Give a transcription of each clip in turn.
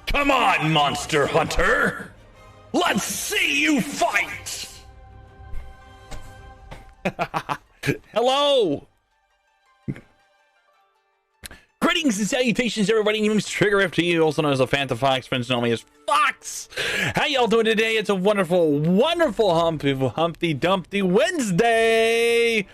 Come on, Monster Hunter! Let's see you fight! Hello! Greetings and salutations, everybody. My name is Trigger FTU, also known as the Phantom Fox, friends know me as Fox. How y'all doing today? It's a wonderful, wonderful Humpty Dumpty Wednesday.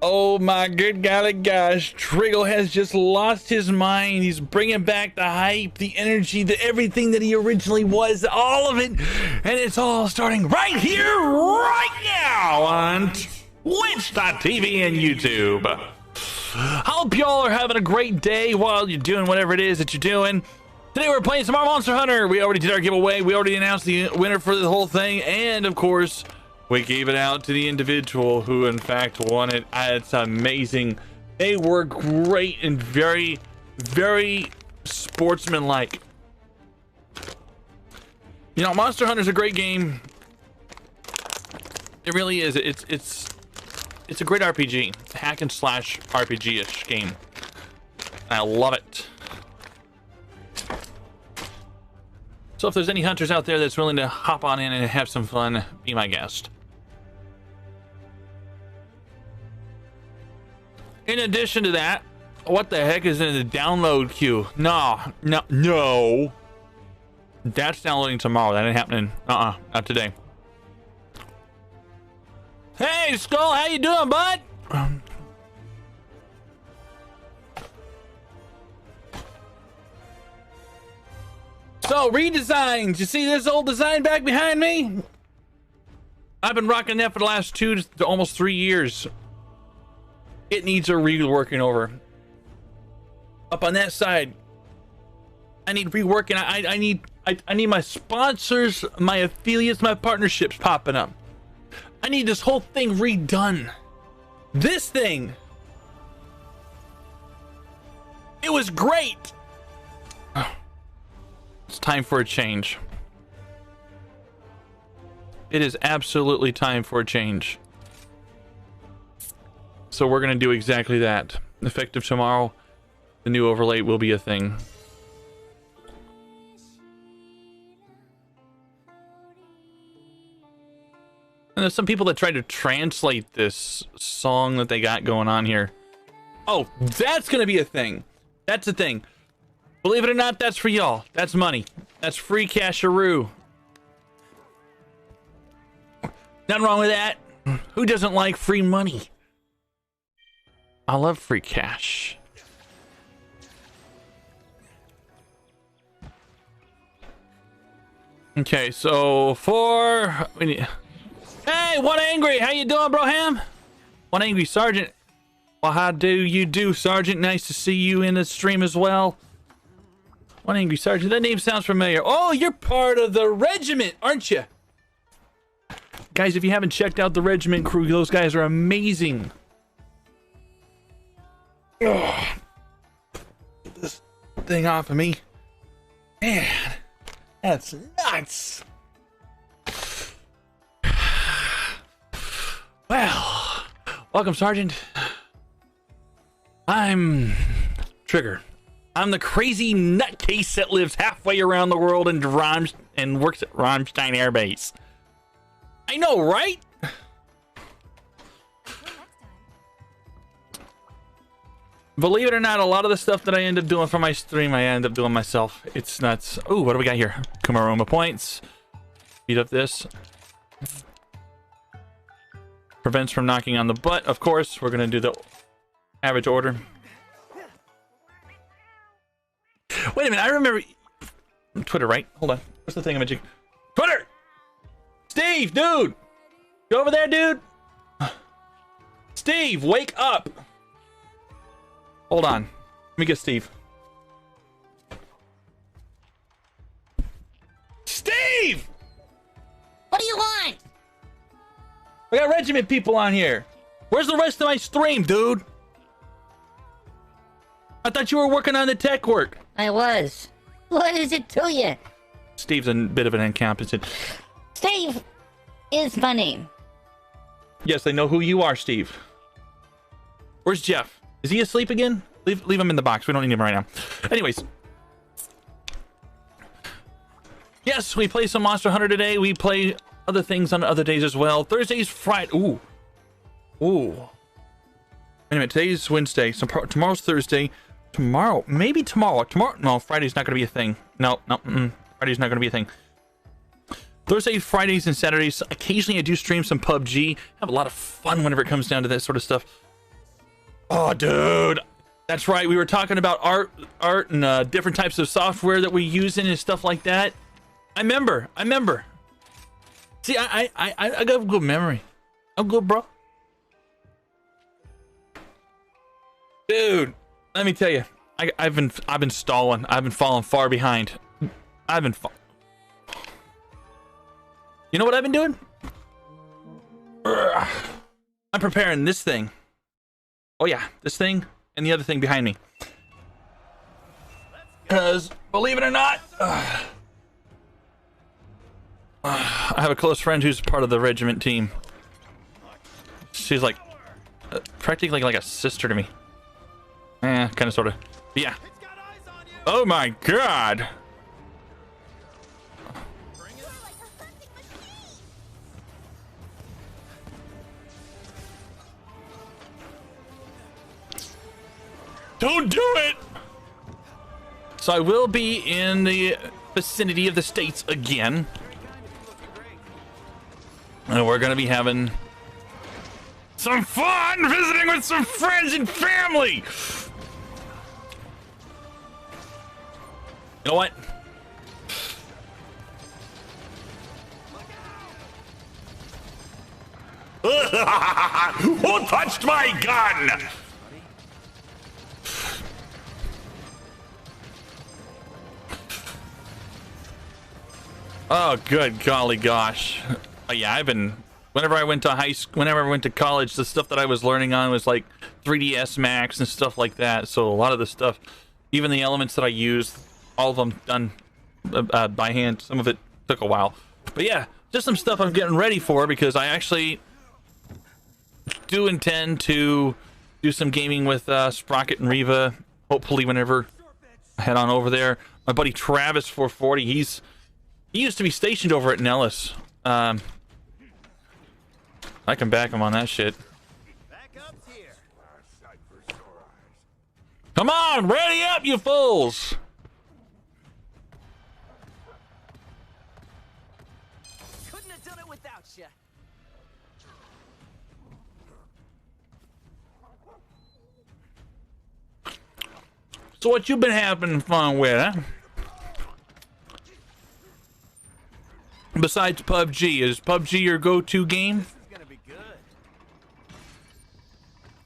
Oh my good golly gosh, Trigger has just lost his mind. He's bringing back the hype, the energy, the everything that he originally was, all of it. And it's all starting right here, right now on Twitch.tv and YouTube. Hope y'all are having a great day while you're doing whatever it is that you're doing. Today we're playing some more Monster Hunter. We already did our giveaway. We already announced the winner for the whole thing. And of course, we gave it out to the individual who in fact won it. It's amazing. They were great and very, very sportsmanlike. You know, Monster Hunter is a great game. It really is. It's a great RPG, hack and slash RPG-ish game. I love it. So if there's any hunters out there that's willing to hop on in and have some fun, be my guest. In addition to that, what the heck is in the download queue? No. That's downloading tomorrow. That ain't happening. Not today. Hey, Skull, how you doing, bud? So, redesigns. You see this old design back behind me? I've been rocking that for the last 2 to almost 3 years. It needs a reworking over. Up on that side, I need reworking. I need my sponsors, my affiliates, my partnerships popping up. I need this whole thing redone. This thing, it was great. It's time for a change. It is absolutely time for a change. So we're gonna do exactly that. Effective tomorrow, the new overlay will be a thing. And there's some people that try to translate this song that they got going on here. Oh, that's gonna be a thing. That's a thing. Believe it or not, that's for y'all. That's money. That's free casharoo. Nothing wrong with that. Who doesn't like free money? I love free cash. Okay, so we need... Hey, One Angry, how you doing, Broham? One Angry Sergeant. Well, how do you do, Sergeant? Nice to see you in the stream as well. One Angry Sergeant, that name sounds familiar. Oh, you're part of the regiment, aren't you? Guys, if you haven't checked out the regiment crew, those guys are amazing. Ugh. Get this thing off of me. Man, that's nuts. Well, welcome, Sergeant. I'm Trigger. I'm the crazy nutcase that lives halfway around the world and works at Rammstein Air Base. I know, right? Believe it or not, a lot of the stuff that I end up doing for my stream, I end up doing myself. It's nuts. Ooh, what do we got here? Kumaroma points. Beat up this. Prevents from knocking on the butt. Of course, we're going to do the average order. Wait a minute, I remember... Twitter, right? Hold on. What's the thing? Twitter! Steve, dude! You over there, dude? Steve, wake up! Hold on. Let me get Steve. Steve! What do you want? I got regiment people on here. Where's the rest of my stream, dude? I thought you were working on the tech work. I was. What is it to you? Steve's a bit of an incompetent. Steve is my name. Yes, they know who you are, Steve. Where's Jeff? Is he asleep again? Leave him in the box. We don't need him right now. Anyways. Yes, we play some Monster Hunter today. We play other things on other days as well. Thursday's Friday. Ooh. Wait a minute. Today's Wednesday. So tomorrow's Thursday. Tomorrow. Maybe tomorrow. No, Friday's not going to be a thing. No. Friday's not going to be a thing. Thursdays, Fridays, and Saturdays. Occasionally I do stream some PUBG. Have a lot of fun whenever it comes down to that sort of stuff. Oh, dude. That's right. We were talking about art and different types of software that we use and stuff like that. I remember. See, I got a good memory. I'm good, bro. Dude, let me tell you, I've been stalling. I've been falling far behind. You know what I've been doing? I'm preparing this thing. Oh yeah, this thing and the other thing behind me. Because, believe it or not, I have a close friend who's part of the regiment team. She's like, practically like a sister to me. Kind of, sort of. Yeah. Oh my god! Don't do it! So I will be in the vicinity of the States again. And we're gonna be having some fun visiting with some friends and family! You know what? Who touched my gun? Oh, good golly gosh. Yeah, whenever I went to college, the stuff that I was learning on was like 3ds Max and stuff like that. So a lot of the stuff, even the elements that I used, all of them done by hand. Some of it took a while. But yeah, just some stuff I'm getting ready for, because I actually do intend to do some gaming with Sprocket and Riva, hopefully whenever I head on over there. My buddy Travis 440, he used to be stationed over at Nellis. I can back him on that shit. Come on, ready up, you fools! Couldn't have done it without you. So what you been having fun with, huh? Besides PUBG, is PUBG your go-to game? This is gonna be good.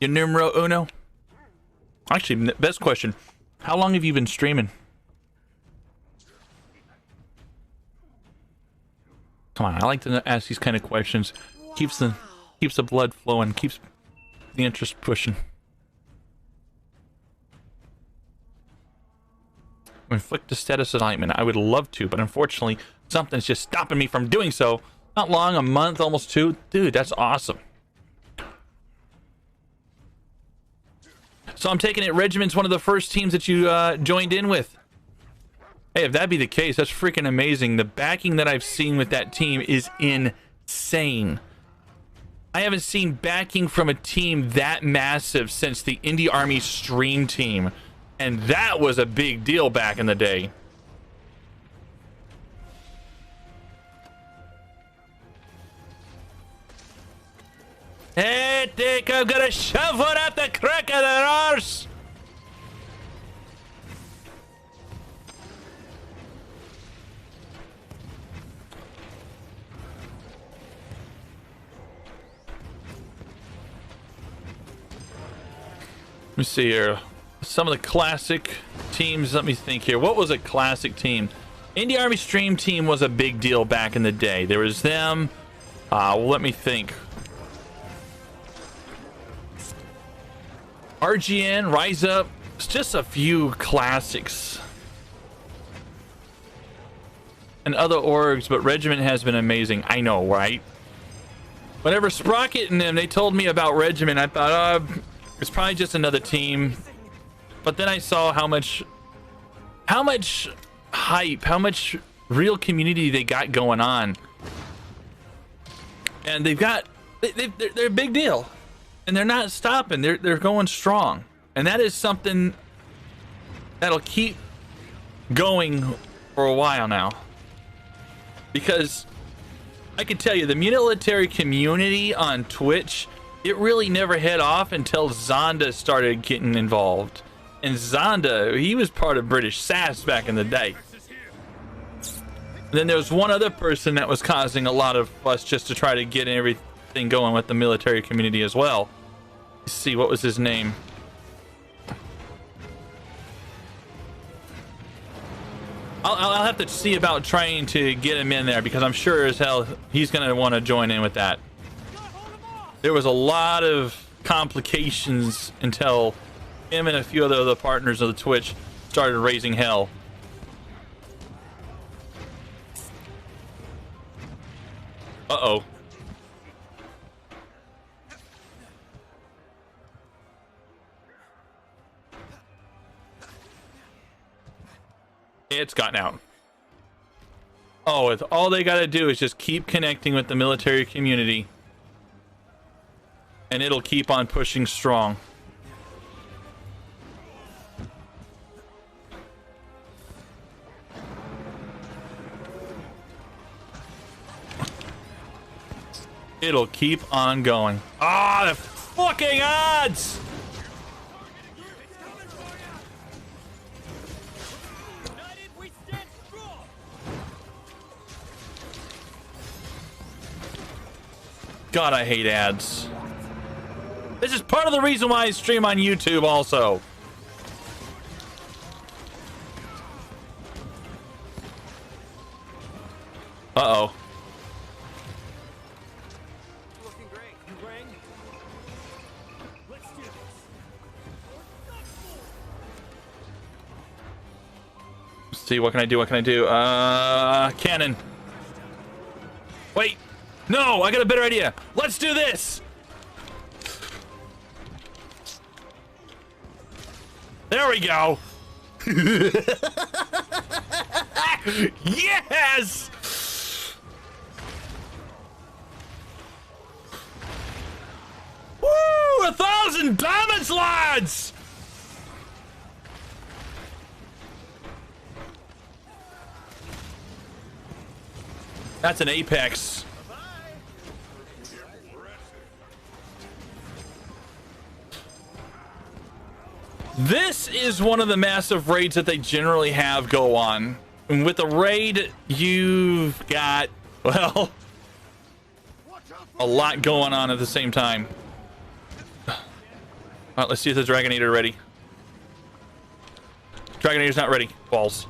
Your numero uno? Actually, best question. How long have you been streaming? Come on, I like to ask these kind of questions. Keeps the blood flowing, keeps the interest pushing. Inflict a status alignment. I would love to, but unfortunately, something's just stopping me from doing so. Not long, a month, almost 2. Dude, that's awesome. So I'm taking it Regiment's one of the first teams that you joined in with. Hey, if that be the case, that's freaking amazing. The backing that I've seen with that team is insane. I haven't seen backing from a team that massive since the Indie Army Stream Team. And that was a big deal back in the day. Hey, Dick, I'm gonna shove one at the crack of their arse! Let me see here. Some of the classic teams. Let me think here. What was a classic team? Indie Army Stream Team was a big deal back in the day. There was them. Well, let me think. RGN, Rise Up. It's just a few classics. And other orgs, but Regiment has been amazing. I know, right? Whenever Sprocket and them, they told me about Regiment, I thought, It's probably just another team. But then I saw how much hype, how much real community they got going on. And they're a big deal. And they're not stopping. They're going strong. And that is something that'll keep going for a while now. Because I can tell you, the military community on Twitch, it really never hit off until Zonda started getting involved. And Zonda, he was part of British SAS back in the day. Then there was one other person that was causing a lot of fuss just to try to get everything going with the military community as well. Let's see, what was his name? I'll have to see about trying to get him in there, because I'm sure as hell he's going to want to join in with that. There was a lot of complications until him and a few of the other partners of the Twitch started raising hell. Uh-oh. It's gotten out. Oh, it's all they gotta do is just keep connecting with the military community, and it'll keep on pushing strong. It'll keep on going. Ah, the fucking odds! God, I hate ads. This is part of the reason why I stream on YouTube also. Uh-oh. Looking great. You rang? Let's do this. Let's see, what can I do? What can I do? Cannon. Wait. No, I got a better idea. Let's do this. There we go. Yes. Woo! 1,000 damage, lads. That's an Apex. This is one of the massive raids that they generally have go on. And with a raid, you've got, well, a lot going on at the same time. All right, let's see if the Dragonator ready. Dragonator's not ready. Balls.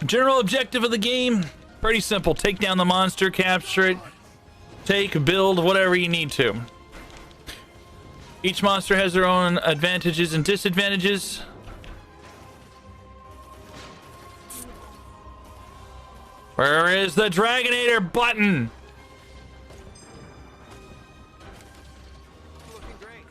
General objective of the game, pretty simple. Take down the monster, capture it. Take, build, whatever you need to. Each monster has their own advantages and disadvantages. Where is the Dragonator button? Looking great.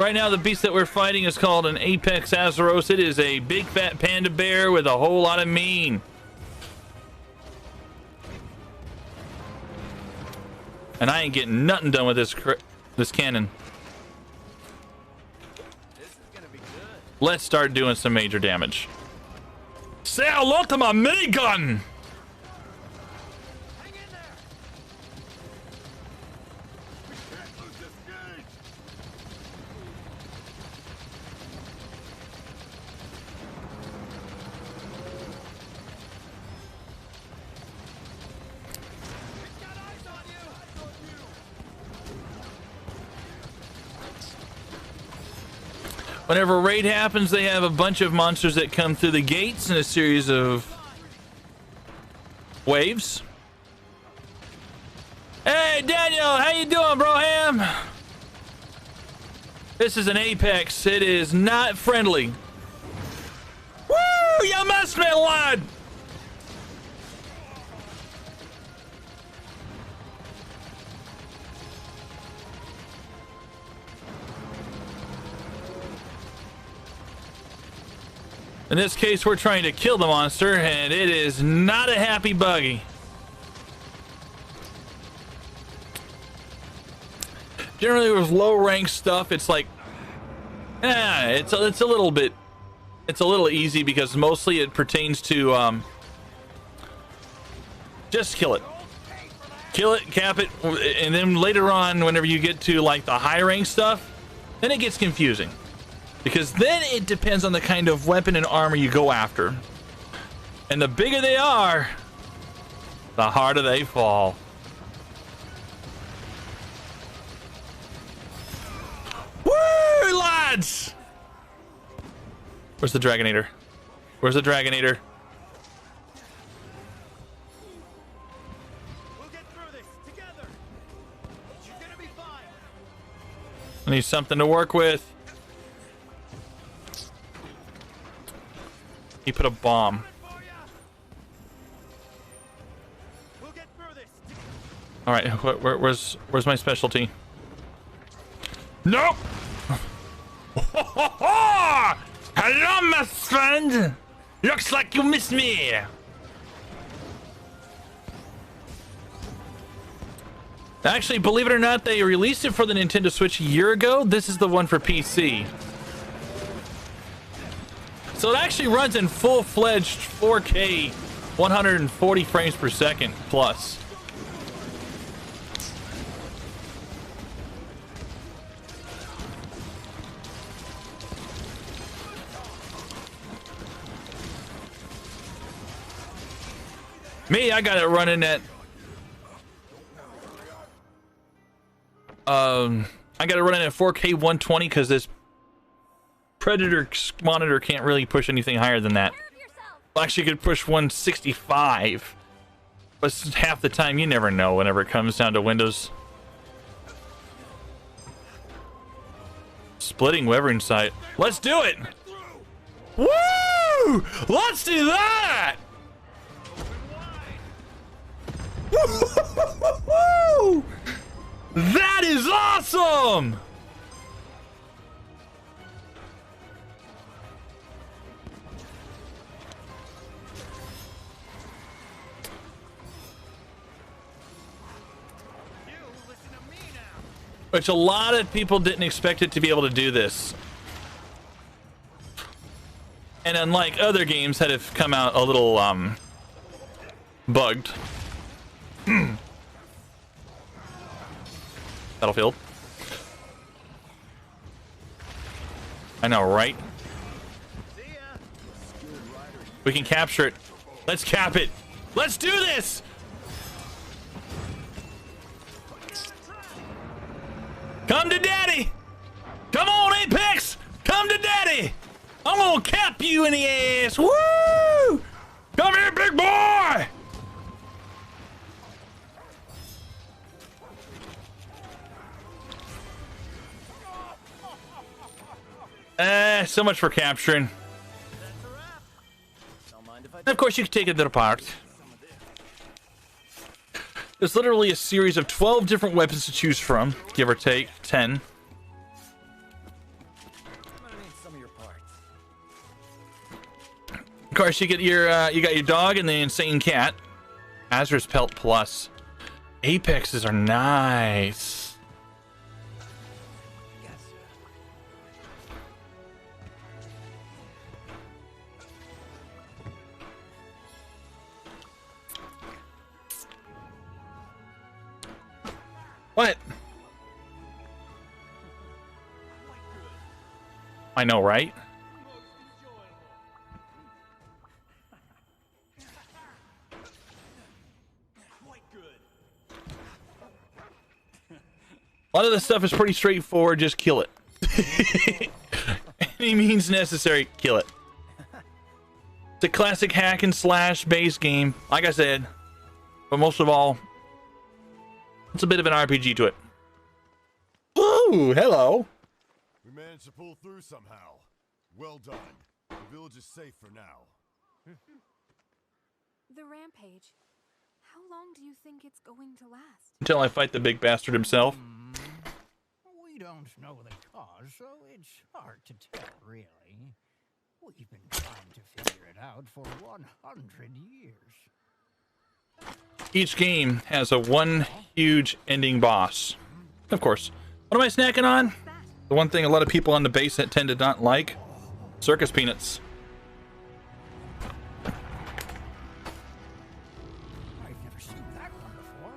Right now, the beast that we're fighting is called an Apex Azeros. It is a big fat panda bear with a whole lot of mean. And I ain't getting nothing done with this cannon. This is gonna be good. Let's start doing some major damage. Say hello to my minigun! Hang in there. We can't lose this game. It's got eyes on you. Eyes on you. Whenever a raid happens, they have a bunch of monsters that come through the gates in a series of Waves. Hey, Daniel, how you doing, Broham? This is an Apex. It is not friendly. Woo! You missed me, lad! In this case, we're trying to kill the monster, and it is not a happy buggy. Generally, with low rank stuff, it's like, it's a little bit, it's a little easy because mostly it pertains to just kill it, cap it, and then later on, whenever you get to like the high rank stuff, then it gets confusing. Because then it depends on the kind of weapon and armor you go after. And the bigger they are, the harder they fall. Woo, lads! Where's the Dragonator? Where's the Dragonator? We'll get through this together. You're gonna be fine. I need something to work with. He put a bomb. We'll get through this. All right, where's my specialty? Nope. Hello, my friend. Looks like you missed me. Actually, believe it or not, they released it for the Nintendo Switch a year ago. This is the one for PC. So it actually runs in full-fledged 4K, 140 frames per second plus. Me, I got it running at I got it running at 4K 120 because this Predator monitor can't really push anything higher than that. Well, actually, you could push 165, but half the time you never know whenever it comes down to Windows. Splitting Wyvern sight. Let's do it! Woo! Let's do that! Woo! That is awesome! Which a lot of people didn't expect it to be able to do this. And unlike other games that have come out a little bugged. Battlefield. I know, right? We can capture it. Let's cap it. Let's do this! Come to daddy! Come on, Apex! Come to daddy! I'm gonna cap you in the ass! Woo! Come here, big boy! So much for capturing. And of course, you can take it apart. There's literally a series of 12 different weapons to choose from, give or take 10. Of course, you get your you got your dog and the insane cat. Azra's Pelt Plus. Apexes are nice. What? I know, right? A lot of this stuff is pretty straightforward. Just kill it. Any means necessary, kill it. It's a classic hack and slash base game. Like I said, But most of all, it's a bit of an RPG to it. Ooh, hello. We managed to pull through somehow. Well done. The village is safe for now. The rampage. How long do you think it's going to last? Until I fight the big bastard himself. We don't know the cause, so it's hard to tell, really. We've been trying to figure it out for 100 years. Each game has a one huge ending boss. Of course. What am I snacking on? The one thing a lot of people on the base that tend to not like. Circus peanuts. I've never seen that one before.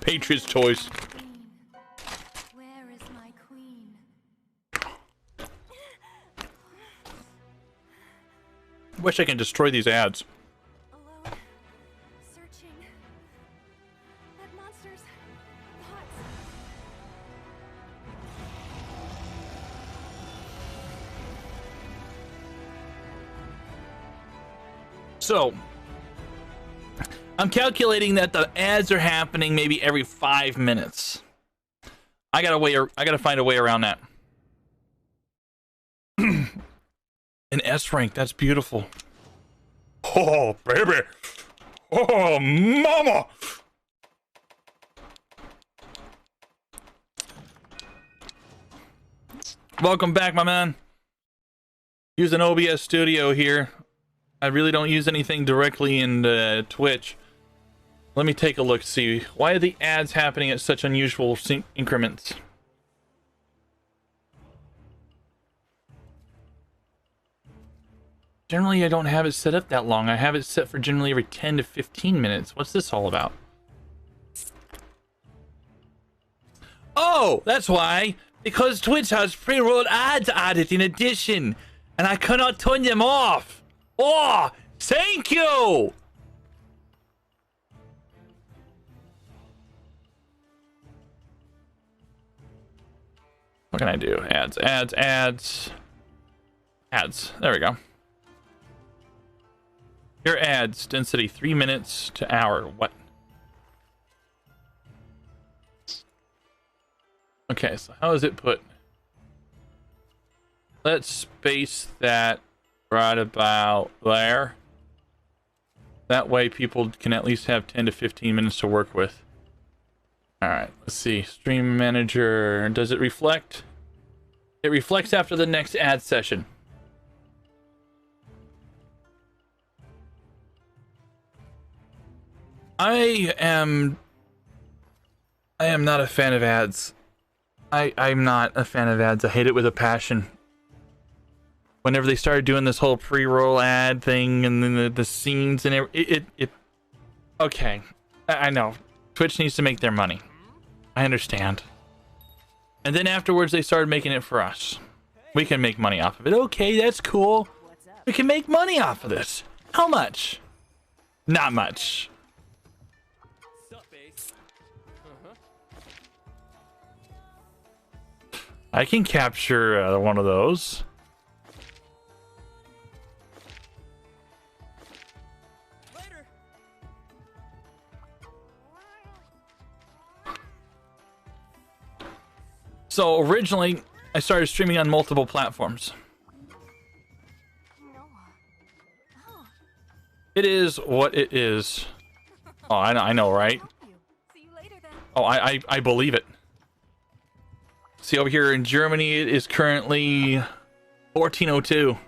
Patriots toys. Queen. Where is my queen? Wish I can destroy these ads. Alone. Searching. That monster's pots. So, I'm calculating that the ads are happening maybe every 5 minutes. I gotta find a way around that. An S rank, that's beautiful. Oh, baby. Oh, mama. Welcome back, my man. Using OBS Studio here. I really don't use anything directly in Twitch. Let me take a look, see. Why are the ads happening at such unusual increments? Generally, I don't have it set up that long. I have it set for generally every 10 to 15 minutes. What's this all about? Oh, that's why. Because Twitch has pre-rolled ads added in addition. And I cannot turn them off. Oh, thank you. What can I do? Ads, ads, ads. Ads. There we go. Your ads, density 3 minutes to hour. What? Okay, so how is it put? Let's space that right about there. That way people can at least have 10 to 15 minutes to work with. Alright, let's see. Stream manager. Does it reflect? It reflects after the next ad session. I am not a fan of ads. I'm not a fan of ads. I hate it with a passion. Whenever they started doing this whole pre-roll ad thing and then the scenes and it okay. I know. Twitch needs to make their money. I understand. And then afterwards they started making it for us. We can make money off of it. Okay, that's cool. We can make money off of this. How much? Not much. Sup, Ace? I can capture one of those. Later. So originally, I started streaming on multiple platforms. Noah. Oh, It is what it is. Oh, I know, right? help you. See you later then. Oh, I believe it. See, over here in Germany, it is currently 1402.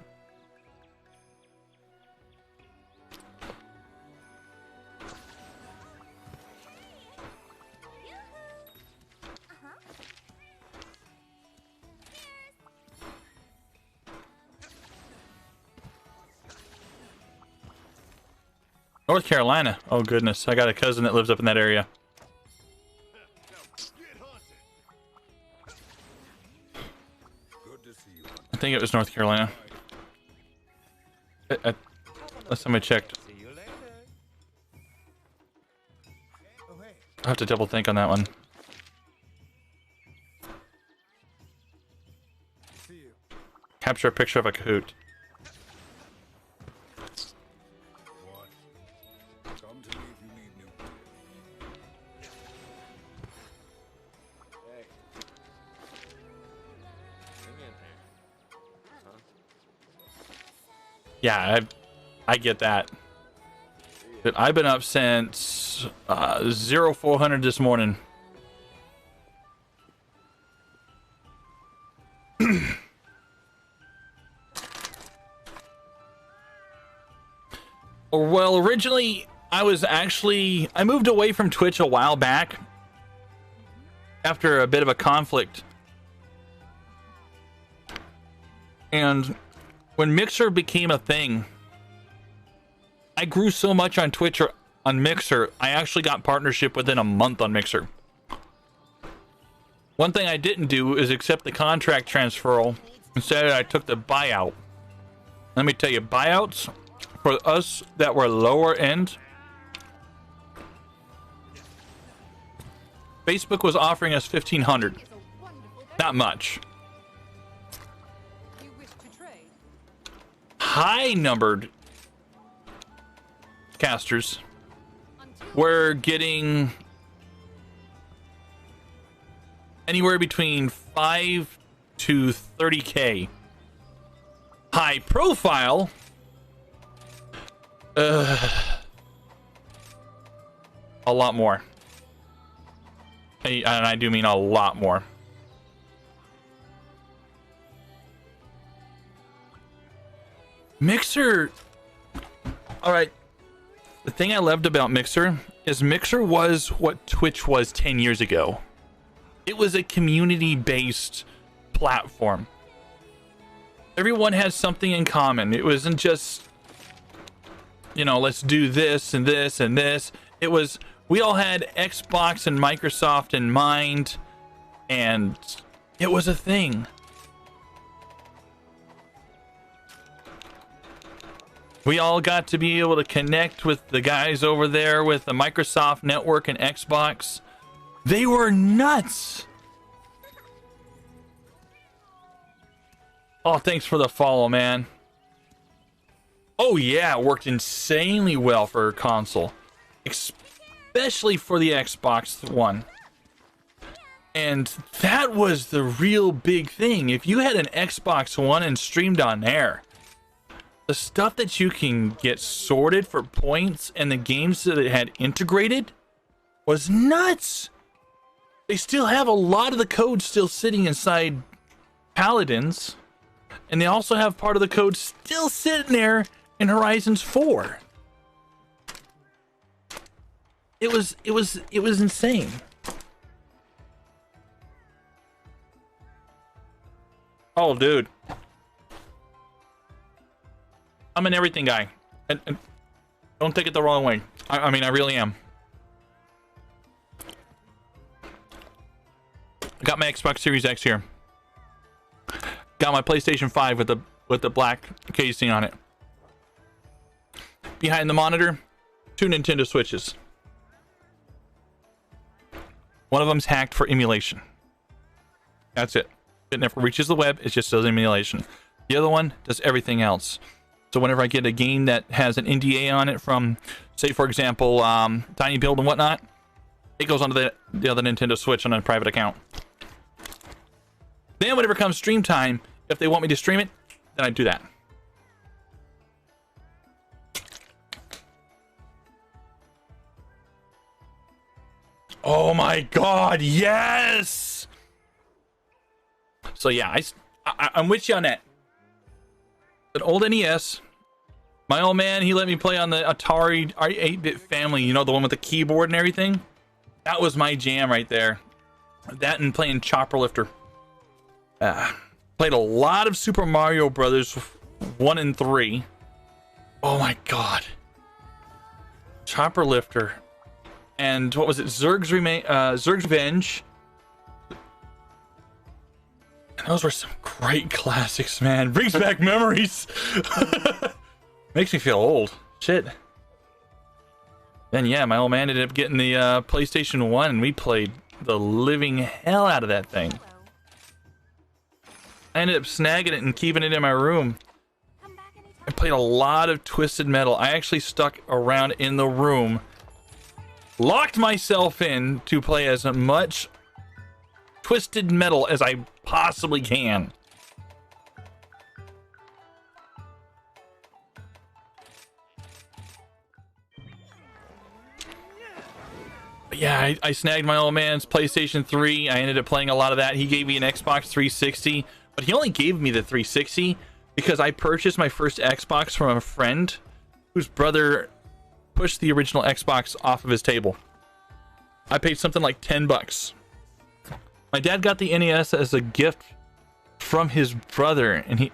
North Carolina. Oh, goodness. I got a cousin that lives up in that area. I think it was North Carolina. Last time I checked. See you later. Oh, hey. I have to double think on that one. See you. Capture a picture of a Kahoot. What? Come to me if you need new gear. Hey. Hang in there. Huh? Yeah, I get that. Dude, I've been up since 0400 this morning. Well, originally I moved away from Twitch a while back after a bit of a conflict. And when Mixer became a thing, I grew so much on Twitch or on Mixer, I actually got partnership within a month on Mixer. One thing I didn't do is accept the contract transferal. Instead, I took the buyout. Let me tell you, buyouts for us that were lower end, Facebook was offering us $1,500. Not much. High numbered casters were getting anywhere between 5 to 30K. High profile, a lot more. And I do mean a lot more. Mixer, all right. The thing I loved about Mixer is Mixer was what Twitch was 10 years ago. It was a community-based platform. Everyone has something in common. It wasn't just, you know, let's do this and this and this. It was, we all had Xbox and Microsoft in mind, and it was a thing. We all got to be able to connect with the guys over there with the Microsoft Network and Xbox. They were nuts. Oh, thanks for the follow, man. Oh yeah, it worked insanely well for console, especially for the Xbox One. And that was the real big thing. If you had an Xbox One and streamed on there, the stuff that you can get sorted for points and the games that it had integrated was nuts. They still have a lot of the code still sitting inside Paladins, and they also have part of the code still sitting there in Horizons 4. It was insane. Oh, dude. I'm an everything guy. And don't take it the wrong way. I mean, I really am. I got my Xbox Series X here. Got my PlayStation 5 with the black casing on it. Behind the monitor, 2 Nintendo Switches. One of them's hacked for emulation. That's it. It never reaches the web, it just does emulation. The other one does everything else. So whenever I get a game that has an NDA on it from, say for example, Tiny Build and whatnot, it goes onto the other Nintendo Switch on a private account. Then whenever it comes stream time, if they want me to stream it, then I do that. Oh my god, yes! So yeah, I'm with you on that. An old NES. My old man, he let me play on the Atari 8-bit family, you know, the one with the keyboard and everything. That was my jam right there. That and playing Chopper Lifter. Played a lot of Super Mario Brothers 1 and 3. Oh my god. Chopper Lifter. And what was it? Zerg's Revenge. And those were some great classics, man. Brings back memories. Makes me feel old. Shit. Then yeah, my old man ended up getting the PlayStation 1, and we played the living hell out of that thing. Hello. I ended up snagging it and keeping it in my room. Come back anytime. I played a lot of Twisted Metal. I actually stuck around in the room, locked myself in to play as much Twisted Metal as I possibly can. But yeah, I snagged my old man's PlayStation 3. I ended up playing a lot of that. He gave me an Xbox 360, but he only gave me the 360 because I purchased my first Xbox from a friend whose brother pushed the original Xbox off of his table. I paid something like $10. My dad got the NES as a gift from his brother, and he...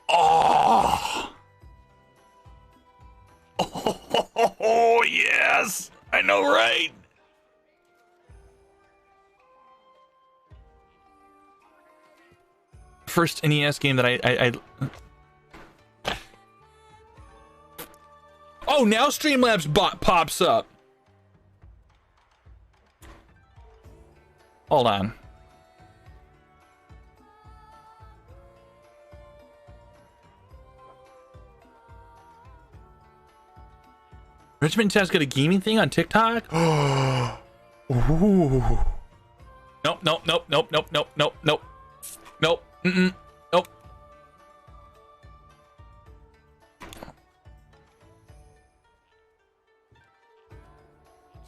Oh! Oh, yes! I know, right? First NES game that I Oh, now Streamlabs bot pops up. Hold on. Richmond Test got a gaming thing on TikTok? Ooh. Nope, nope, nope, nope, nope, nope, nope, nope. Nope. Mm-mm. Nope.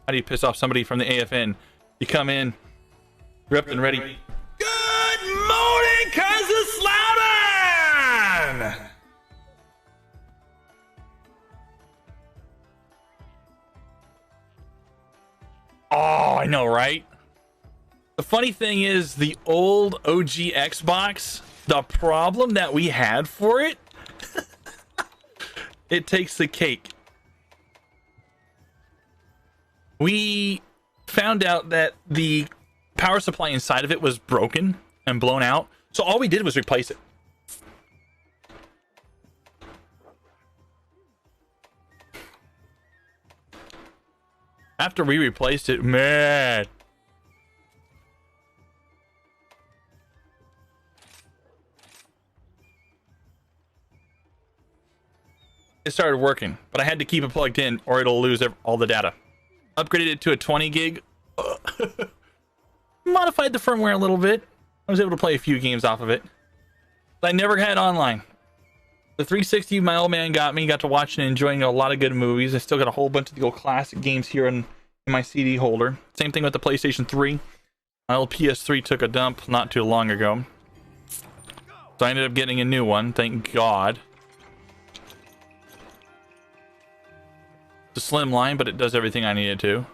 How do you piss off somebody from the AFN? You come in, ripped and ready. Good morning, Kaiserslautern! Oh, I know, right? The funny thing is, the old OG Xbox, the problem that we had for it, it takes the cake. We found out that the power supply inside of it was broken and blown out, so all we did was replace it. After we replaced it, man, it started working, but I had to keep it plugged in or it'll lose all the data. Upgraded it to a 20 gig. Modified the firmware a little bit. I was able to play a few games off of it. But I never had online. The 360 my old man got me. Got to watching and enjoying a lot of good movies. I still got a whole bunch of the old classic games here in my CD holder. Same thing with the PlayStation 3. My old PS3 took a dump not too long ago. So I ended up getting a new one, thank God. It's a slim line, but it does everything I need it to.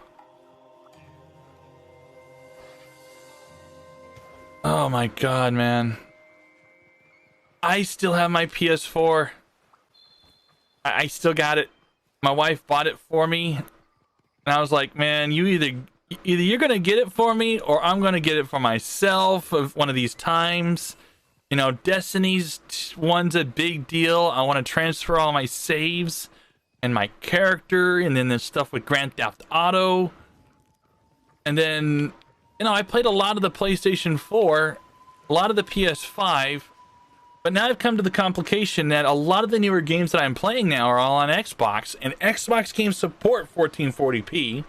Oh my God, man. I still have my PS4. I still got it. My wife bought it for me. And I was like, man, either you're going to get it for me or I'm going to get it for myself of one of these times. You know, Destiny's one's a big deal. I want to transfer all my saves and my character, and then there's stuff with Grand Theft Auto. And then, you know, I played a lot of the PlayStation 4, a lot of the PS5, but now I've come to the complication that a lot of the newer games that I'm playing now are all on Xbox, and Xbox games support 1440p.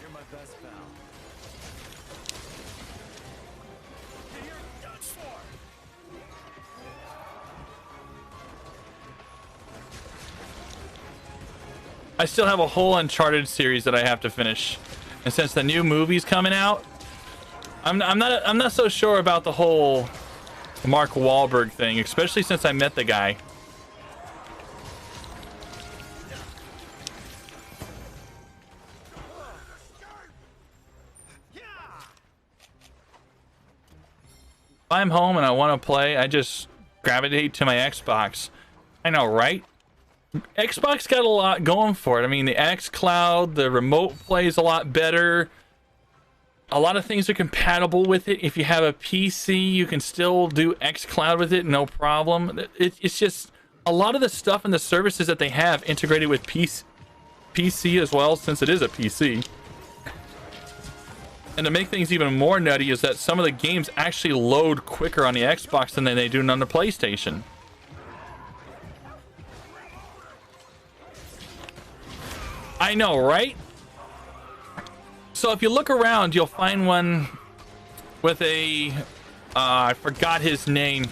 You're my best pal. You're done for. I still have a whole Uncharted series that I have to finish, and since the new movie's coming out, I'm not so sure about the whole Mark Wahlberg thing, especially since I met the guy. I'm home and I want to play, I just gravitate to my Xbox. I know, right? Xbox got a lot going for it. I mean, the xCloud, the remote plays a lot better. A lot of things are compatible with it. If you have a PC, you can still do xCloud with it, no problem. It's just a lot of the stuff and the services that they have integrated with PC as well, since it is a PC. And to make things even more nutty is that some of the games actually load quicker on the Xbox than they do on the PlayStation. I know, right? So if you look around, you'll find one with a... I forgot his name.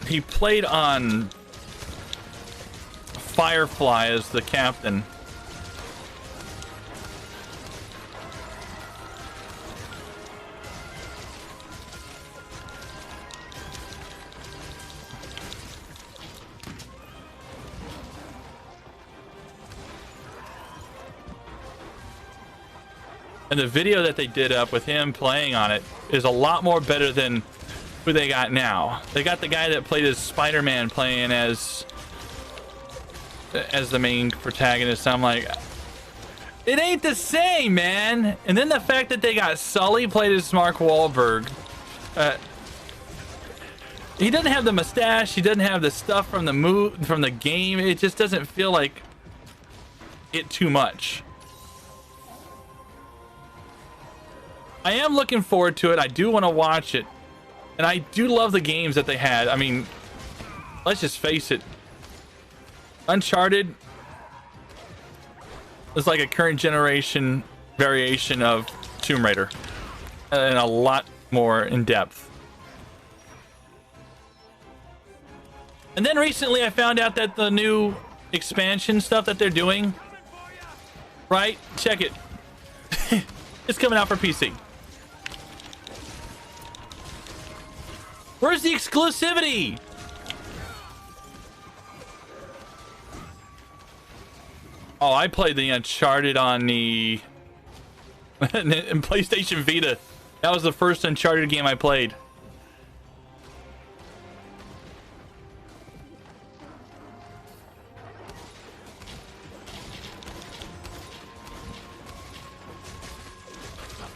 He played on Firefly as the captain. And the video that they did up with him playing on it is a lot more better than who they got now. They got the guy that played as Spider-Man playing as the main protagonist. I'm like, it ain't the same, man. And then the fact that they got Sully played as Mark Wahlberg. He doesn't have the mustache. He doesn't have the stuff from the game. It just doesn't feel like it too much. I am looking forward to it. I do want to watch it. And I do love the games that they had. I mean, let's just face it. Uncharted is like a current generation variation of Tomb Raider. And a lot more in depth. And then recently I found out that the new expansion stuff that they're doing, right? Check it. It's coming out for PC. Where's the exclusivity? Oh, I played the Uncharted on the in PlayStation Vita. That was the first Uncharted game I played.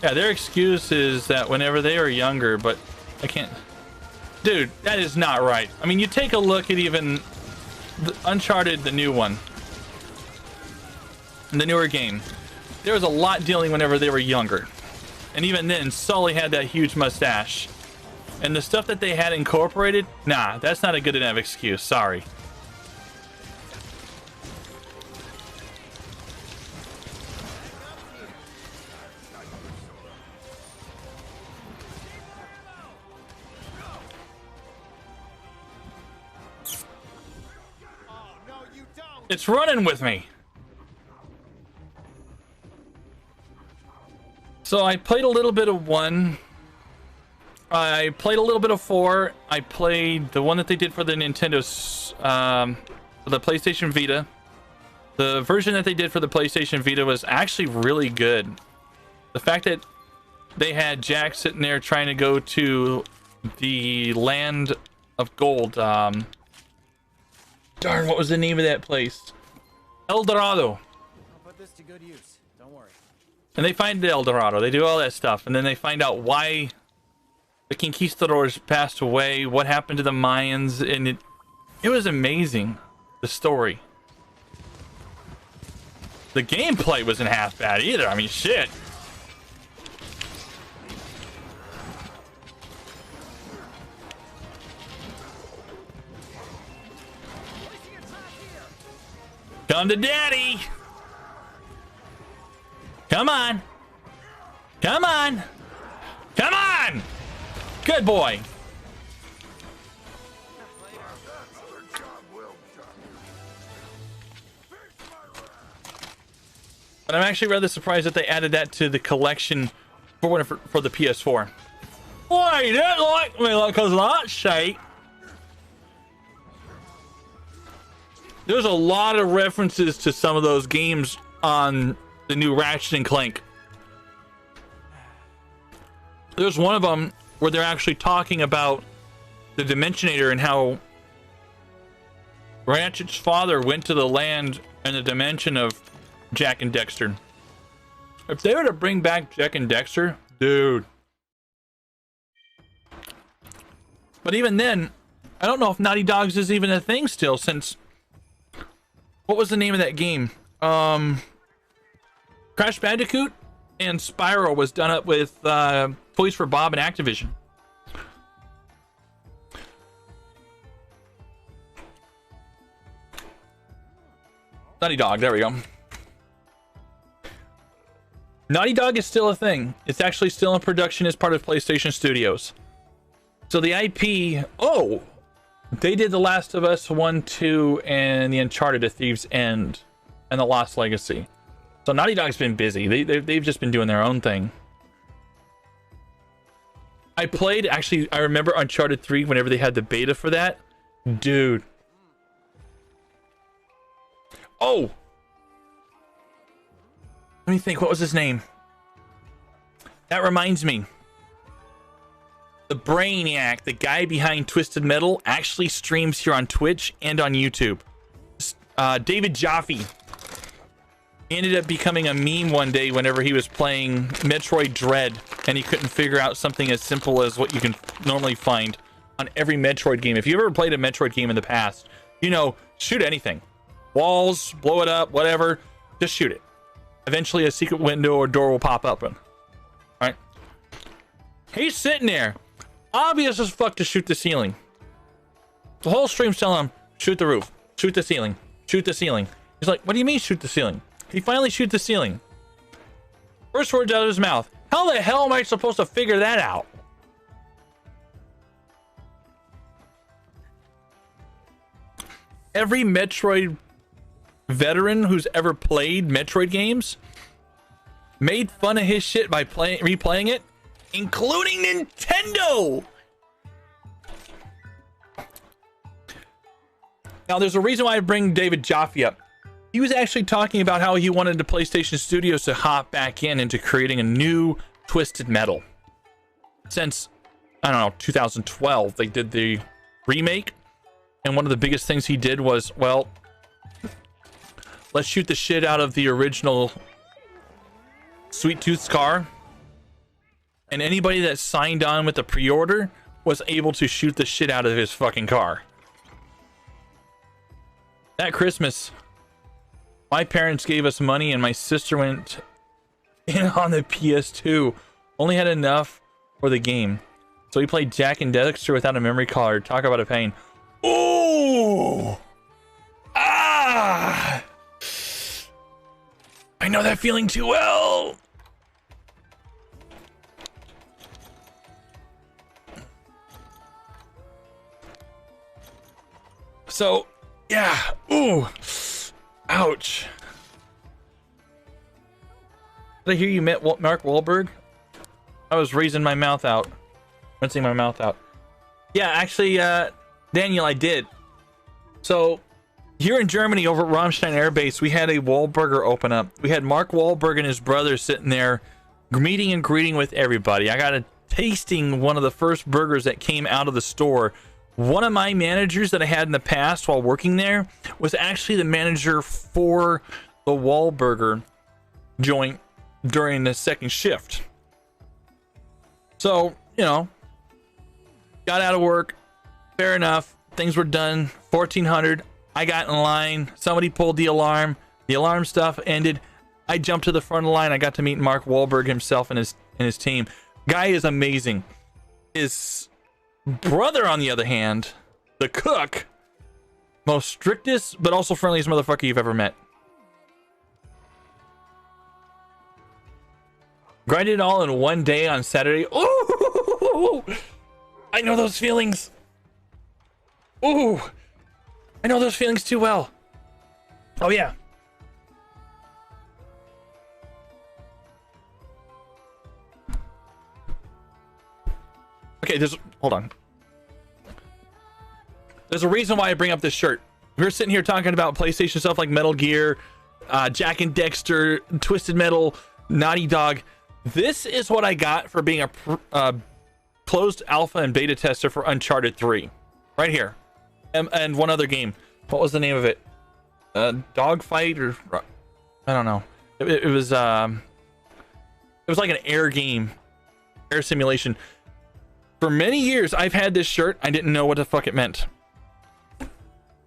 Yeah, their excuse is that whenever they were younger, but I can't... Dude, that is not right. I mean, you take a look at even the Uncharted, the new one, the newer game. There was a lot dealing whenever they were younger. And even then, Sully had that huge mustache. And the stuff that they had incorporated, nah, that's not a good enough excuse. Sorry. It's running with me. So I played a little bit of 1. I played a little bit of 4. I played the one that they did for the Nintendo's, for the PlayStation Vita. The version that they did for the PlayStation Vita was actually really good. The fact that they had Jack sitting there trying to go to the land of gold, darn, what was the name of that place? El Dorado. I'll put this to good use. Don't worry. And they find El Dorado. They do all that stuff. And then they find out why the conquistadors passed away, what happened to the Mayans. And it was amazing, the story. The gameplay wasn't half bad either. I mean, shit. Come to daddy. Come on. Come on. Come on. Good boy. But I'm actually rather surprised that they added that to the collection for the PS4. Why, you didn't like me because of that shit. There's a lot of references to some of those games on the new Ratchet and Clank. There's one of them where they're actually talking about the Dimensionator and how Ratchet's father went to the land and the dimension of Jak and Daxter. If they were to bring back Jak and Daxter, dude. But even then, I don't know if Naughty Dogs is even a thing still, since... What was the name of that game? Crash Bandicoot and Spyro was done up with Toys for Bob and Activision. Naughty Dog, there we go. Naughty Dog is still a thing. It's actually still in production as part of PlayStation Studios. So the IP, oh, they did The Last of Us 1, 2, and the Uncharted, A Thief's End, and The Lost Legacy. So Naughty Dog's been busy. They've just been doing their own thing. I played, actually, I remember Uncharted 3 whenever they had the beta for that. Dude. Oh! Let me think, what was his name? That reminds me. The Brainiac, the guy behind Twisted Metal, actually streams here on Twitch and on YouTube. David Jaffe ended up becoming a meme one day whenever he was playing Metroid Dread, and he couldn't figure out something as simple as what you can normally find on every Metroid game. If you've ever played a Metroid game in the past, you know, shoot anything. Walls, blow it up, whatever, just shoot it. Eventually a secret window or door will pop up. All right. He's sitting there, obvious as fuck, to shoot the ceiling. The whole stream's telling him, shoot the roof, shoot the ceiling, shoot the ceiling. He's like, what do you mean shoot the ceiling? He finally shoots the ceiling. First words out of his mouth, how the hell am I supposed to figure that out? Every Metroid veteran who's ever played Metroid games made fun of his shit by replaying it, including Nintendo. Now, there's a reason why I bring David Jaffe up. He was actually talking about how he wanted the PlayStation Studios to hop back into creating a new Twisted Metal. Since, I don't know, 2012, they did the remake, and one of the biggest things he did was, well, let's shoot the shit out of the original Sweet Tooth's car. And anybody that signed on with the pre-order was able to shoot the shit out of his fucking car. That Christmas, my parents gave us money and my sister went in on the PS2. Only had enough for the game. So we played Jak and Daxter without a memory card. Talk about a pain. Ooh! Ah! I know that feeling too well. So, yeah. Ooh. Ouch. Did I hear you met Mark Wahlberg? I was raising my mouth out. Rinsing my mouth out. Yeah, actually, Daniel, I did. So, here in Germany, over at Rammstein Air Base, we had a Wahlburger open up. We had Mark Wahlberg and his brother sitting there, meeting and greeting with everybody. I got a tasting one of the first burgers that came out of the store. One of my managers that I had in the past while working there was actually the manager for the Wahlburger joint during the second shift. So, you know, got out of work. Fair enough. Things were done. 1400. I got in line. Somebody pulled the alarm. The alarm stuff ended. I jumped to the front of the line. I got to meet Mark Wahlberg himself and his team. Guy is amazing. His brother, on the other hand, the cook, most strictest but also friendliest motherfucker you've ever met. Grinded it all in one day on Saturday. Ooh, I know those feelings. Ooh, I know those feelings too well. Oh yeah. Okay, hold on. There's a reason why I bring up this shirt. We're sitting here talking about PlayStation stuff like Metal Gear, Jak and Daxter, Twisted Metal, Naughty Dog. This is what I got for being a closed alpha and beta tester for Uncharted 3. Right here. And one other game. What was the name of it? Dogfight or I don't know. It was like an air game, air simulation. For many years, I've had this shirt. I didn't know what the fuck it meant.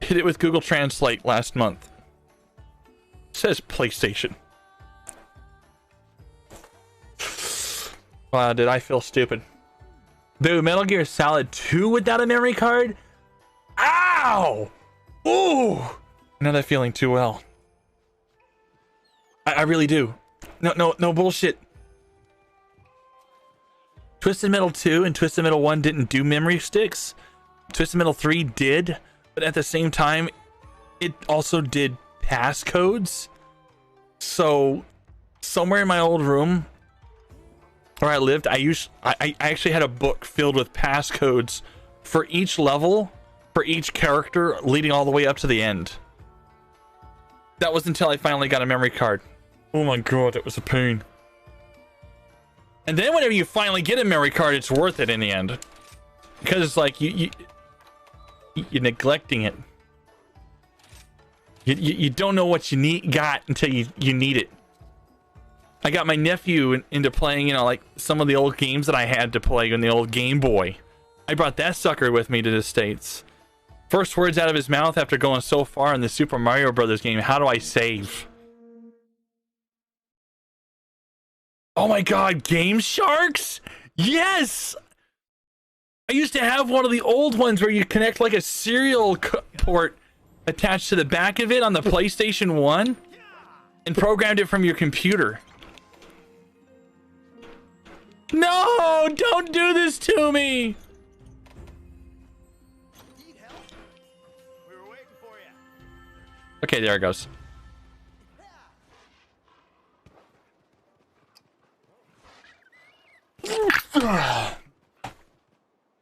Hit it with Google Translate last month. It says PlayStation. Wow, did I feel stupid? Dude, Metal Gear Solid 2 without a memory card? Ow! Ooh! Not that feeling too well. I really do. No bullshit. Twisted Metal 2 and Twisted Metal 1 didn't do memory sticks. Twisted Metal 3 did, but at the same time, it also did passcodes. So, somewhere in my old room where I lived, I actually had a book filled with passcodes for each level, for each character, leading all the way up to the end. That was until I finally got a memory card. Oh my god, it was a pain. And then whenever you finally get a memory card, it's worth it in the end. Because it's like, you're neglecting it. You don't know what you got until you need it. I got my nephew into playing, you know, like some of the old games that I had to play on the old Game Boy. I brought that sucker with me to the States. First words out of his mouth after going so far in the Super Mario Brothers game, how do I save? Oh my god, Game Sharks? Yes! I used to have one of the old ones where you connect like a serial port attached to the back of it on the PlayStation 1 and programmed it from your computer. No! Don't do this to me! Okay, there it goes.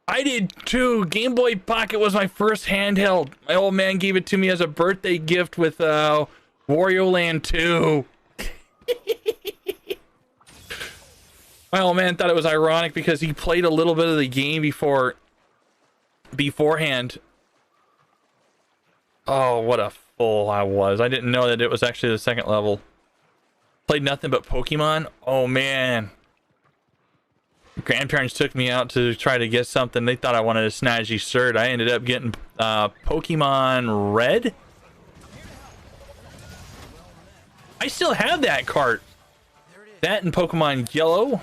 I did too. Game Boy Pocket was my first handheld. My old man gave it to me as a birthday gift with Wario Land 2. My old man thought it was ironic because he played a little bit of the game beforehand. Oh, what a fool I was. I didn't know that it was actually the second level. Played nothing but Pokemon. Oh man. Grandparents took me out to try to get something. They thought I wanted a snazzy shirt. I ended up getting Pokemon Red. I still have that cart. That and Pokemon Yellow.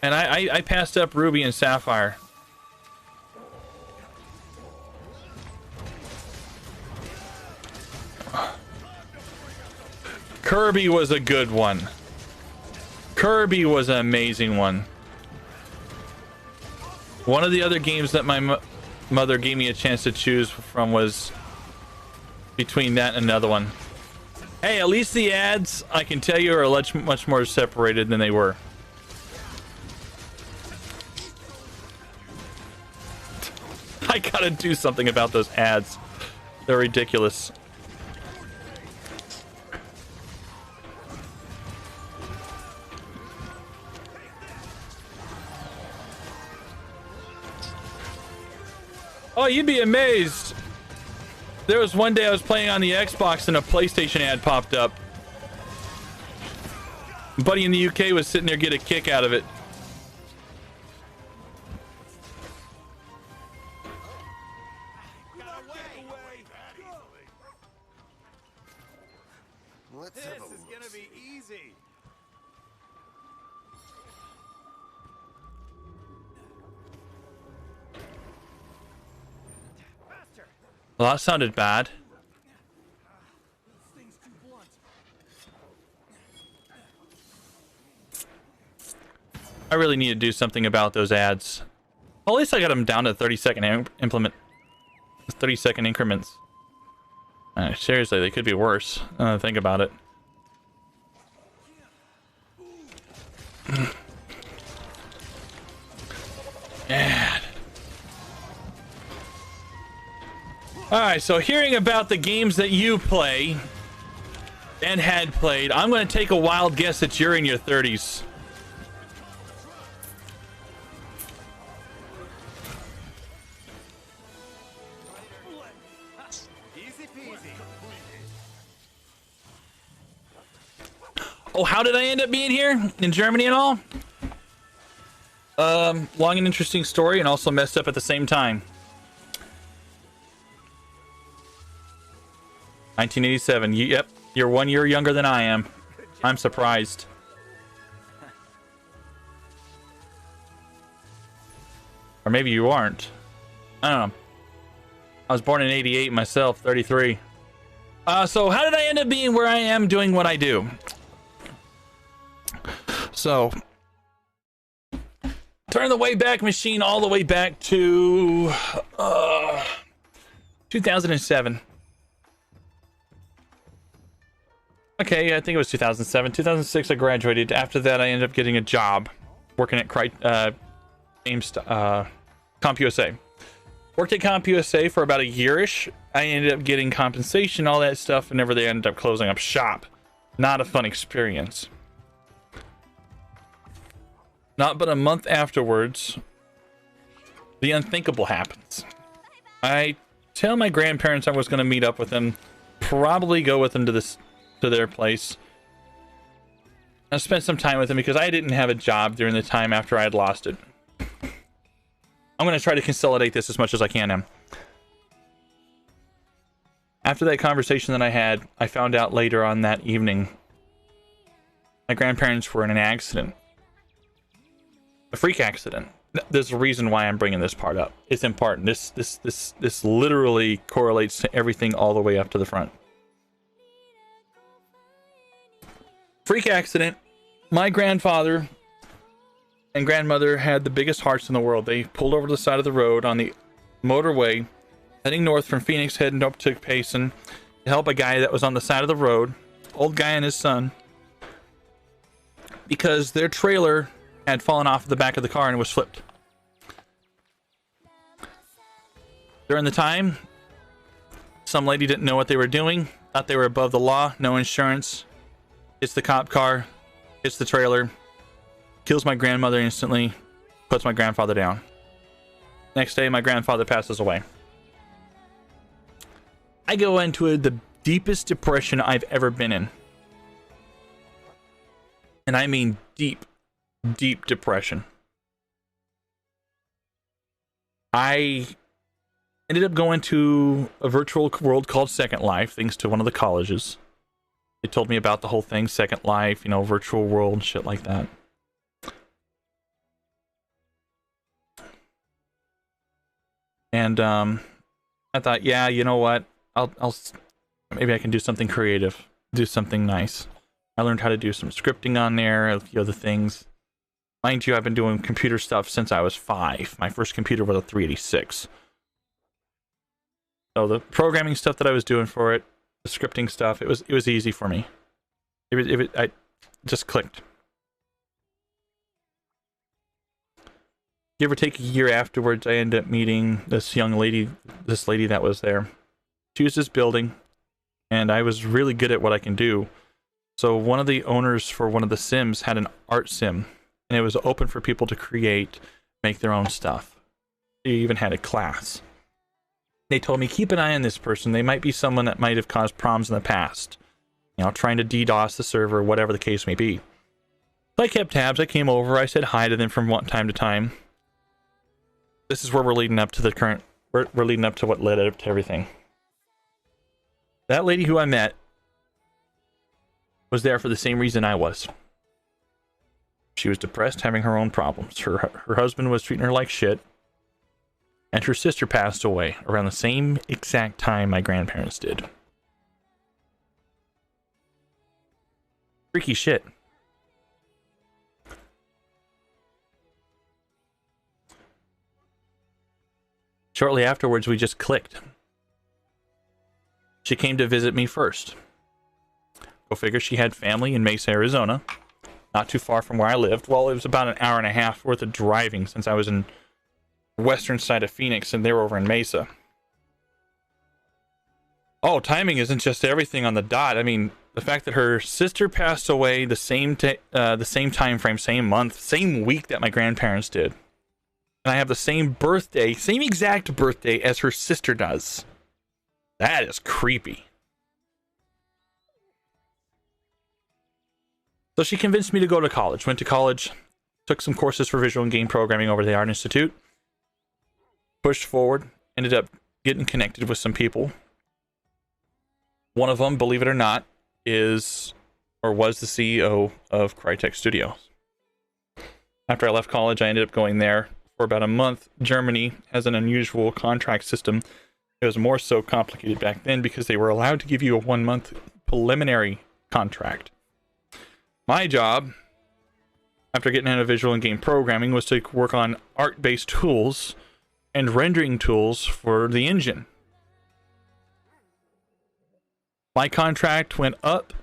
And I passed up Ruby and Sapphire. Kirby was a good one. Kirby was an amazing one. One of the other games that my mother gave me a chance to choose from was between that and another one. Hey, at least the ads, I can tell you, are much more separated than they were. I gotta do something about those ads. They're ridiculous. Oh, you'd be amazed. There was one day I was playing on the Xbox and a PlayStation ad popped up. A buddy in the UK was sitting there getting a kick out of it. This is gonna be easy. Well, that sounded bad. I really need to do something about those ads. Well, at least I got them down to 30-second 30-second increments. Seriously, they could be worse. Think about it. Man. Alright, so hearing about the games that you play and had played, I'm going to take a wild guess that you're in your 30s. Oh, how did I end up being here in Germany and all? Long and interesting story, and also messed up at the same time. 1987. Yep, you're 1 year younger than I am. I'm surprised. Or maybe you aren't. I don't know. I was born in 88 myself, 33. So how did I end up being where I am doing what I do? So, turn the Wayback Machine all the way back to 2007. Okay, I think it was 2007. 2006, I graduated. After that, I ended up getting a job working at CompUSA. Worked at CompUSA for about a year-ish. I ended up getting compensation, all that stuff, and never they ended up closing up shop. Not a fun experience. Not but a month afterwards, the unthinkable happens. I tell my grandparents I was going to meet up with them, probably go with them to their place. I spent some time with them because I didn't have a job during the time after I had lost it. I'm going to try to consolidate this as much as I can now. After that conversation that I had, I found out later on that evening my grandparents were in an accident. A freak accident. There's a reason why I'm bringing this part up. It's important. This literally correlates to everything all the way up to the front. Freak accident. My grandfather and grandmother had the biggest hearts in the world. They pulled over to the side of the road on the motorway, heading north from Phoenix, heading up to Payson to help a guy that was on the side of the road, old guy and his son, because their trailer had fallen off the back of the car and was flipped. During the time, some lady didn't know what they were doing, thought they were above the law, no insurance, hits the cop car, hits the trailer, kills my grandmother instantly, puts my grandfather down. Next day, my grandfather passes away. I go into the deepest depression I've ever been in. And I mean deep depression. I ended up going to a virtual world called Second Life, thanks to one of the colleges. They told me about the whole thing, Second Life, you know, virtual world, shit like that. And I thought, yeah, you know what? I'll maybe I can do something creative, do something nice. I learned how to do some scripting on there, a few other things. Mind you, I've been doing computer stuff since I was 5. My first computer was a 386. So the programming stuff that I was doing for it, the scripting stuff, it was easy for me. I just clicked. Give or take a year afterwards, I ended up meeting this young lady, this lady that was there. She was just building, and I was really good at what I can do. So one of the owners for one of the sims had an art sim, and it was open for people to create, make their own stuff. They even had a class. They told me, keep an eye on this person. They might be someone that might have caused problems in the past. You know, trying to DDoS the server, whatever the case may be. So I kept tabs. I came over. I said hi to them from time to time. This is where we're leading up to the current... We're leading up to what led up to everything. That lady who I met was there for the same reason I was. She was depressed, having her own problems. Her husband was treating her like shit. And her sister passed away around the same exact time my grandparents did. Freaky shit. Shortly afterwards, we just clicked. She came to visit me first. Go figure, she had family in Mesa, Arizona. Not too far from where I lived. Well, it was about an hour and a half worth of driving since I was in western side of Phoenix and they were over in Mesa. Oh, timing isn't just everything on the dot. I mean, the fact that her sister passed away the same time frame, same month, same week that my grandparents did. And I have the same birthday, same exact birthday as her sister does. That is creepy. So she convinced me to go to college. Went to college, took some courses for visual and game programming over at the Art Institute. Pushed forward, ended up getting connected with some people. One of them, believe it or not, is or was the CEO of Crytek Studios. After I left college, I ended up going there for about a month. Germany has an unusual contract system. It was more so complicated back then because they were allowed to give you a 1-month preliminary contract. My job, after getting into visual and game programming, was to work on art-based tools and rendering tools for the engine. My contract went up,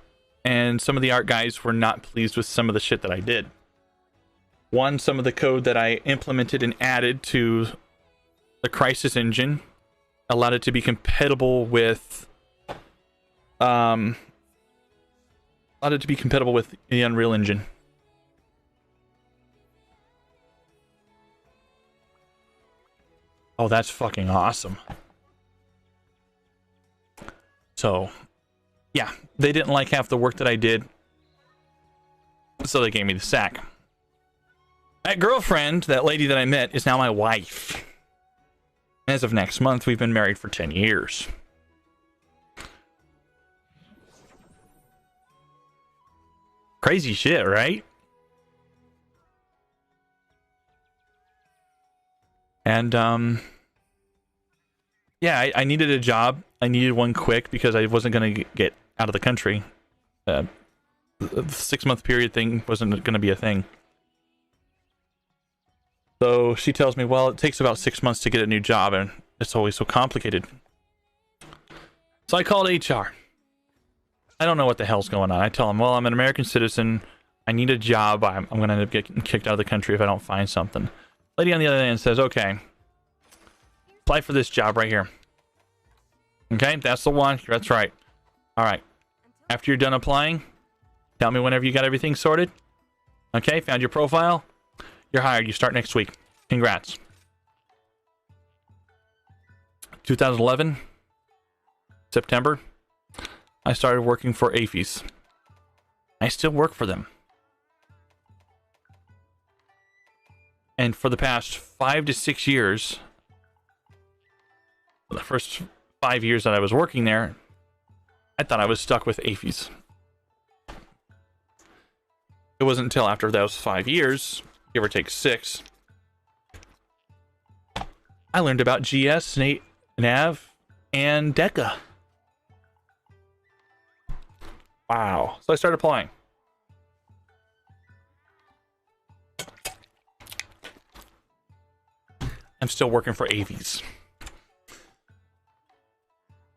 and some of the art guys were not pleased with some of the shit that I did. One, some of the code that I implemented and added to the Crysis engine allowed it to be compatible with the Unreal Engine. Oh, that's fucking awesome. So, yeah, they didn't like half the work that I did, so they gave me the sack. That girlfriend, that lady that I met, is now my wife. As of next month, we've been married for 10 years. Crazy shit, right? And, yeah, I needed a job. I needed one quick because I wasn't going to get out of the country. The 6-month period thing wasn't going to be a thing. So she tells me, well, it takes about 6 months to get a new job, and it's always so complicated. So I called HR. I don't know what the hell's going on. I tell them, well, I'm an American citizen. I need a job. I'm going to end up getting kicked out of the country if I don't find something. Lady on the other end says, okay, apply for this job right here. Okay, that's the one. That's right. All right. After you're done applying, tell me whenever you got everything sorted. Okay, found your profile. You're hired. You start next week. Congrats. 2011, September, I started working for AAFES. I still work for them. And for the past 5 to 6 years, the first 5 years that I was working there, I thought I was stuck with AAFES. It wasn't until after those 5 years, give or take 6, I learned about GS, Nav, and Deca. Wow. So I started applying. I'm still working for AAFES.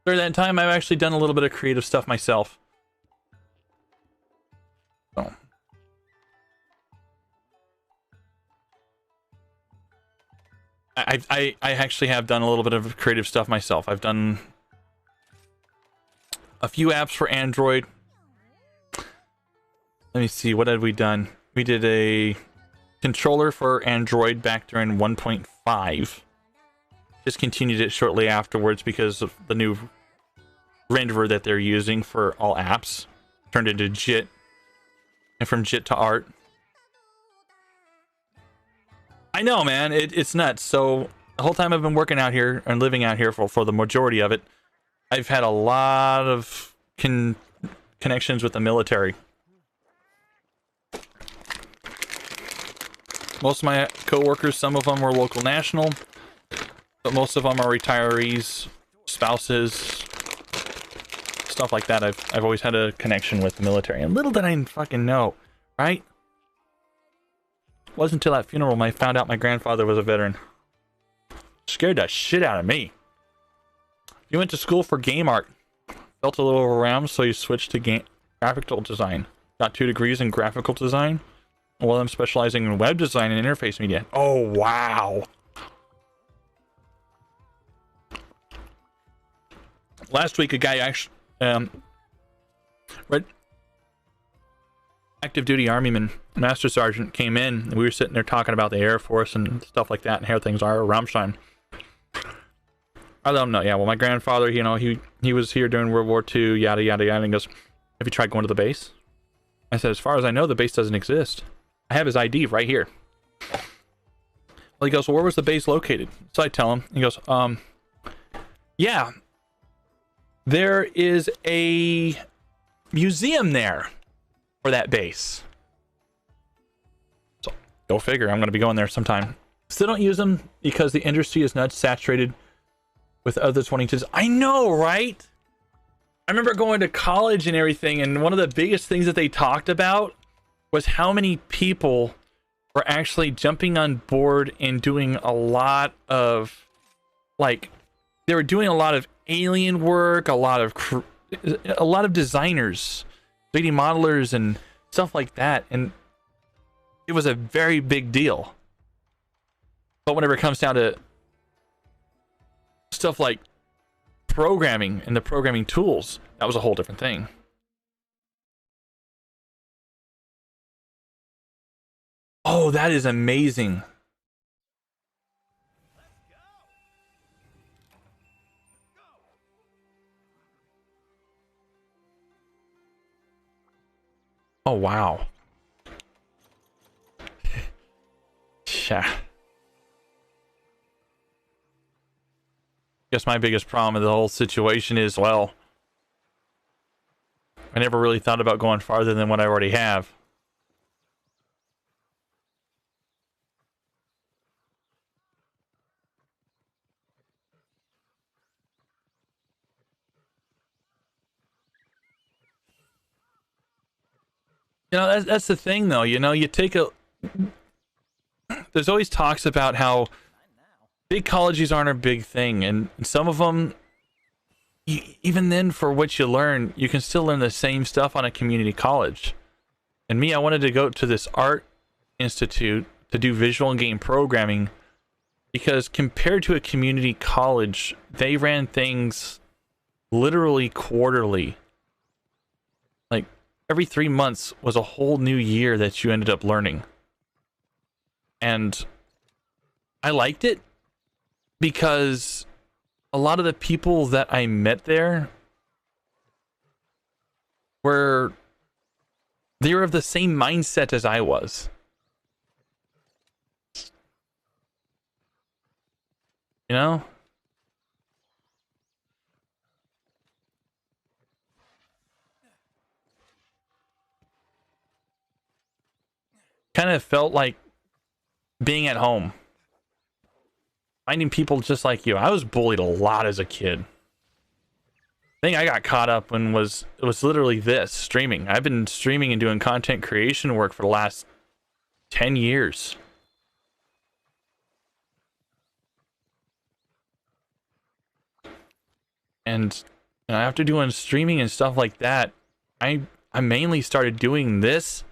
During that time, I've actually done a little bit of creative stuff myself. So. I actually have done a little bit of creative stuff myself. I've done a few apps for Android. Let me see, what had we done? We did a controller for Android back during 1.5. Just continued it shortly afterwards because of the new renderer that they're using for all apps. Turned into JIT. And from JIT to art. I know, man. It's nuts. So the whole time I've been working out here and living out here for the majority of it, I've had a lot of connections with the military. Most of my co-workers, some of them were local national, but most of them are retirees, spouses, stuff like that. I've always had a connection with the military, and little did I fucking know, right? It wasn't until that funeral I found out my grandfather was a veteran. Scared the shit out of me. You went to school for game art, felt a little overwhelmed, so you switched to graphical design. Got 2 degrees in graphical design. Well, I'm specializing in web design and interface media. Oh, wow. Last week, a guy actually, active duty Armyman, Master Sergeant, came in, and we were sitting there talking about the Air Force and stuff like that, and how things are at Rammstein. I let him know, yeah, well, my grandfather, you know, he was here during World War II, yada, yada, yada, and he goes, have you tried going to the base? I said, as far as I know, the base doesn't exist. I have his ID right here. Well, he goes, well, where was the base located? So I tell him. He goes, yeah, there is a museum there for that base. So go figure. I'm going to be going there sometime. Still don't use them because the industry is not saturated with other 22s. I know, right? I remember going to college and everything, and one of the biggest things that they talked about was how many people were actually jumping on board and doing a lot of, like, they were doing a lot of alien work, a lot of designers, 3D modelers and stuff like that, and it was a very big deal. But whenever it comes down to stuff like programming and the programming tools, that was a whole different thing. Oh, that is amazing. Oh, wow. Yeah. Guess my biggest problem with the whole situation is, well, I never really thought about going farther than what I already have. You know, that's the thing, though. You know, you take a... There's always talks about how big colleges aren't a big thing, and some of them, even then, for what you learn, you can still learn the same stuff on a community college. And me, I wanted to go to this art institute to do visual and game programming, because compared to a community college, they ran things literally quarterly. Like, every 3 months was a whole new year that you ended up learning. And I liked it because a lot of the people that I met there they were of the same mindset as I was. You know? Kind of felt like being at home. Finding people just like you. I was bullied a lot as a kid. The thing I got caught up in was literally this, streaming. I've been streaming and doing content creation work for the last 10 years. And after doing streaming and stuff like that, I mainly started doing this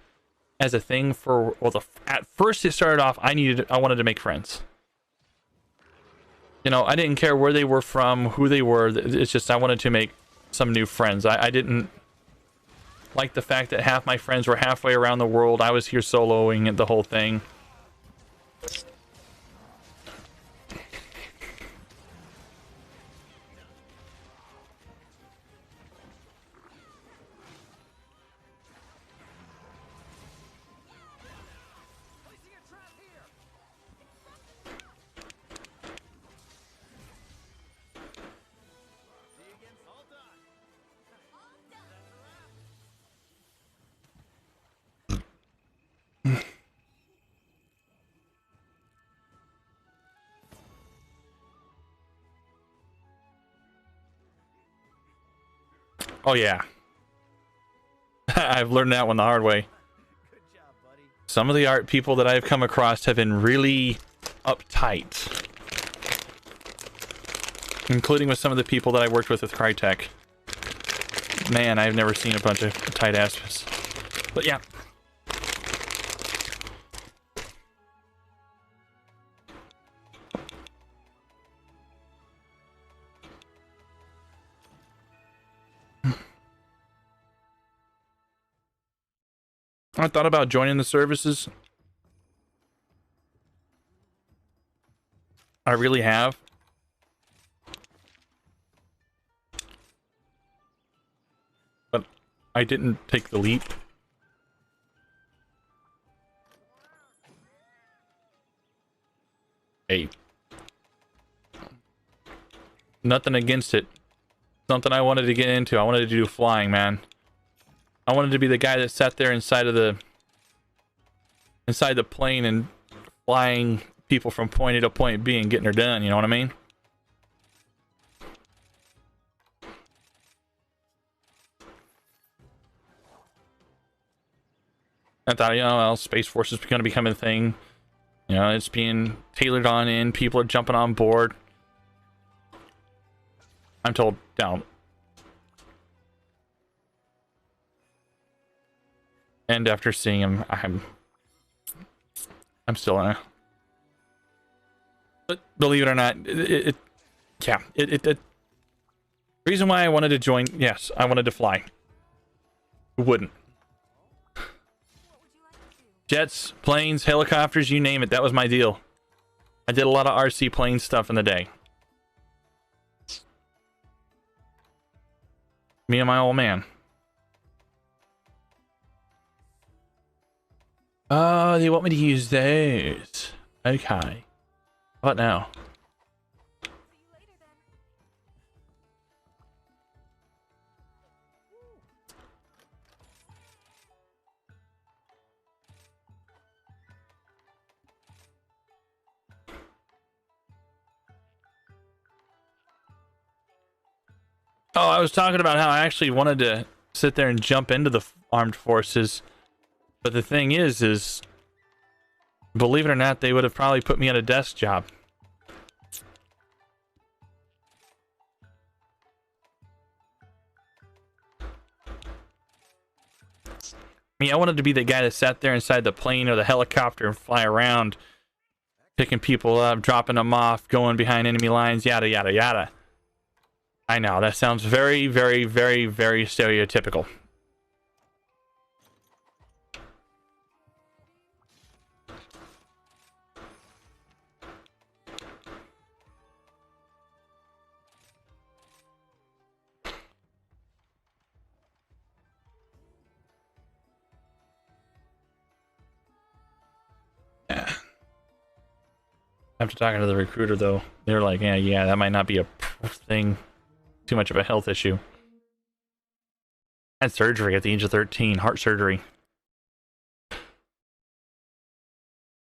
as a thing for, well, at first it started off, I wanted to make friends. You know, I didn't care where they were from, who they were. It's just I wanted to make some new friends. I didn't like the fact that half my friends were halfway around the world. I was here soloing and the whole thing. Oh yeah. I've learned that one the hard way. Good job, buddy. Some of the art people that I've come across have been really uptight. Including with some of the people that I worked with Crytek. Man, I've never seen a bunch of tight asses. But yeah. I thought about joining the services. I really have. But I didn't take the leap. Hey, nothing against it. Something I wanted to get into. I wanted to do flying, man. I wanted to be the guy that sat there inside the plane and flying people from point A to point B and getting her done. You know what I mean? I thought, you know, well, Space Force is going to become a thing. You know, it's being tailored on in. People are jumping on board. I'm told, don't. And after seeing him, I'm still in a... But believe it or not, the reason why I wanted to join, yes, I wanted to fly. Who wouldn't? Jets, planes, helicopters, you name it, that was my deal. I did a lot of RC plane stuff in the day. Me and my old man. Oh, they want me to use those. Okay. What now? Oh, I was talking about how I actually wanted to sit there and jump into the armed forces. But the thing is, believe it or not, they would have probably put me at a desk job. I mean, I wanted to be the guy that sat there inside the plane or the helicopter and fly around, picking people up, dropping them off, going behind enemy lines, yada, yada, yada. I know, that sounds very, very, very, very stereotypical. Yeah. After talking to the recruiter, though, they're like, yeah, that might not be a thing. Too much of a health issue. I had surgery at the age of 13, heart surgery.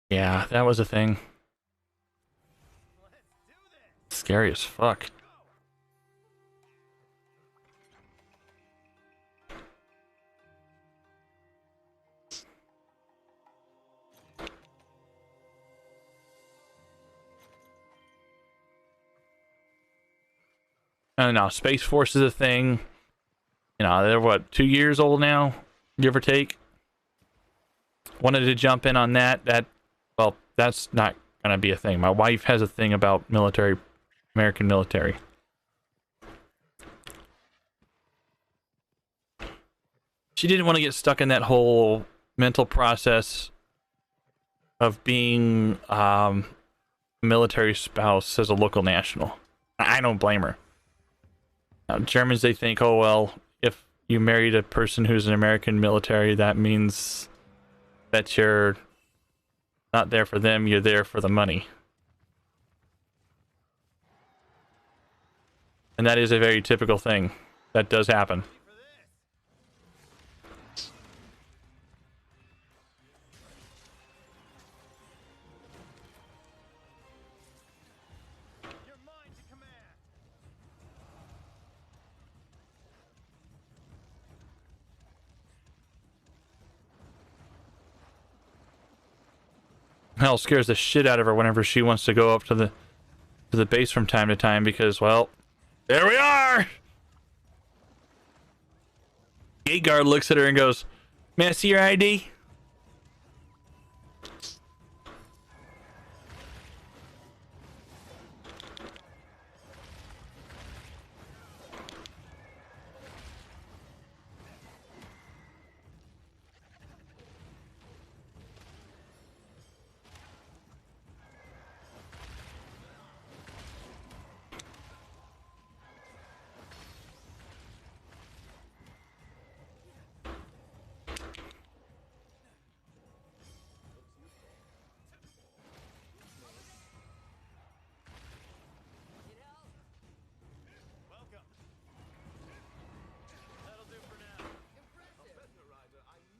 Yeah, that was a thing. Scary as fuck. And now Space Force is a thing. You know, they're what, 2 years old now, give or take. Wanted to jump in on that. Well, that's not gonna be a thing. My wife has a thing about military, American military. She didn't want to get stuck in that whole mental process of being a military spouse as a local national. I don't blame her. Now, Germans, they think, oh, well, if you married a person who's an American military, that means that you're not there for them, you're there for the money. And that is a very typical thing. That does happen. Hell, scares the shit out of her whenever she wants to go up to the base from time to time because, well, there we are. Gate guard looks at her and goes, "May I see your ID?"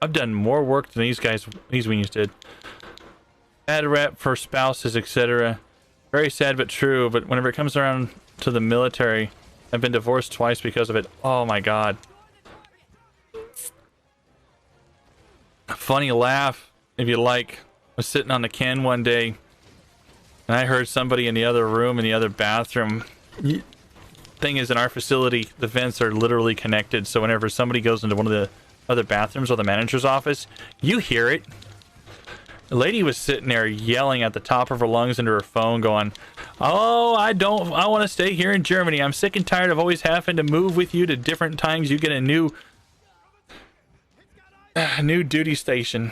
I've done more work than these weenies did. Bad rep for spouses, etc. Very sad but true, but whenever it comes around to the military, I've been divorced twice because of it. Oh my god. Funny laugh, if you like. I was sitting on the can one day, and I heard somebody in the other room, in the other bathroom. Thing is, in our facility, the vents are literally connected, so whenever somebody goes into one of the other bathrooms or the manager's office, you hear it. The lady was sitting there yelling at the top of her lungs into her phone going, "Oh, I want to stay here in Germany. I'm sick and tired of always having to move with you to different times. You get a new duty station."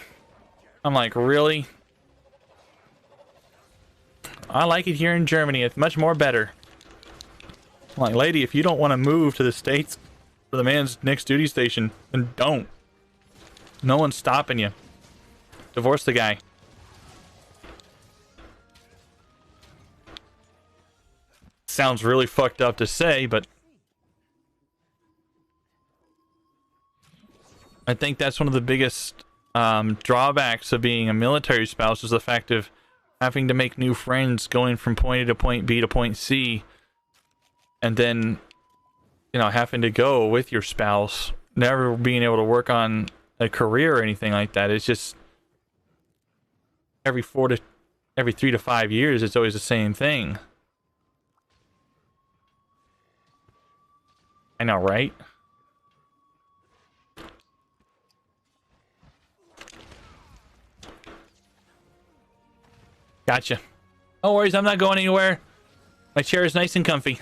I'm like, really? I like it here in Germany. It's much more better. I'm like, lady, if you don't want to move to the States for the man's next duty station, then don't. No one's stopping you. Divorce the guy. Sounds really fucked up to say, but I think that's one of the biggest drawbacks of being a military spouse, is the fact of having to make new friends going from point A to point B to point C, and then, you know, having to go with your spouse, never being able to work on a career or anything like that. It's just every 3 to 5 years, it's always the same thing. I know, right? Gotcha. No worries, I'm not going anywhere. My chair is nice and comfy.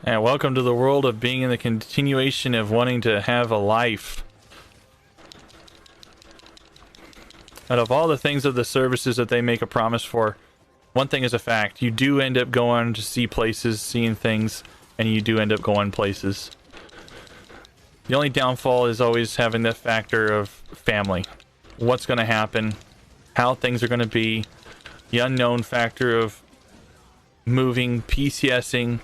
And welcome to the world of being in the continuation of wanting to have a life. Out of all the things of the services that they make a promise for, one thing is a fact. You do end up going to see places, seeing things, and you do end up going places. The only downfall is always having that factor of family. What's going to happen, how things are going to be, the unknown factor of moving, PCSing,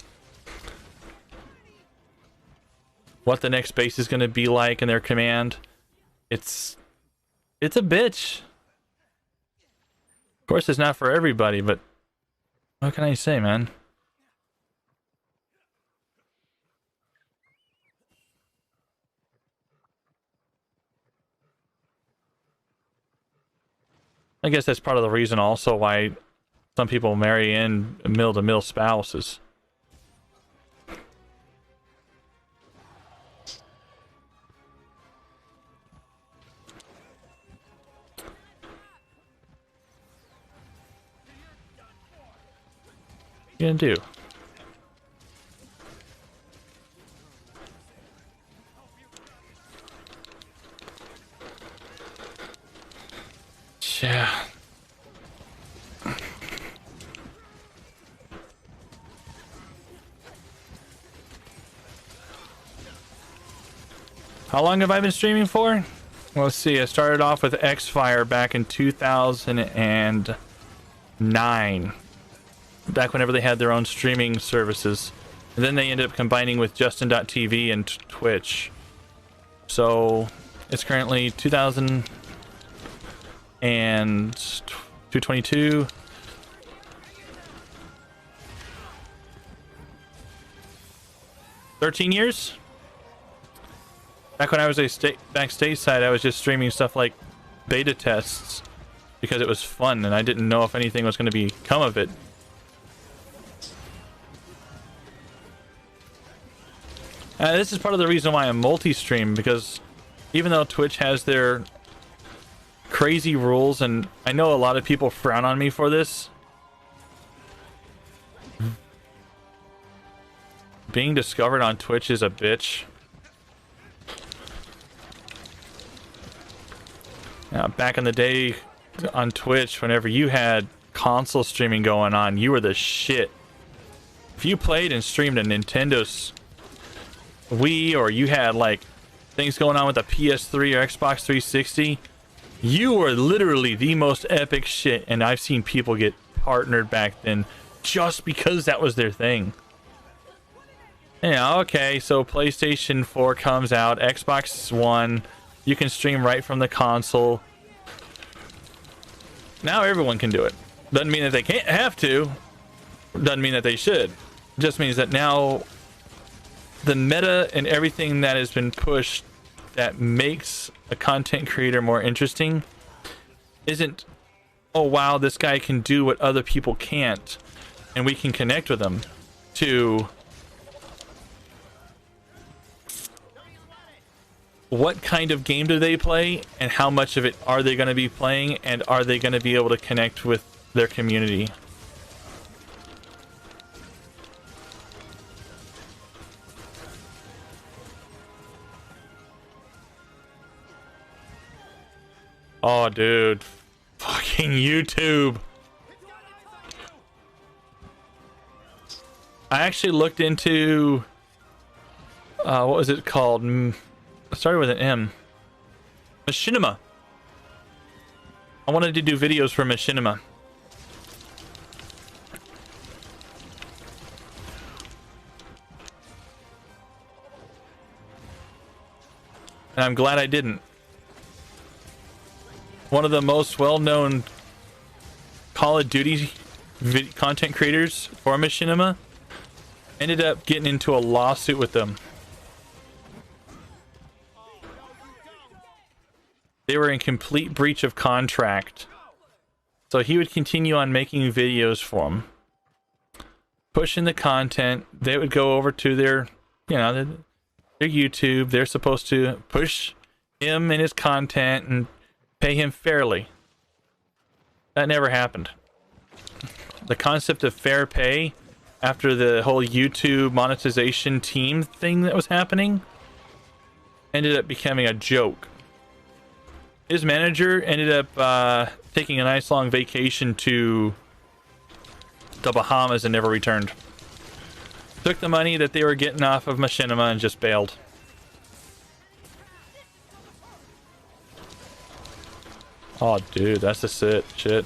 what the next base is going to be like in their command. It's a bitch. Of course, it's not for everybody, but what can I say, man? I guess that's part of the reason also why some people marry in mill-to-mill spouses. What are you gonna do? Yeah. How long have I been streaming for? Well, let's see. I started off with Xfire back in 2009. Back whenever they had their own streaming services. And then they ended up combining with Justin.tv and Twitch. So it's currently 222. "13 years? Back when I was back stateside, I was just streaming stuff like beta tests because it was fun and I didn't know if anything was going to become of it. This is part of the reason why I'm multi-stream, because even though Twitch has their crazy rules, and I know a lot of people frown on me for this, being discovered on Twitch is a bitch. Now, back in the day on Twitch, whenever you had console streaming going on, you were the shit. If you played and streamed a Nintendo's Wii, or you had like things going on with the PS3 or Xbox 360, you were literally the most epic shit. And I've seen people get partnered back then just because that was their thing. Yeah, okay, so PlayStation 4 comes out, Xbox One, you can stream right from the console. Now everyone can do it. Doesn't mean that they can't have to. Doesn't mean that they should. It just means that now the meta and everything that has been pushed that makes a content creator more interesting isn't, oh wow, this guy can do what other people can't and we can connect with them, to what kind of game do they play and how much of it are they going to be playing, and are they going to be able to connect with their community. Oh, dude. Fucking YouTube. I actually looked into... what was it called? It started with an M. Machinima. I wanted to do videos for Machinima. And I'm glad I didn't. One of the most well-known Call of Duty content creators for Machinima ended up getting into a lawsuit with them. They were in complete breach of contract. So he would continue on making videos for them, pushing the content. They would go over to their, you know, their YouTube. They're supposed to push him and his content and pay him fairly. That never happened. The concept of fair pay after the whole YouTube monetization team thing that was happening ended up becoming a joke. His manager ended up taking a nice long vacation to the Bahamas and never returned. Took the money that they were getting off of Machinima and just bailed. Oh, dude, that's the shit.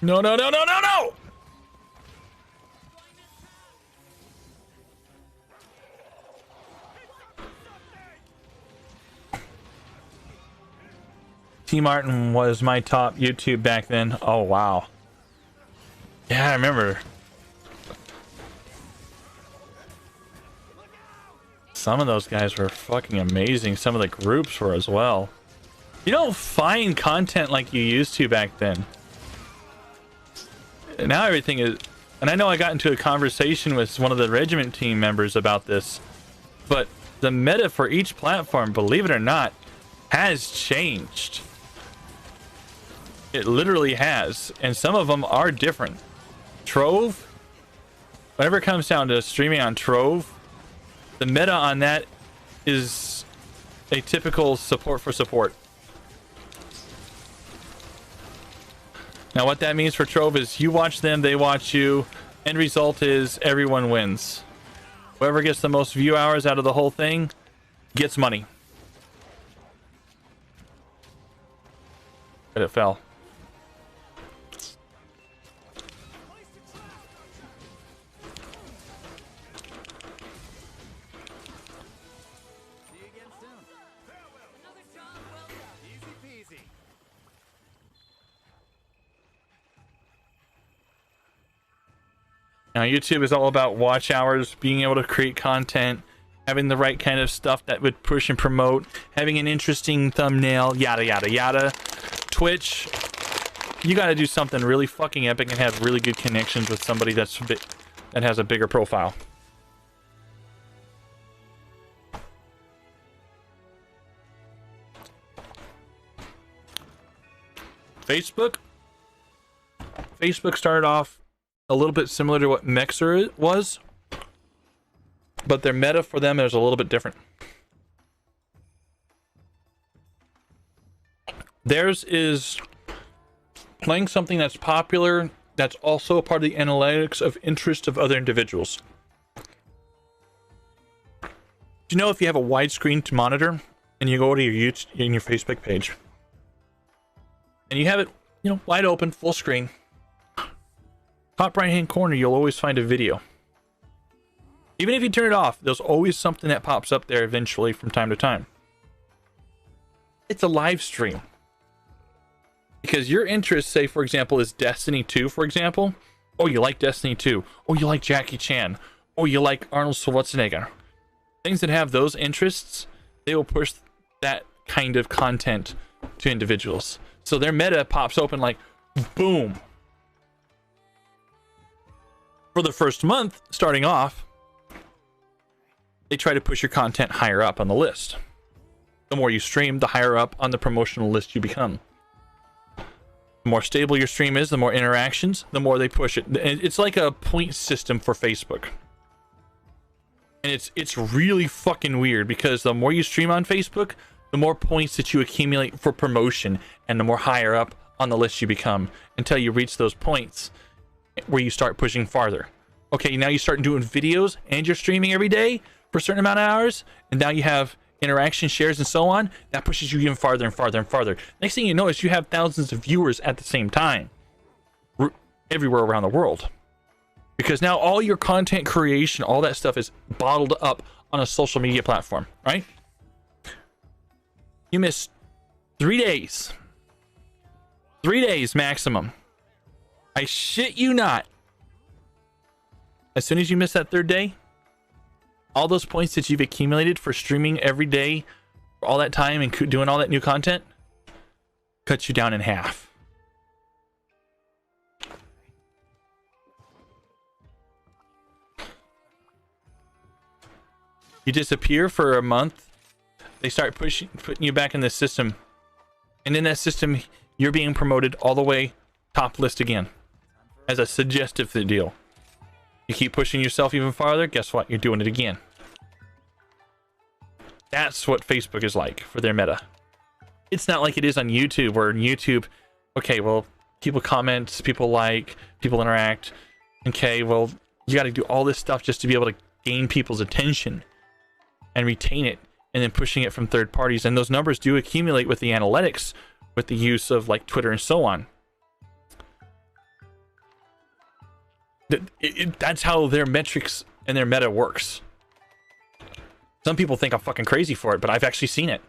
No, no, no, no, no, no! T. Martin was my top YouTube back then. Oh, wow. Yeah, I remember. Some of those guys were fucking amazing. Some of the groups were as well. You don't find content like you used to back then. Now everything is... And I know I got into a conversation with one of the regiment team members about this, but the meta for each platform, believe it or not, has changed. It literally has, and some of them are different. Trove, whenever it comes down to streaming on Trove, the meta on that is a typical support for support. Now what that means for Trove is you watch them, they watch you. End result is everyone wins. Whoever gets the most view hours out of the whole thing gets money. But it fell. Now, YouTube is all about watch hours, being able to create content, having the right kind of stuff that would push and promote, having an interesting thumbnail, yada, yada, yada. Twitch, you got to do something really fucking epic and have really good connections with somebody that's that has a bigger profile. Facebook started off a little bit similar to what Mixer was, but their meta for them is a little bit different. Theirs is playing something that's popular, that's also a part of the analytics of interest of other individuals. Do you know if you have a widescreen to monitor and you go to your YouTube in your Facebook page and you have it, you know, wide open, full screen, top right hand corner, you'll always find a video. Even if you turn it off, there's always something that pops up there eventually from time to time. It's a live stream. Because your interest, say for example, is Destiny 2, for example. Oh, you like Destiny 2. Oh, you like Jackie Chan. Oh, you like Arnold Schwarzenegger. Things that have those interests, they will push that kind of content to individuals. So their meta pops open like, boom. For the first month, starting off, they try to push your content higher up on the list. The more you stream, the higher up on the promotional list you become. The more stable your stream is, the more interactions, the more they push it. It's like a point system for Facebook. And it's really fucking weird because the more you stream on Facebook, the more points that you accumulate for promotion and the more higher up on the list you become until you reach those points where you start pushing farther. Okay, now you start doing videos and you're streaming every day for a certain amount of hours, and now you have interaction, shares, and so on. That pushes you even farther and farther and farther. Next thing you know is you have thousands of viewers at the same time everywhere around the world, because now all your content creation, all that stuff is bottled up on a social media platform, right? You miss 3 days 3 days maximum. I shit you not. As soon as you miss that third day, all those points that you've accumulated for streaming every day for all that time and doing all that new content cuts you down in half. You disappear for a month, they start putting you back in the system, and in that system you're being promoted all the way top list again as a suggestive deal. You keep pushing yourself even farther, guess what? You're doing it again. That's what Facebook is like for their meta. It's not like it is on YouTube, where in YouTube, okay, well, people comment, people like, people interact. Okay, well, you got to do all this stuff just to be able to gain people's attention and retain it, and then pushing it from third parties. And those numbers do accumulate with the analytics, with the use of like Twitter and so on. That's how their metrics and their meta works. Some people think I'm fucking crazy for it, but I've actually seen it.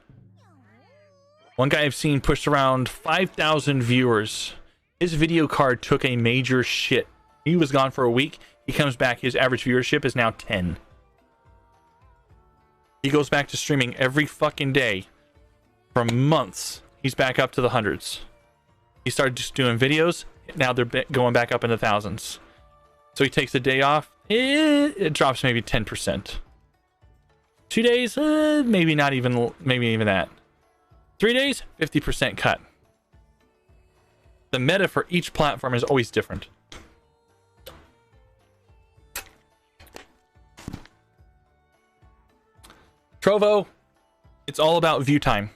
One guy I've seen pushed around 5,000 viewers. His video card took a major shit. He was gone for a week. He comes back, his average viewership is now 10. He goes back to streaming every fucking day for months. He's back up to the hundreds. He started just doing videos. Now they're going back up into thousands. So he takes a day off. It drops maybe 10%. 2 days, maybe not even, maybe even that. 3 days, 50% cut. The meta for each platform is always different. Trovo, it's all about view time.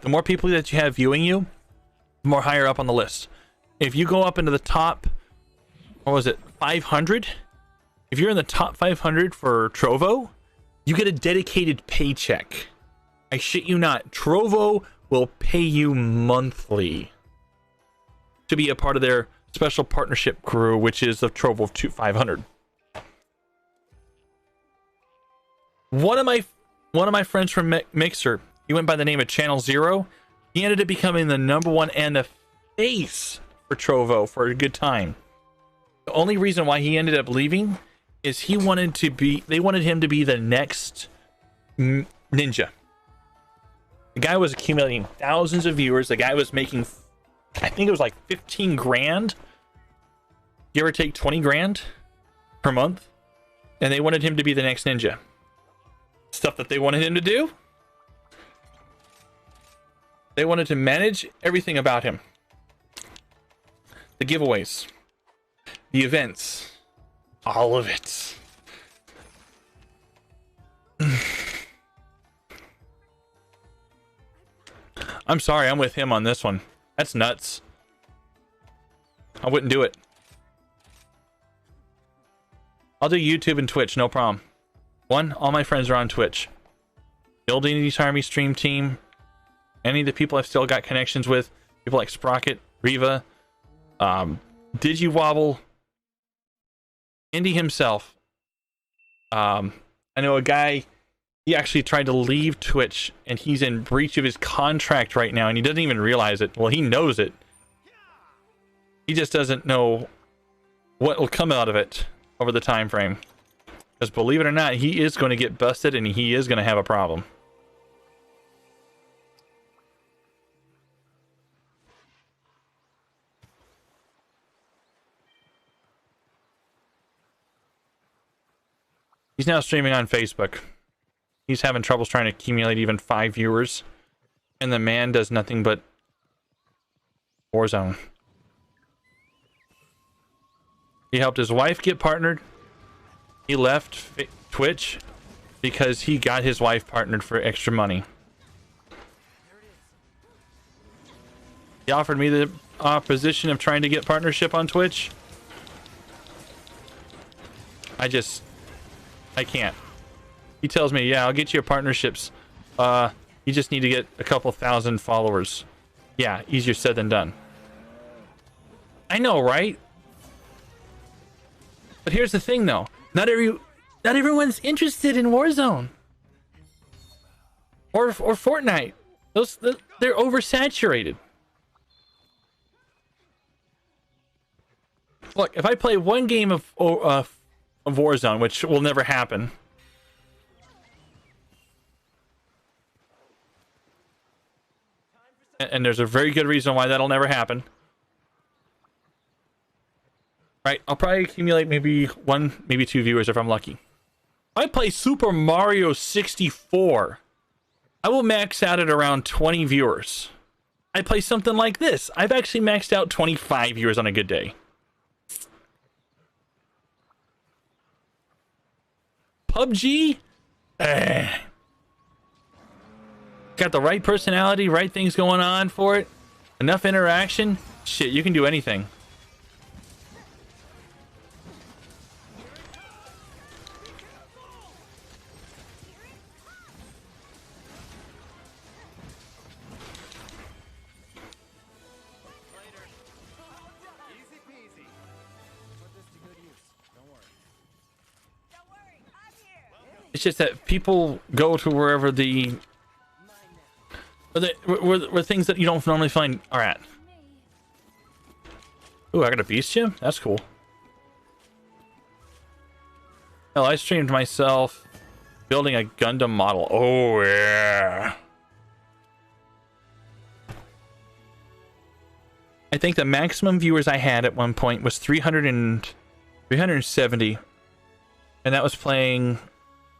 The more people that you have viewing you, the more higher up on the list. If you go up into the top, what was it, 500? If you're in the top 500 for Trovo, you get a dedicated paycheck. I shit you not. Trovo will pay you monthly to be a part of their special partnership crew, which is the Trovo 500. One of my friends from Mixer, he went by the name of Channel Zero. He ended up becoming the #1 and the face for Trovo for a good time. The only reason why he ended up leaving is they wanted him to be the next Ninja. The guy was accumulating thousands of viewers. The guy was making, I think it was like 15 grand. Give or take 20 grand. per month, and they wanted him to be the next ninja. Stuff that they wanted him to do. They wanted to manage everything about him. The giveaways, the events, all of it. I'm sorry, I'm with him on this one. That's nuts. I wouldn't do it. I'll do YouTube and Twitch, no problem. One, all my friends are on Twitch. Building Elite Army stream team. Any of the people I've still got connections with. People like Sprocket, Riva, Digiwobble, Indy himself. I know a guy, he actually tried to leave Twitch, and he's in breach of his contract right now, and he doesn't even realize it. Well, he knows it. He just doesn't know what will come out of it over the time frame. Because believe it or not, he is going to get busted, and he is going to have a problem. He's now streaming on Facebook. He's having troubles trying to accumulate even 5 viewers. And the man does nothing but Warzone. He helped his wife get partnered. He left Twitch because he got his wife partnered for extra money. He offered me the position of trying to get partnership on Twitch. I can't. He tells me, yeah, I'll get you partnerships. You just need to get a couple thousand followers. Yeah, easier said than done. I know, right? But here's the thing, though. Not everyone's interested in Warzone or Fortnite. They're oversaturated. Look, if I play one game of Warzone, which will never happen. And there's a very good reason why that'll never happen. Right, I'll probably accumulate maybe 1, maybe 2 viewers if I'm lucky. If I play Super Mario 64, I will max out at around 20 viewers. I play something like this. I've actually maxed out 25 viewers on a good day. PUBG? Got the right personality, right things going on for it. Enough interaction. Shit, you can do anything. It's just that people go to wherever where things that you don't normally find are at. Ooh, I got a beast gym? That's cool. Hell, I streamed myself building a Gundam model. Oh, yeah. I think the maximum viewers I had at one point was 370. And that was playing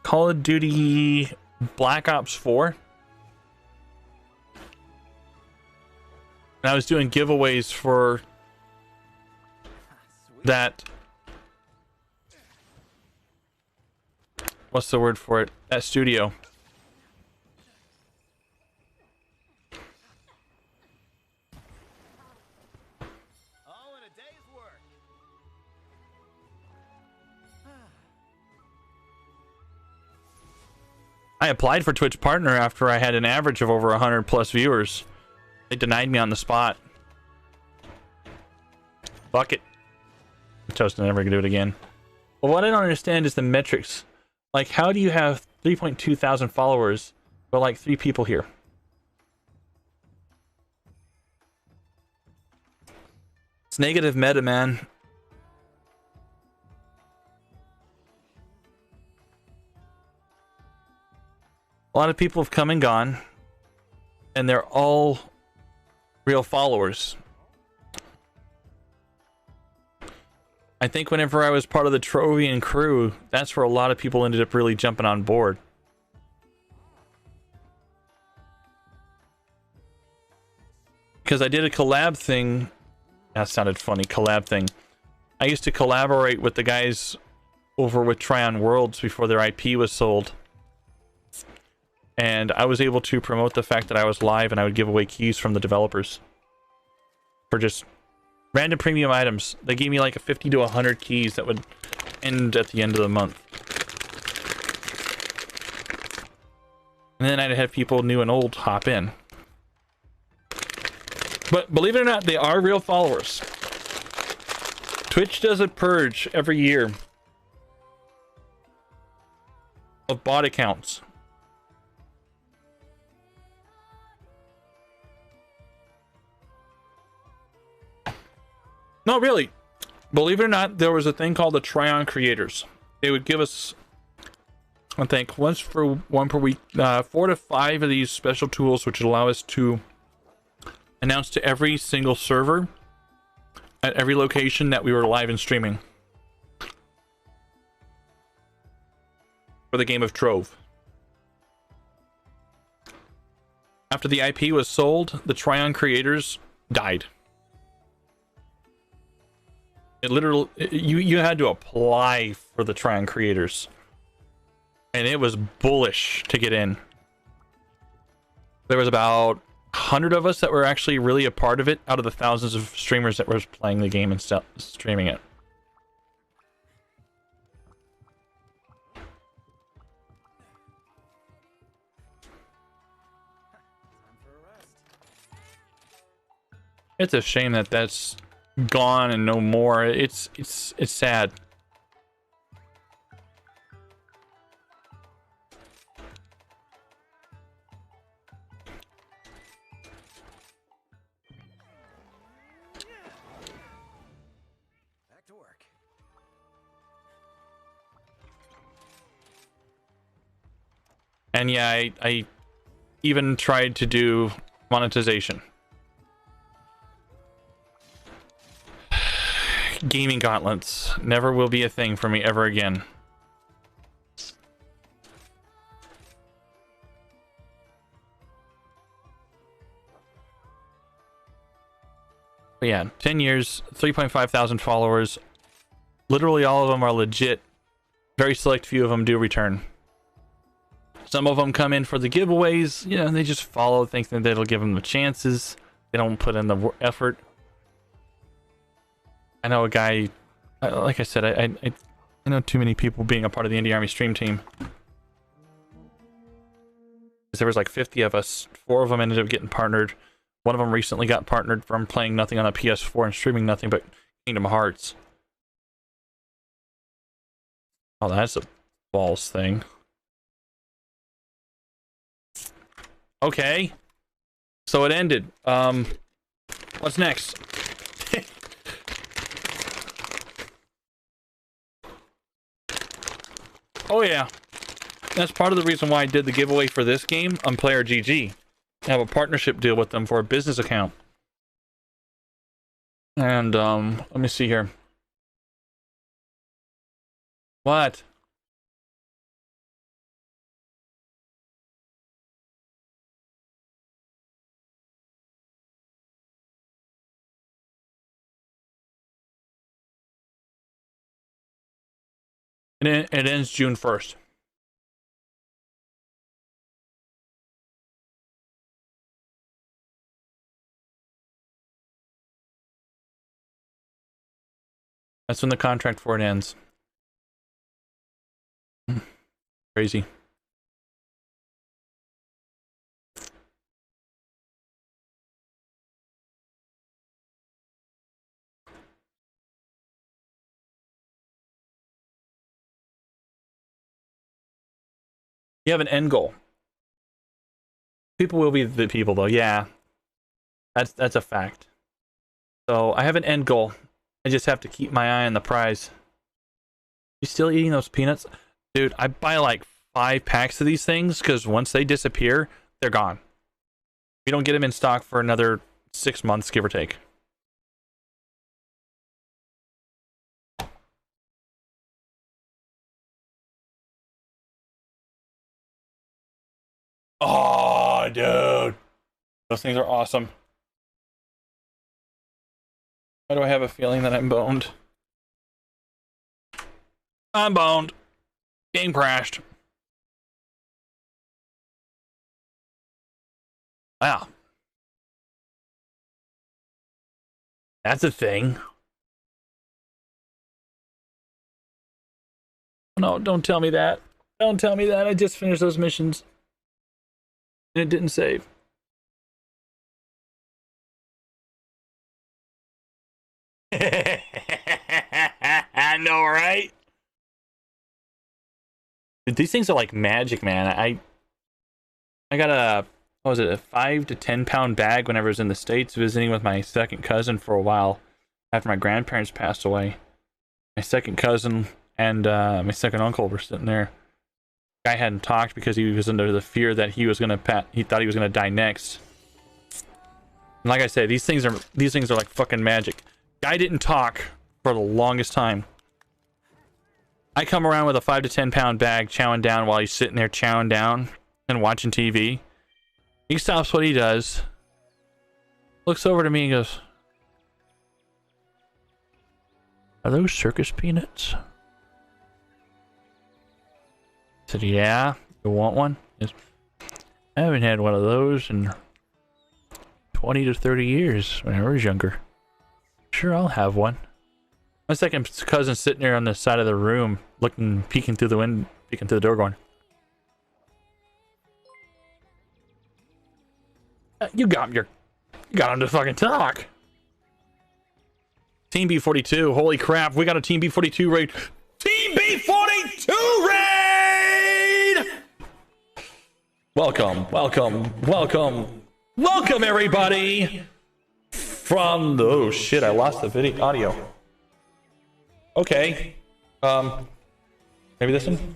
Call of Duty Black Ops 4. And I was doing giveaways for that. What's the word for it? That studio. All in a day's work. I applied for Twitch Partner after I had an average of over 100 plus viewers. They denied me on the spot. Fuck it. I'm toast to never do it again. Well, what I don't understand is the metrics. Like, how do you have 3.2 thousand followers, but like 3 people here? It's negative meta, man. A lot of people have come and gone, and they're all real followers. I think whenever I was part of the Trovian crew, that's where a lot of people ended up really jumping on board. Because I did a collab thing. That sounded funny, collab thing. I used to collaborate with the guys over with Tryon Worlds before their IP was sold. And I was able to promote the fact that I was live, and I would give away keys from the developers for just random premium items. They gave me like a 50 to 100 keys that would end at the end of the month. And then I'd have people new and old hop in. But believe it or not, they are real followers. Twitch does a purge every year of bot accounts. No, really. Believe it or not, there was a thing called the Tryon Creators. They would give us, I think, one per week, 4 to 5 of these special tools, which would allow us to announce to every single server at every location that we were live and streaming for the game of Trove. After the IP was sold, the Tryon Creators died. It literally, you had to apply for the Tryon Creators, and it was bullish to get in. There was about 100 of us that were actually really a part of it out of the thousands of streamers that were playing the game and streaming it. It's a shame that that's gone and no more. It's sad. Back to work. And yeah, I even tried to do monetization. Gaming gauntlets never will be a thing for me ever again. But yeah, 10 years, 3.5 thousand followers. Literally all of them are legit. Very select few of them do return. Some of them come in for the giveaways. You know, they just follow, thinking that it'll give them the chances. They don't put in the effort. I know a guy, like I said, I know too many people being a part of the Indie Army stream team. There was like 50 of us. 4 of them ended up getting partnered. One of them recently got partnered from playing nothing on a PS4 and streaming nothing but Kingdom Hearts. Oh, that's a balls thing. Okay. So it ended. What's next? Oh yeah, that's part of the reason why I did the giveaway for this game on Player GG. I have a partnership deal with them for a business account. And let me see here. What? It ends June 1st. That's when the contract for it ends. Crazy. You have an end goal. People will be the people though. Yeah. That's a fact. So I have an end goal. I just have to keep my eye on the prize. You still eating those peanuts? Dude, I buy like 5 packs of these things because once they disappear, they're gone. We don't get them in stock for another 6 months, give or take. Those things are awesome. Why do I have a feeling that I'm boned? I'm boned. Game crashed. Wow. That's a thing. No, don't tell me that. Don't tell me that. I just finished those missions. And it didn't save. I know, right? Dude, these things are like magic, man. I got a, what was it, a 5 to 10 pound bag whenever I was in the States visiting with my second cousin for a while after my grandparents passed away. My second cousin and my second uncle were sitting there. Guy hadn't talked because he was under the fear that he thought he was gonna die next. And like I said, these things are like fucking magic. Guy didn't talk for the longest time. I come around with a 5 to 10 pound bag chowing down while he's sitting there chowing down and watching TV. He stops what he does, looks over to me and goes, "Are those circus peanuts?" I said, "Yeah, you want one?" Yes. "I haven't had one of those in 20 to 30 years when I was younger." "Sure, I'll have one." My second cousin sitting there on the side of the room, peeking through the door, going, You got him to fucking talk." Team B42, holy crap, we got a Team B42 raid. Team B42 raid! Welcome, everybody! From the, oh shit, I lost the video audio. Okay. Maybe this one?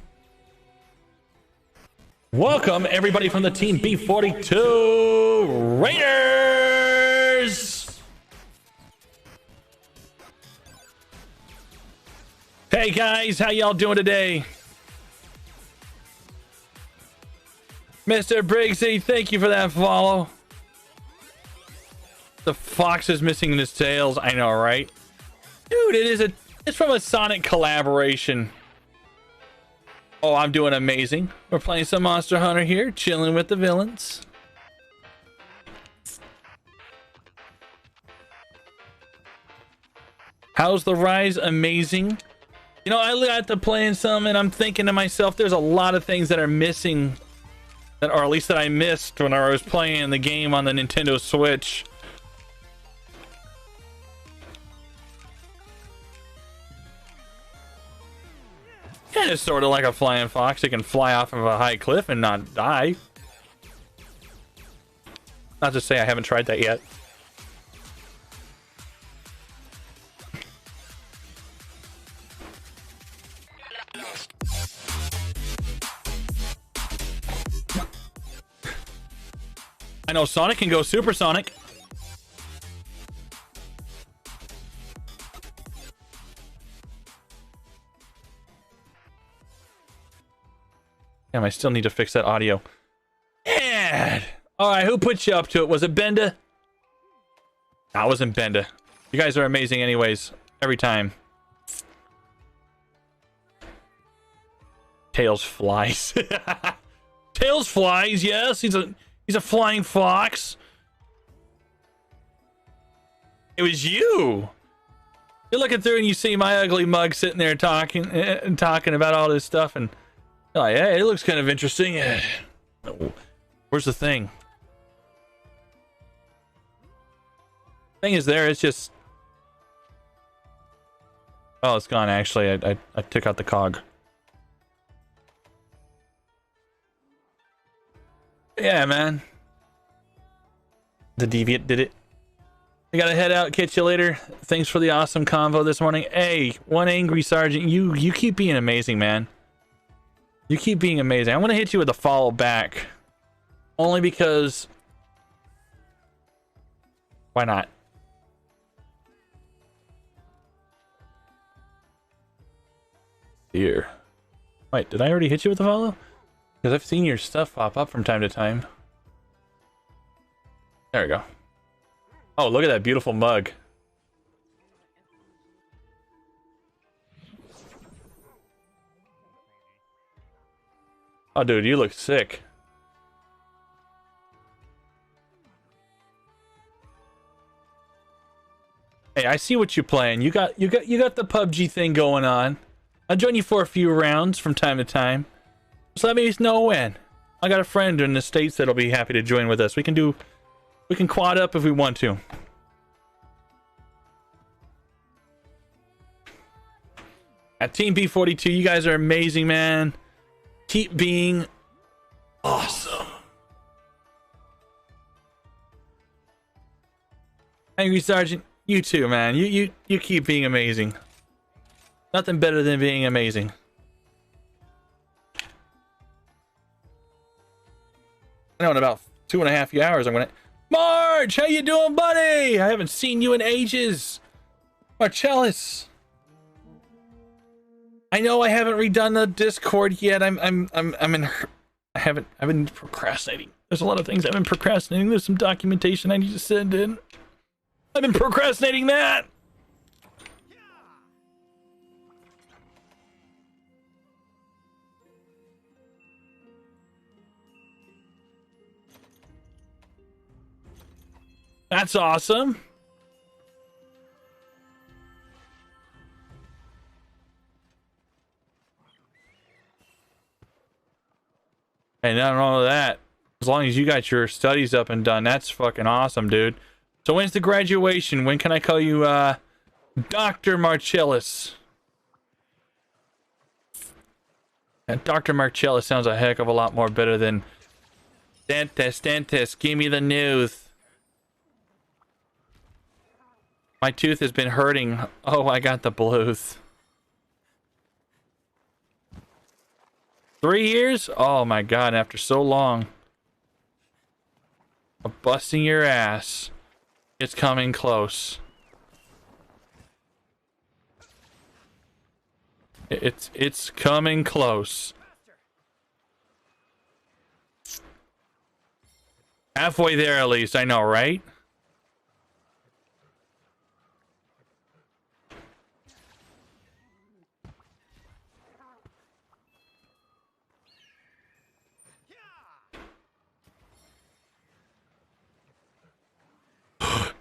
Welcome everybody from the Team B42 Raiders! Hey guys, how y'all doing today? Mr. Briggsy, thank you for that follow. The fox is missing in his tails. I know, right? Dude, it's from a Sonic collaboration. Oh, I'm doing amazing. We're playing some Monster Hunter here, chilling with the villains. How's the Rise? Amazing. You know, I got to playing some and I'm thinking to myself, there's a lot of things that are missing, or at least that I missed when I was playing the game on the Nintendo Switch. Yeah, it's sort of like a flying fox. It can fly off of a high cliff and not die. Not to say I haven't tried that yet. I know Sonic can go supersonic. Damn, I still need to fix that audio. Yeah. All right, who put you up to it? Was it Benda? That wasn't Benda. You guys are amazing anyways. Every time. Tails flies. Tails flies, yes. He's a flying fox. It was you. You're looking through and you see my ugly mug sitting there talking about all this stuff, and you're like, hey, it looks kind of interesting. Where's the thing? Thing is there, it's just... Oh, it's gone actually. I took out the cog. Yeah, man. The Deviant did it. I gotta head out. Catch you later. Thanks for the awesome convo this morning. Hey, One Angry Sergeant, you keep being amazing, man. You keep being amazing. I'm gonna hit you with a follow back. Only because... Why not? Here. Wait, did I already hit you with the follow? Because I've seen your stuff pop up from time to time. There we go. Oh, look at that beautiful mug. Oh, dude, you look sick. Hey, I see what you're playing. You got the PUBG thing going on. I'll join you for a few rounds from time to time. Just let me know when. I got a friend in the States that'll be happy to join with us. We can quad up if we want to. At Team B42, you guys are amazing, man. Keep being awesome. Angry Sergeant, you too, man. You keep being amazing. Nothing better than being amazing. I know in about 2.5 hours I'm gonna... Marge, how you doing, buddy? I haven't seen you in ages. Marcellus. I know I haven't redone the Discord yet. I've been procrastinating. There's a lot of things I've been procrastinating. There's some documentation I need to send in. I've been procrastinating that. That's awesome. And not all of that, as long as you got your studies up and done, that's fucking awesome, dude. So when's the graduation? When can I call you Dr. Marcellus? And Dr. Marcellus sounds a heck of a lot more better than dentist, give me the news. My tooth has been hurting. Oh, I got the blues. 3 years? Oh my god, after so long of busting your ass, it's coming close. It's coming close. Halfway there at least, I know, right?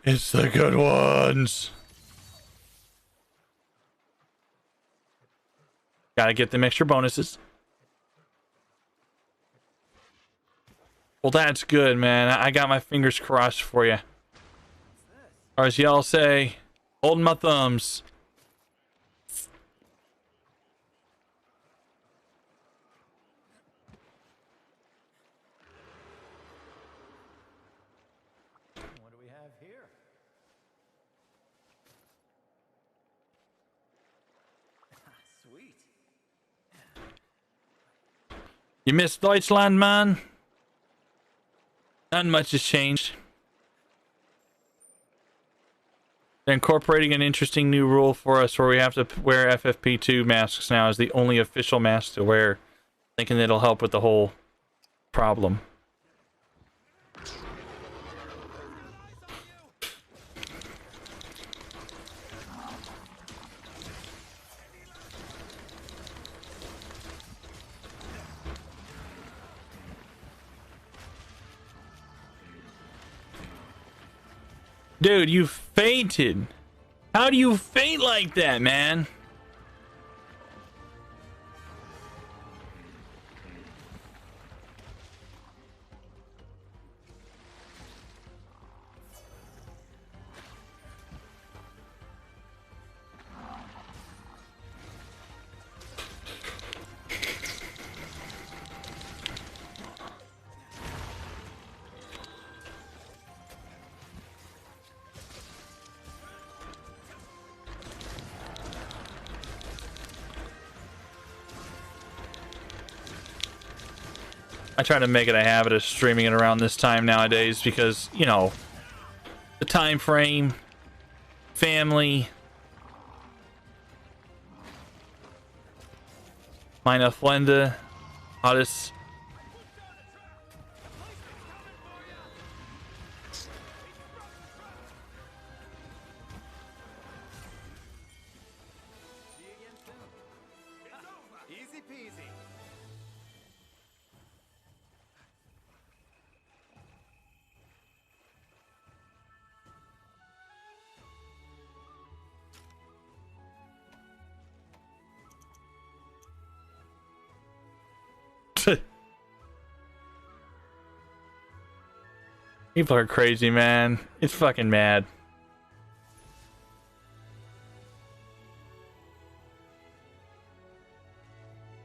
It's the good ones. Gotta get them extra bonuses. Well, that's good, man. I got my fingers crossed for you. Or as y'all say, holding my thumbs. What do we have here? Sweet. You miss Deutschland, man? Not much has changed. They're incorporating an interesting new rule for us where we have to wear FFP2 masks now as the only official mask to wear. Thinking it'll help with the whole problem. Dude, you fainted. How do you faint like that, man? I try to make it a habit of streaming it around this time nowadays because, you know, the time frame, family, meine Freunde, alles. People are crazy, man. It's fucking mad.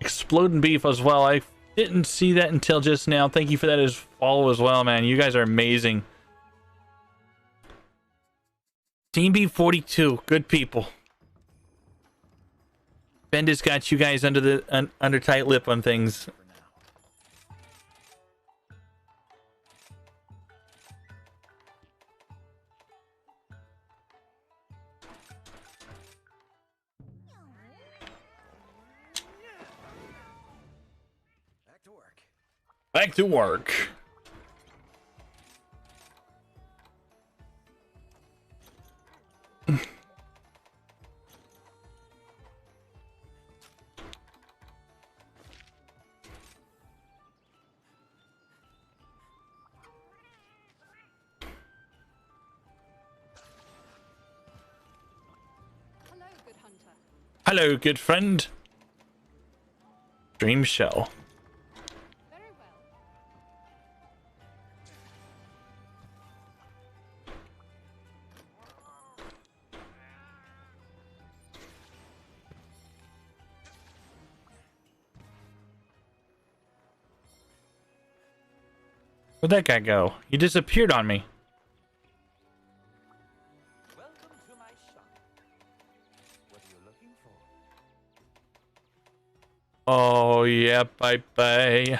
Exploding beef as well. I didn't see that until just now. Thank you for that as follow as well, man. You guys are amazing. Team B42, good people. Bendis got you guys under the under tight lip on things. Back to work. Back to work. Hello, good hunter. Hello, good friend. Dream Shell. Very well. Where'd that guy go? He disappeared on me. Welcome to my shop. What are you looking for? Oh, yeah, bye-bye. Thank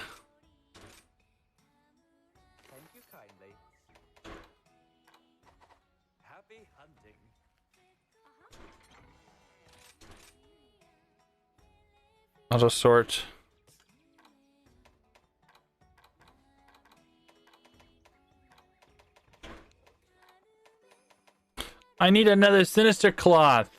you kindly. Happy hunting. I'll just sort. I need another sinister cloth.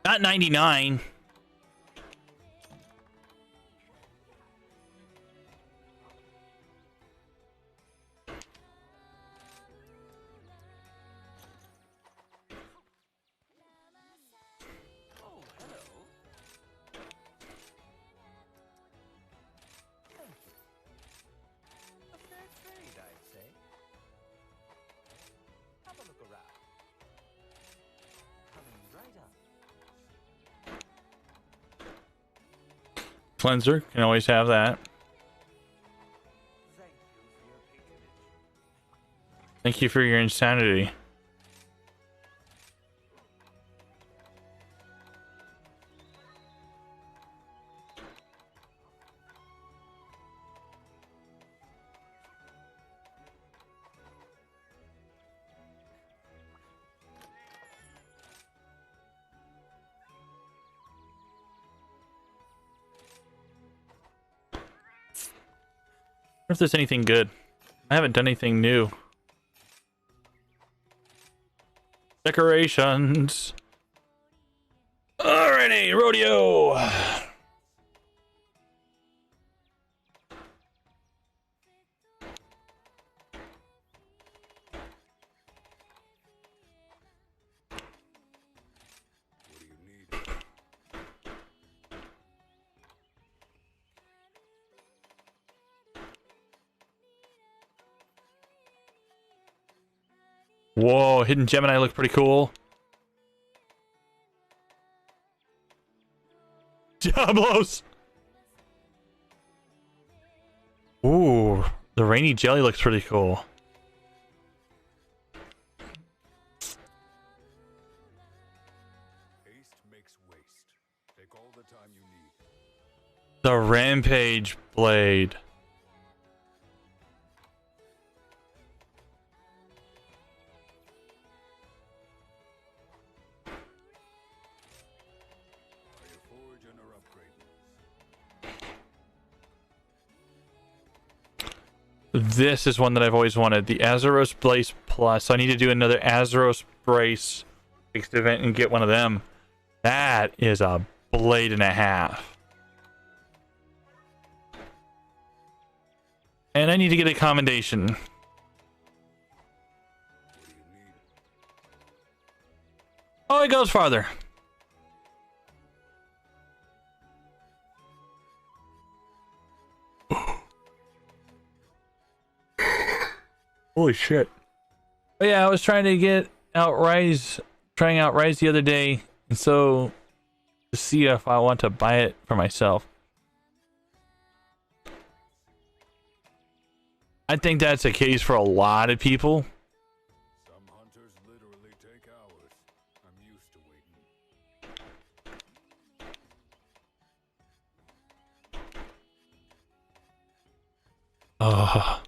Not 99. Oh, hello. Thank you. A fair trade, I'd say. Have a look around. Coming right up. Cleanser, can always have that. Thank you for your patronage. Thank you for your insanity. If there's anything good. I haven't done anything new. Decorations. Alrighty, rodeo. Whoa, Hidden Gemini look pretty cool. Diablos! Ooh, the rainy jelly looks pretty cool. Haste makes waste. Take all the time you need. The Rampage Blade. Are you foraging or upgrading? This is one that I've always wanted. The Azeros Brace Plus. I need to do another Azeros Brace fixed event and get one of them. That is a blade and a half. And I need to get a commendation. What do you need? Oh, it goes farther. Holy shit. But yeah, I was trying to get Outrise, trying Outrise the other day, and so to see if I want to buy it for myself. I think that's the case for a lot of people. Some hunters literally take hours. I'm used to waiting. Oh.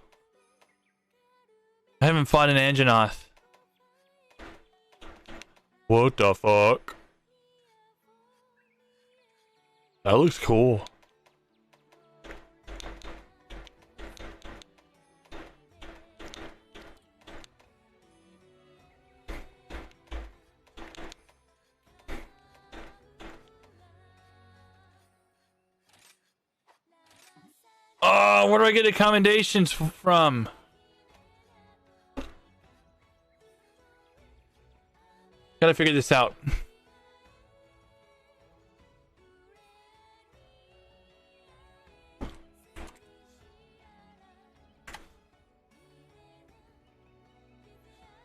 I haven't fought an Anjanath. What the fuck? That looks cool. Oh, where do I get the commendations from? Gotta figure this out.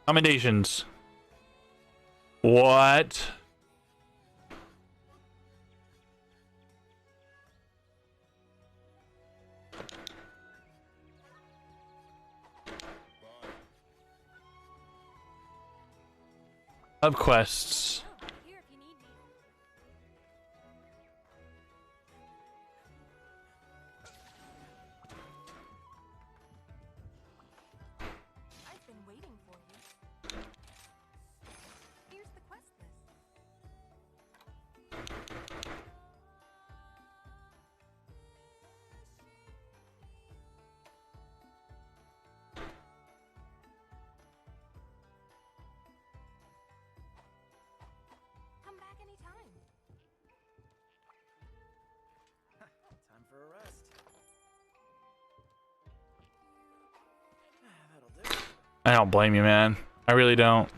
Commendations. What? Hub quests. Here if you need me. I've been waiting for you. Here's the quest list. Come back anytime. Time for a rest. That'll do. I don't blame you, man. I really don't.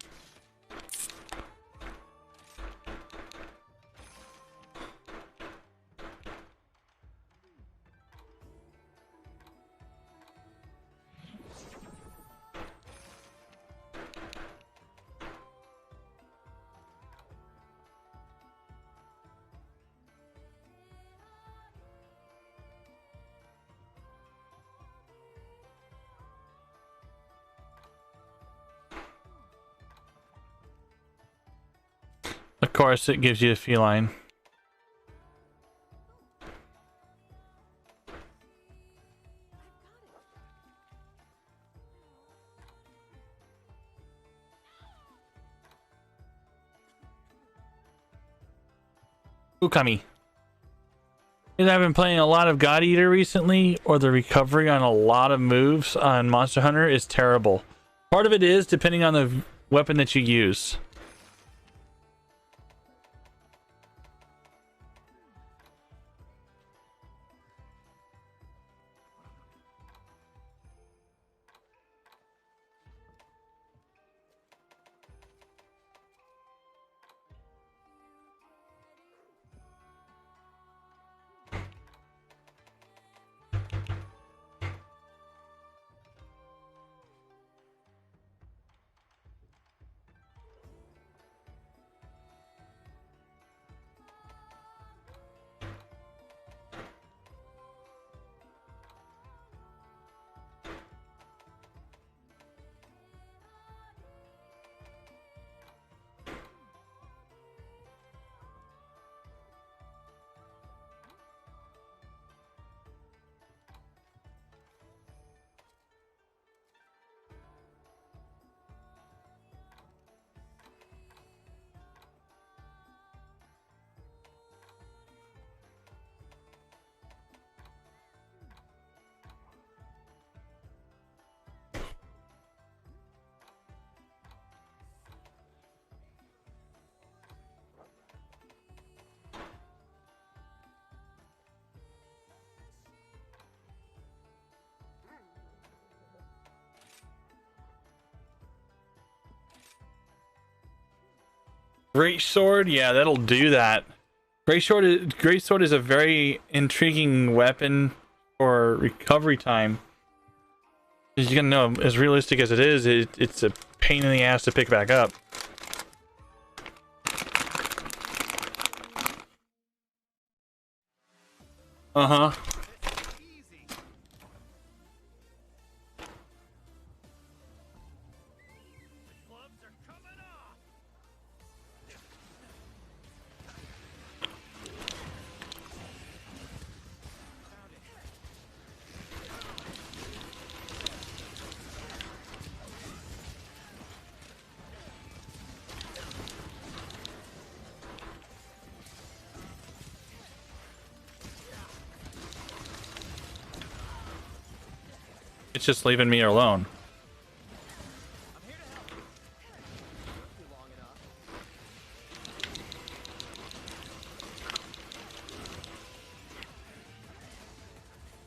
Of course, it gives you a feline. Ukami. I've been playing a lot of God Eater recently, or the recovery on a lot of moves on Monster Hunter is terrible. Part of it is depending on the weapon that you use. Great sword, yeah, that'll do that. Great sword is a very intriguing weapon for recovery time. As you can know, as realistic as it is, it's a pain in the ass to pick back up. Uh-huh. It's just leaving me alone.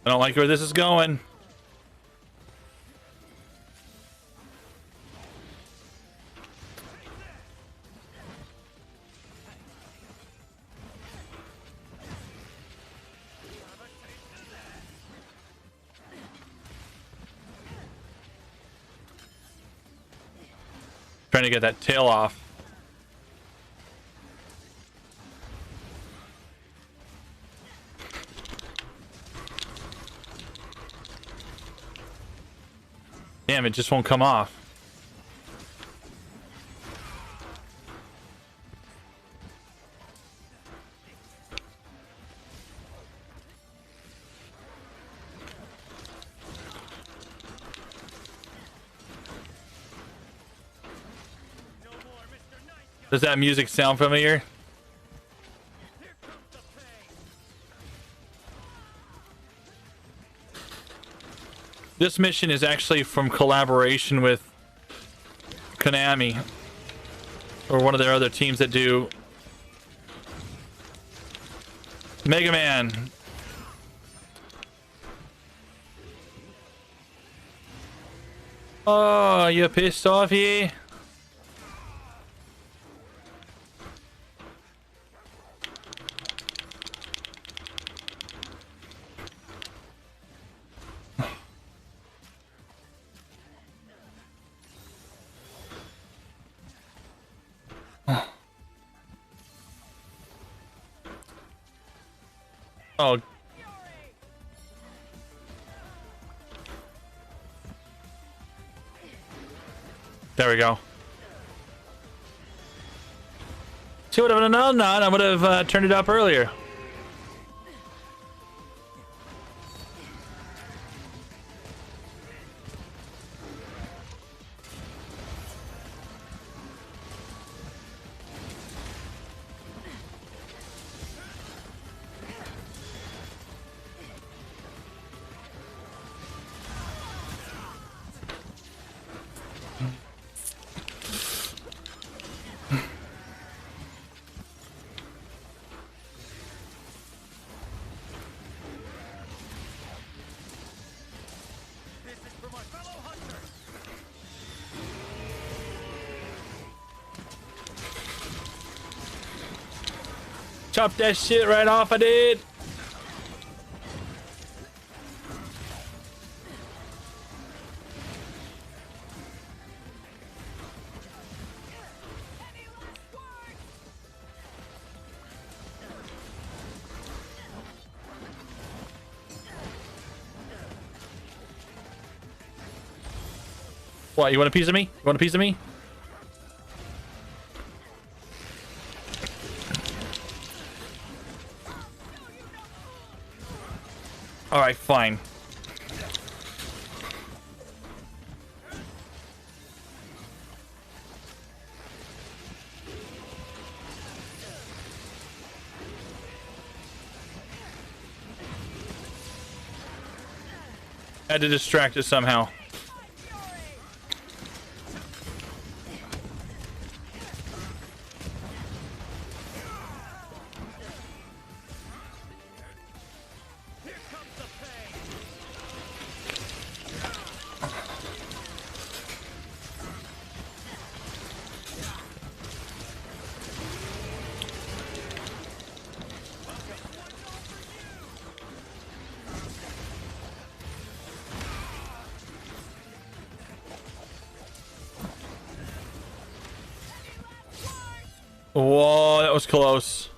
I don't like where this is going. Trying to get that tail off. Damn, it just won't come off. Does that music sound familiar? This mission is actually from collaboration with Konami, or one of their other teams that do Mega Man. Oh, you pissed off, yeah? Oh. There we go. See, would have known that, I would have turned it up earlier. Chop that shit right off, I did. What, you want a piece of me? You want a piece of me? All right, fine. Had to distract it somehow. Whoa, that was close.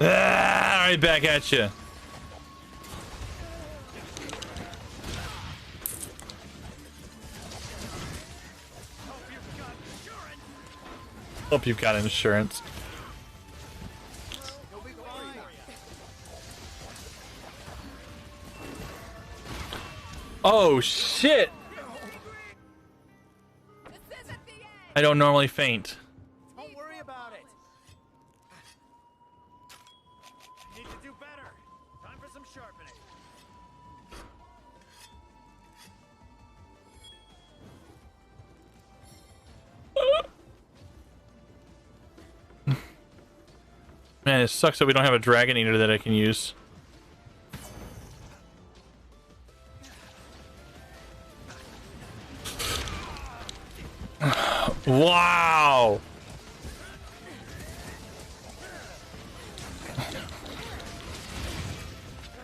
Ah, right back at you. Hope you've got insurance. Oh shit! I don't normally faint. Don't worry about it. You need to do better. Time for some sharpening. Man, it sucks that we don't have a Dragon Eater that I can use. Wow!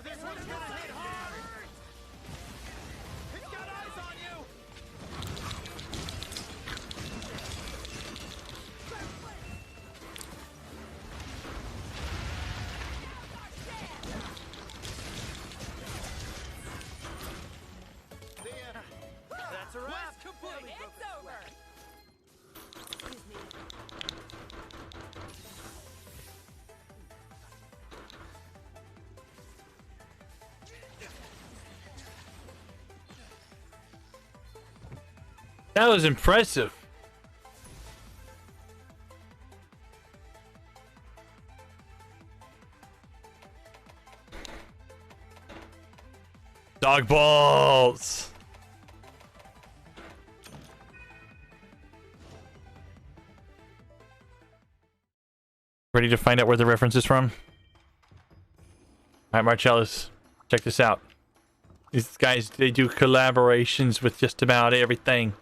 This one's gonna hit hard. It's got eyes on you. That's a wrap. It's over. That was impressive. Dog balls. Ready to find out where the reference is from? Alright, Marcellus, check this out. These guys, they do collaborations with just about everything.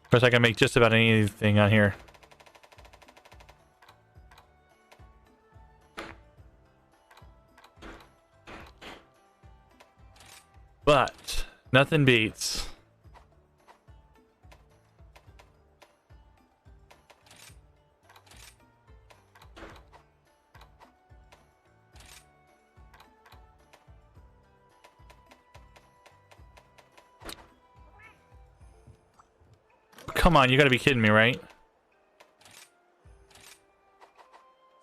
Of course, I can make just about anything on here. But nothing beats come on, you gotta be kidding me, right?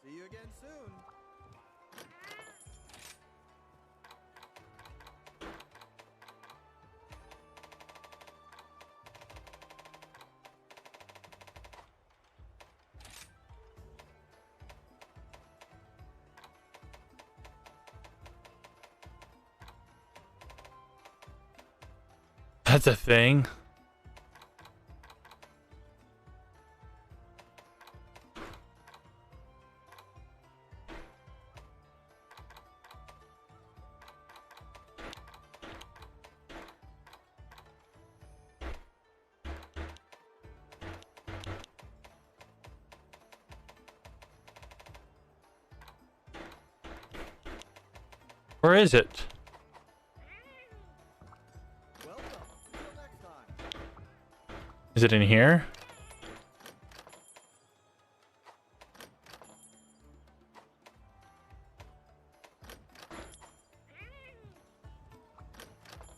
See you again soon. That's a thing. Where is it? Welcome. Until next time. Is it in here?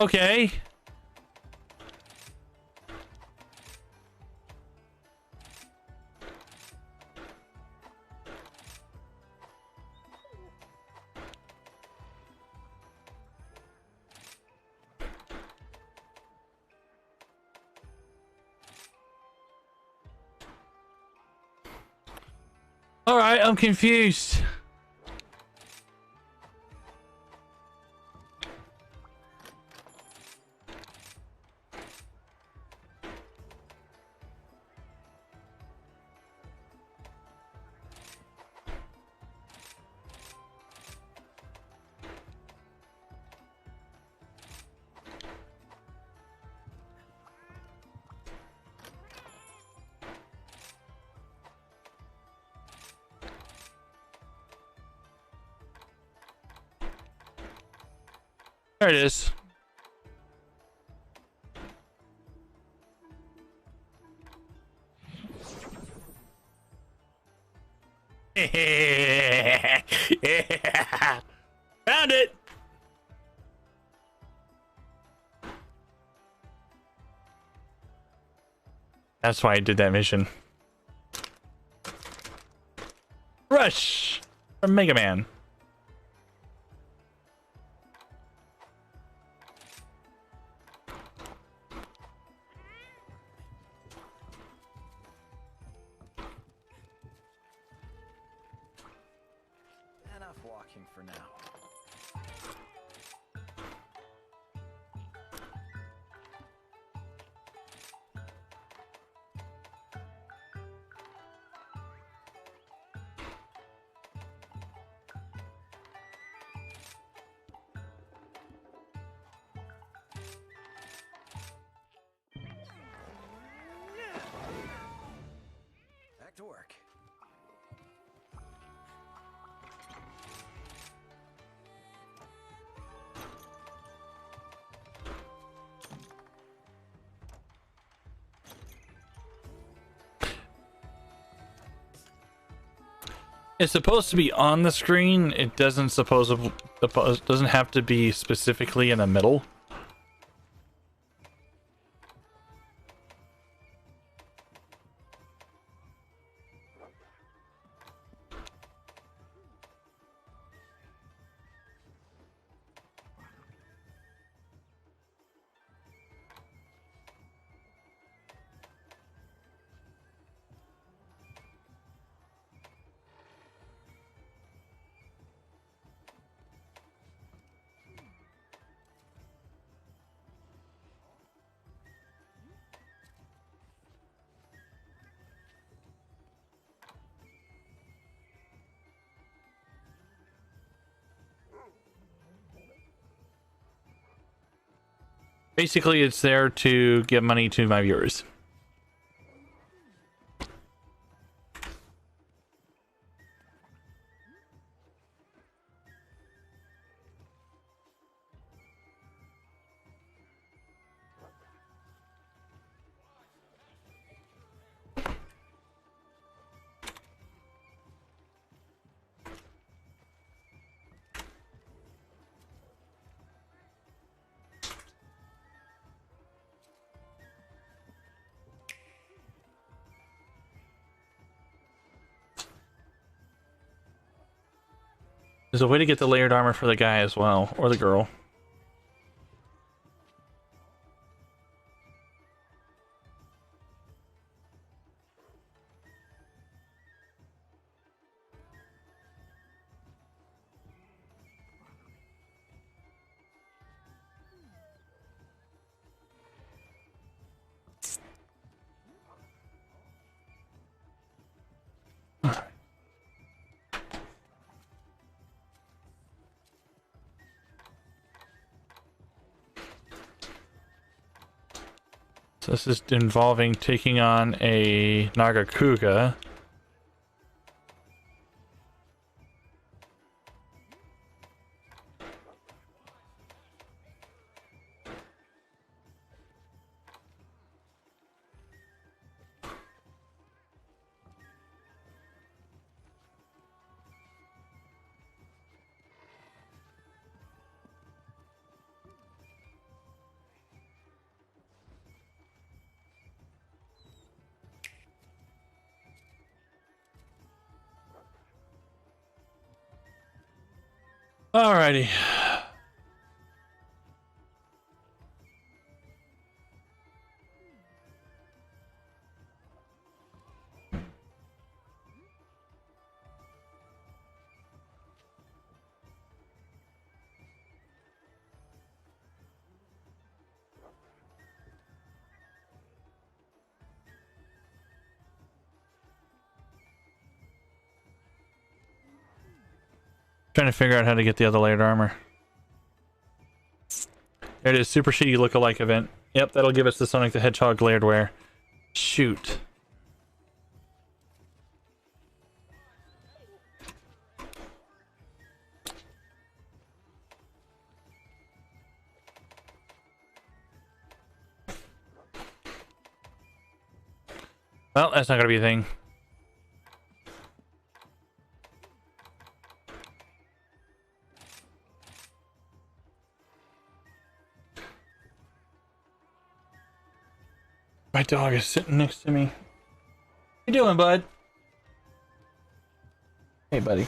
Okay. All right, I'm confused. There it is. Yeah. Found it. That's why I did that mission. Rush from Mega Man. Enough walking for now. Back to work. It's supposed to be on the screen. It doesn't doesn't have to be specifically in the middle. Basically, it's there to give money to my viewers. There's a way to get the layered armor for the guy as well, or the girl. So this is involving taking on a Nagakuga. Alrighty. Trying to figure out how to get the other layered armor. There it is, Super Shitty Lookalike event. Yep, that'll give us the Sonic the Hedgehog layered wear. Shoot. Well, that's not gonna be a thing. My dog is sitting next to me. How you doing, bud? Hey, buddy. I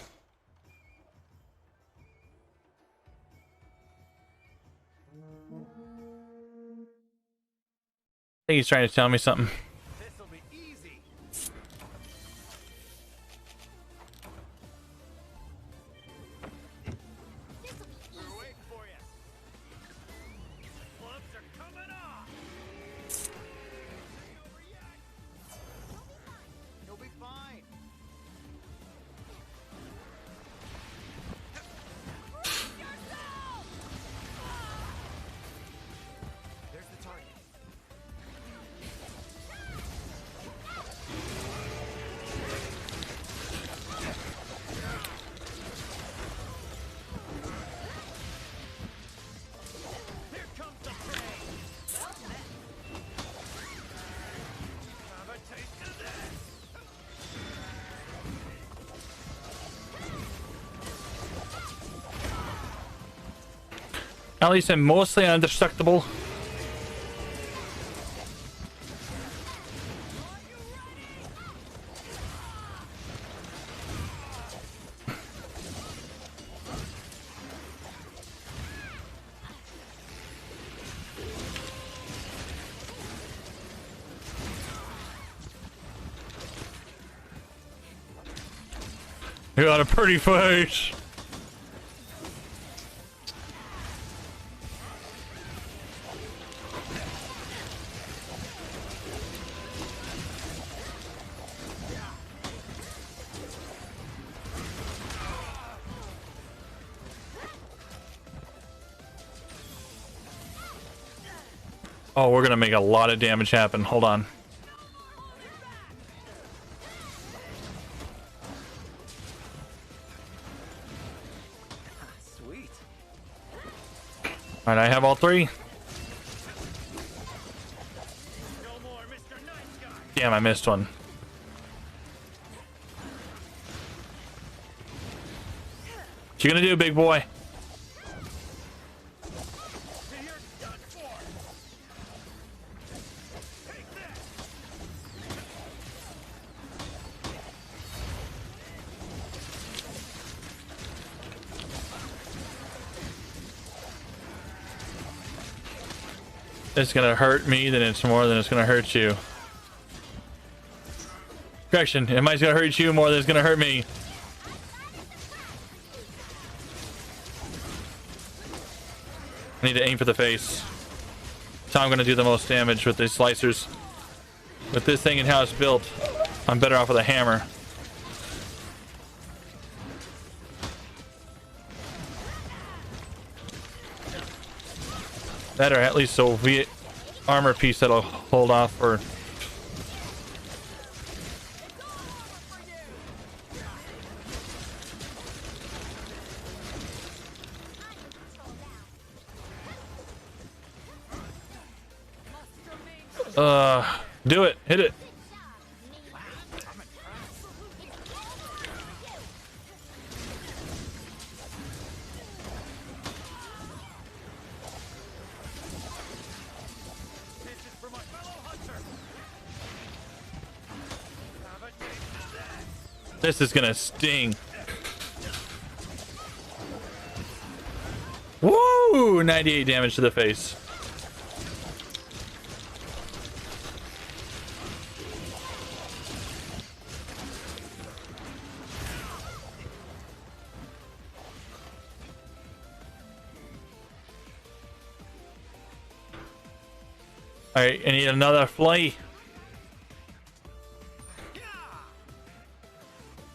think he's trying to tell me something. This'll be easy. We're waiting for you. Gloves are coming off. You'll be fine. There's the target. Here comes the prey. Have a taste of this. At least I'm mostly indestructible. You got a pretty face. Oh, we're gonna make a lot of damage happen. Hold on. Sweet. Alright, I have all three. No more, Mr. Nice Guy. Damn, I missed one. What you gonna do, big boy? You're done for. Take that. It's gonna hurt me, then it's more than it's gonna hurt you. Correction, it might gonna hurt you more than it's gonna hurt me. I need to aim for the face. That's how I'm gonna do the most damage with these slicers. With this thing and how it's built, I'm better off with a hammer. That or at least Soviet armor piece that'll hold off for. Do it. Hit it. This is for my fellow hunter. Have a taste of that. This is gonna sting. Woo! 98 damage to the face. Alright, I need another fly.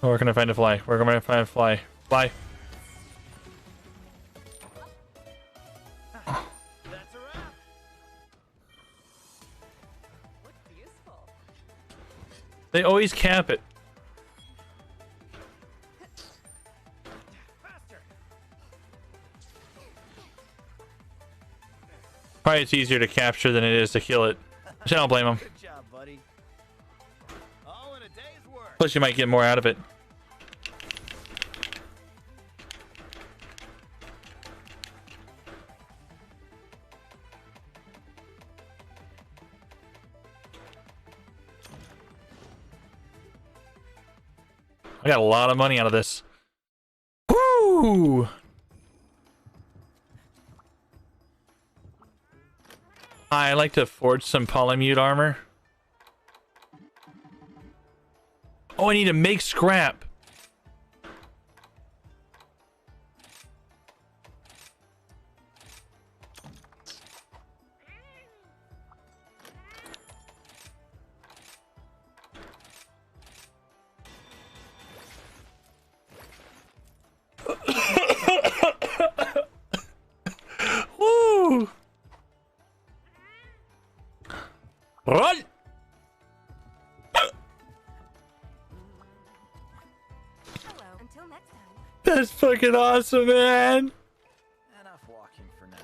Oh, where can I find a fly? Where can I find a fly? Fly. That's a wrap. They always cap it. Faster. Probably it's easier to capture than it is to kill it. Which I don't blame them. Good job, buddy. Plus, you might get more out of it. I got a lot of money out of this. Woo! I like to forge some polymute armor. Oh, I need to make scrap. Woo! Run! Hello, until next time. That's fucking awesome, man. Enough walking for now.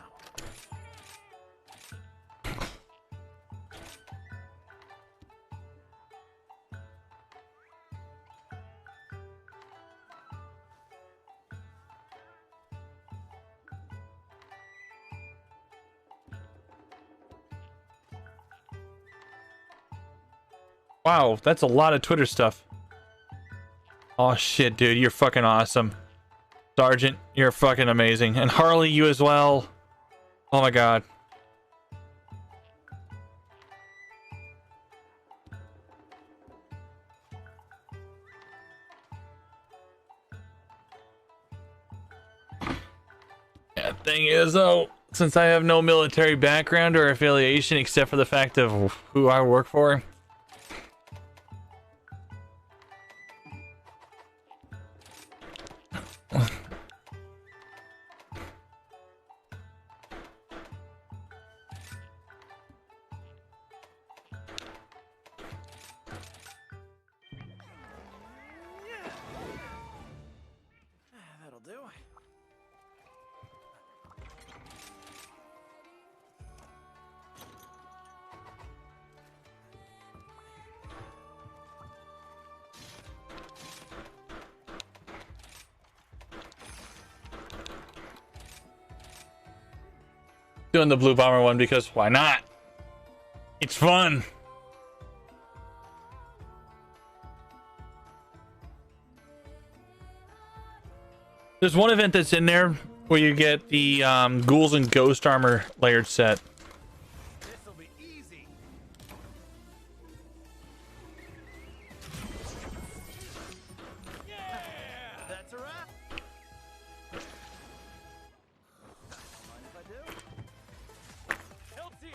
Wow, that's a lot of Twitter stuff. Oh shit, dude, you're fucking awesome. Sergeant, you're fucking amazing. And Harley, you as well. Oh my god. Yeah, thing is though, since I have no military background or affiliation except for the fact of who I work for, That'll do. doing the Blue Bomber one because why not? It's fun. There's one event that's in there where you get the Ghouls and Ghost Armor layered set. This'll be easy. Yeah! That's a wrap. Mind if I do? Help's here.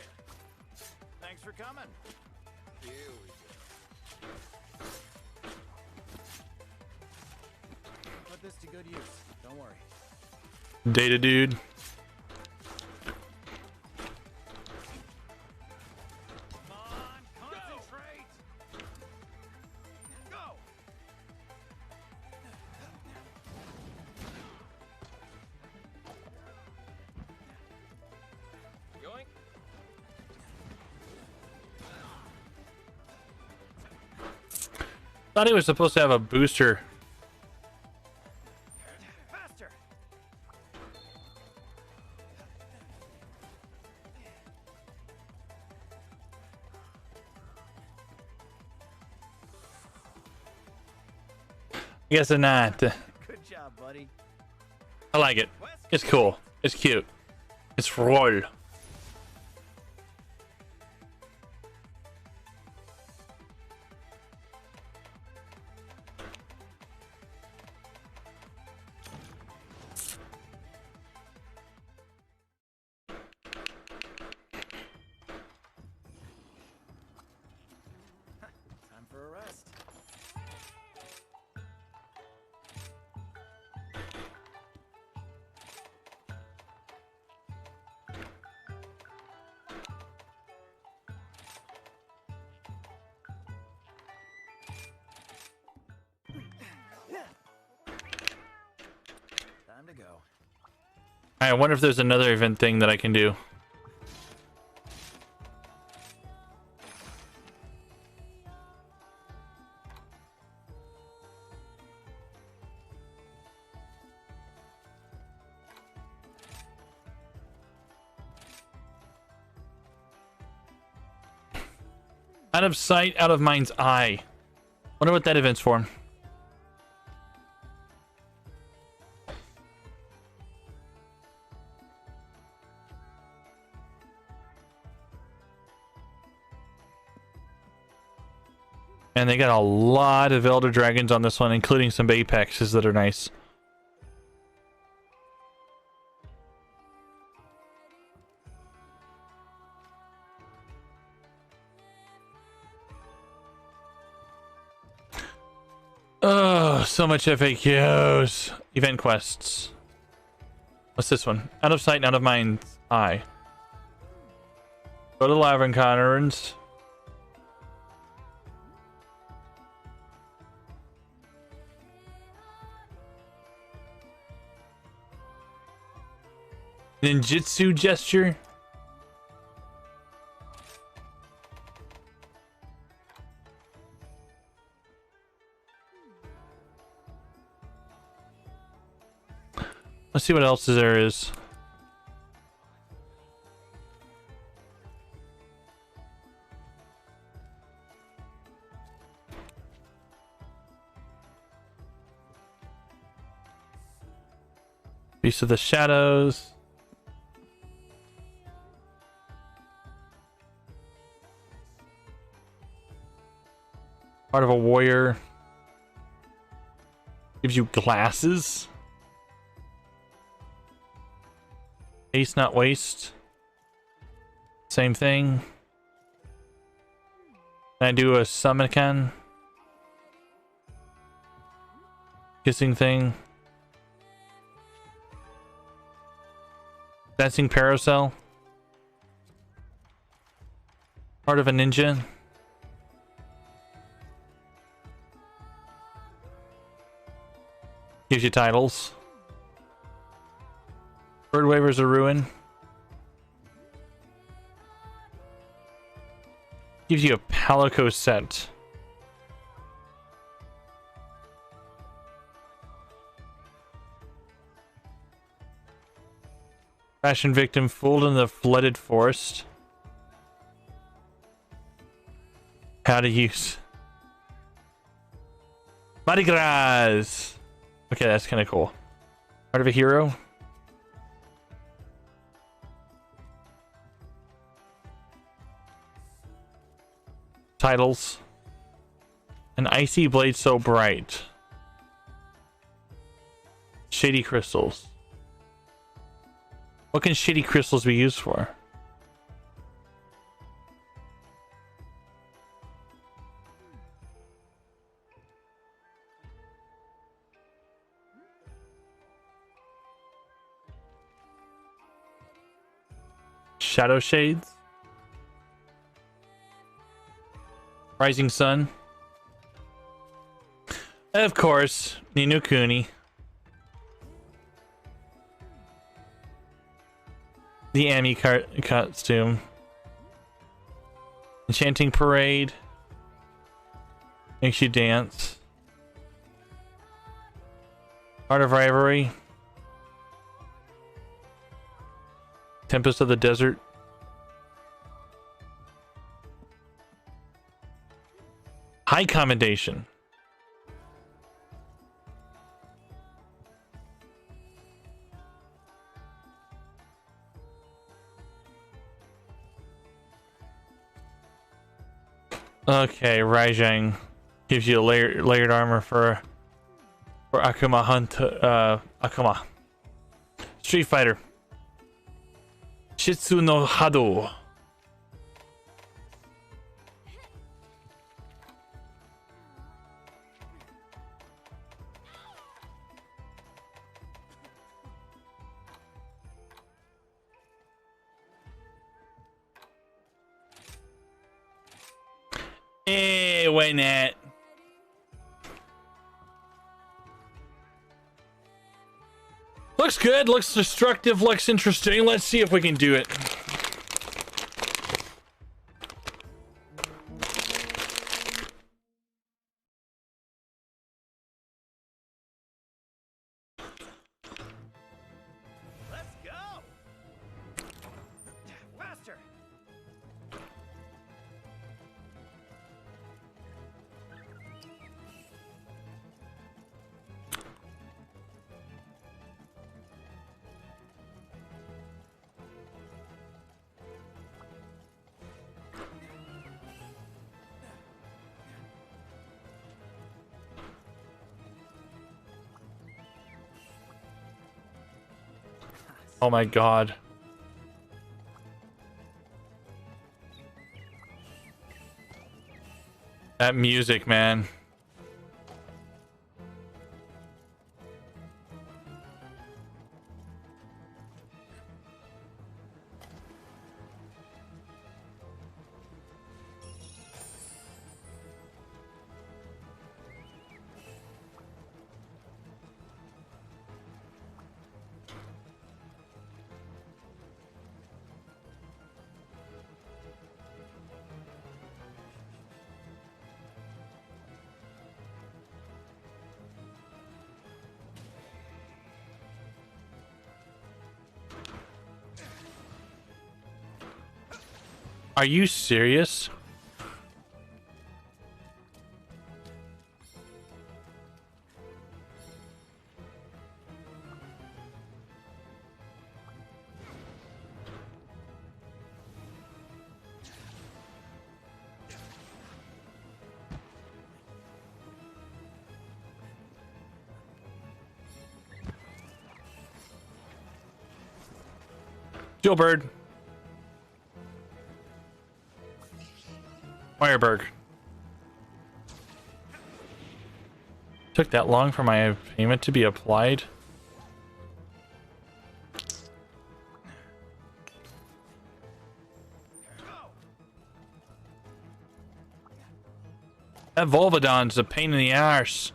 Thanks for coming. Here we go. Put this to good use. Don't worry. Data dude. Come on, concentrate. Go. Going. Thought he was supposed to have a booster. Faster. I guess not. Good job, buddy. I like it. It's cool. It's cute. It's roll. Time for a rest. Time to go. I wonder if there's another event thing that I can do. Out of sight, out of mind's eye. Wonder what that event's for. And they got a lot of Elder Dragons on this one, including some Apexes that are nice. Oh, so much FAQs. Event quests. What's this one? Out of sight, out of mind's eye. Go to live encounters. Ninjutsu gesture. Let's see what else there is. Beast of the Shadows. Part of a warrior. Gives you glasses. Haste not waste. Same thing. Can I do a summon can? Kissing thing. Dancing Paracel. Part of a ninja. Gives you titles. Bird Waivers of Ruin. Gives you a Palico set. Fashion victim fooled in the flooded forest. How to use Mardi Gras. Okay, that's kind of cool. Part of a hero. Titles. An icy blade so bright. Shady crystals. What can shady crystals be used for? Shadow Shades. Rising Sun. Of course, Ni no Kuni. The Ami costume. Enchanting Parade. Makes you dance. Art of Rivalry. Tempest of the Desert. High Commendation. Okay, Raijang gives you a layered armor for Akuma Hunt. Akuma. Street Fighter. Shitsu no Hado. Hey, wait, Nat. Looks good, looks destructive, looks interesting. Let's see if we can do it. Let's go! Faster! Oh my god. That music, man. Are you serious? Gilbert. Fireberg. Took that long for my payment to be applied. That Volvidon's a pain in the arse.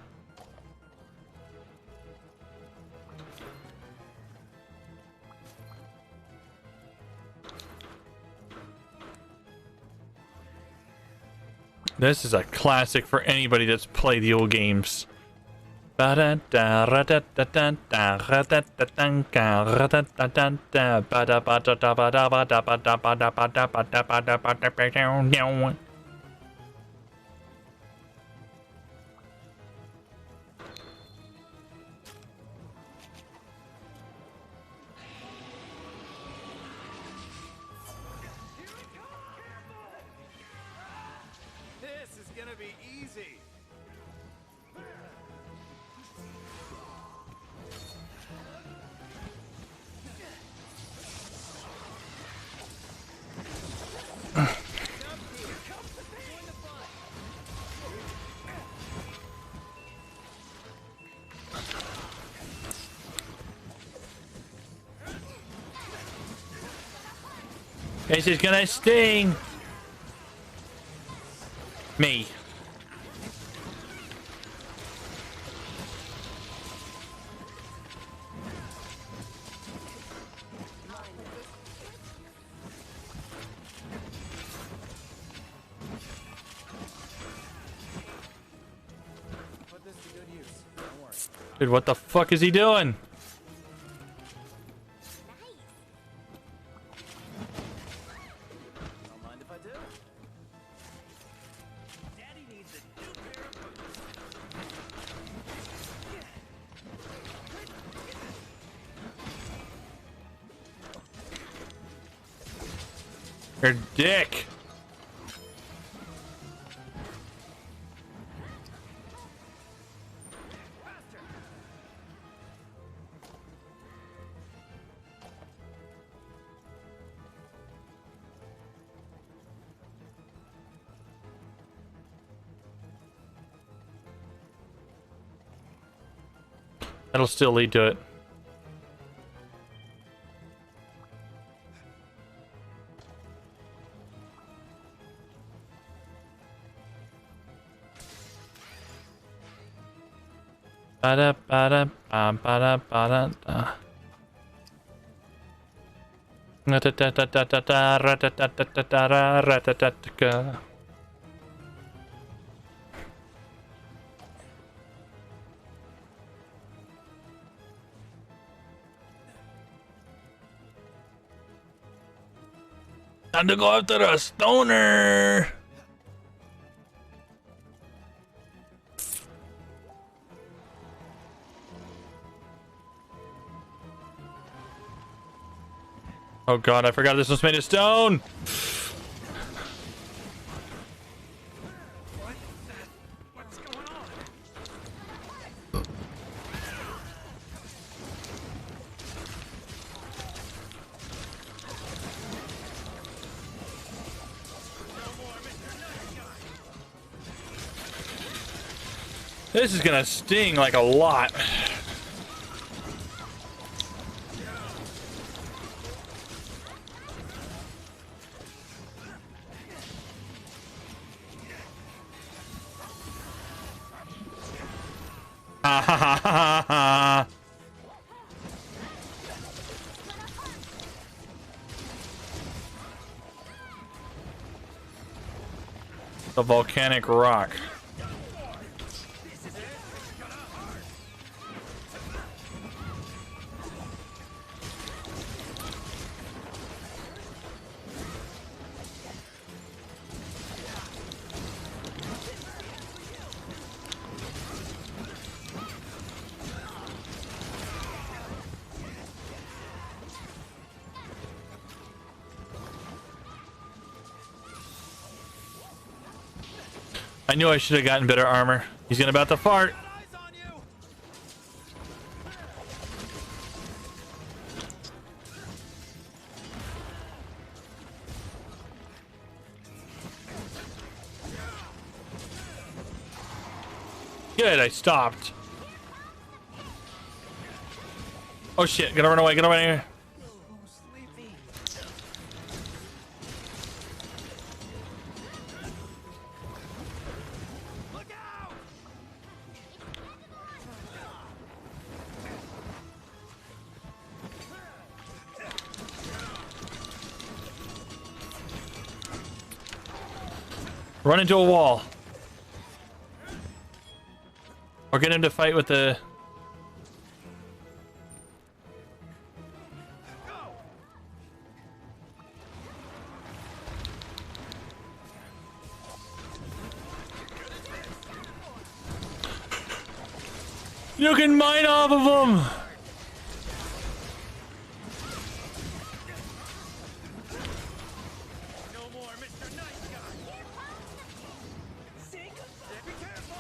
This is a classic for anybody that's played the old games. This is gonna be easy. This is gonna sting me. Put this to good use. Don't worry. Dude, what the fuck is he doing? Don't mind if I do. Daddy needs a new pair of boots. Your dick. That'll still lead to it. Ba-da, ba-da, ba-da, ba-da, da. Ra-ta-ta-ta-ta-ta, ra-ta-ta-ta-ta, ra-ta-ta-ta-ta. Time to go after a stoner. Oh god, I forgot this was made of stone. What's going on? This is gonna sting like a lot. Ha ha ha ha ha. The volcanic rock. I knew I should have gotten better armor. He's gonna about to fart. Eyes on you. Good, I stopped. Oh shit, gotta run away, get away here. Look out! Run into a wall. Or get him to fight with the... You can mine off of them! No more Mr. Nice Guy. Sink. Be careful.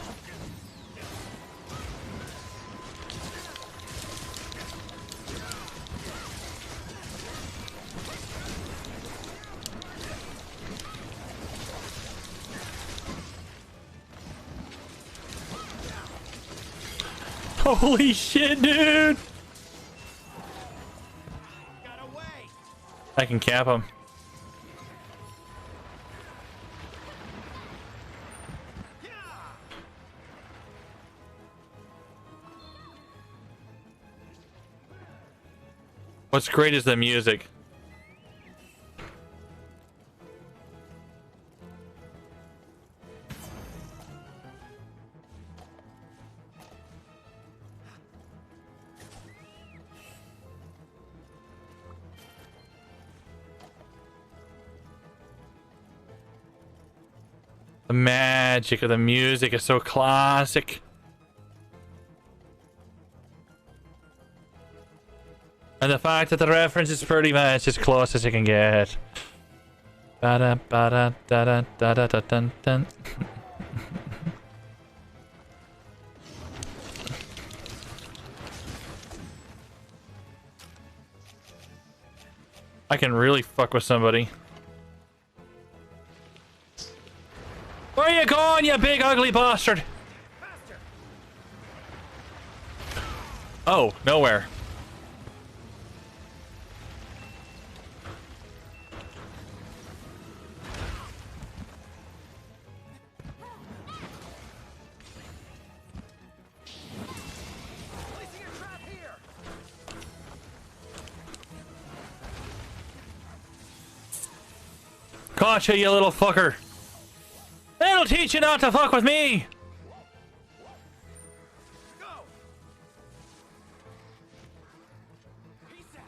Holy shit, dude! Got away. I can cap him. What's great is the music. The magic of the music is so classic. And the fact that the reference is pretty much as close as it can get. Ba-da, ba-da, da-da, da-da, da-dun, dun. I can really fuck with somebody. Where are you going, you big ugly bastard? Oh, nowhere. Placing a trap here. Gotcha, you little fucker. That'll teach you not to fuck with me. Go. Peace out.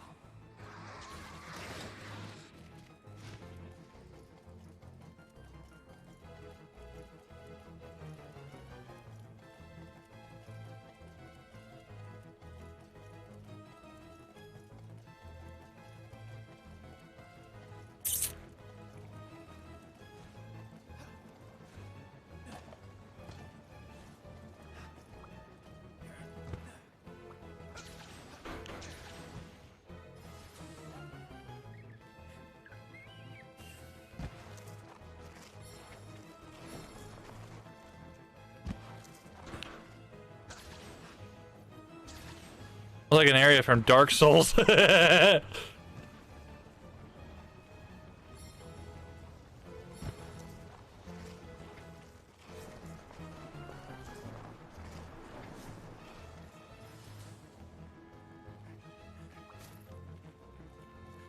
Like an area from Dark Souls.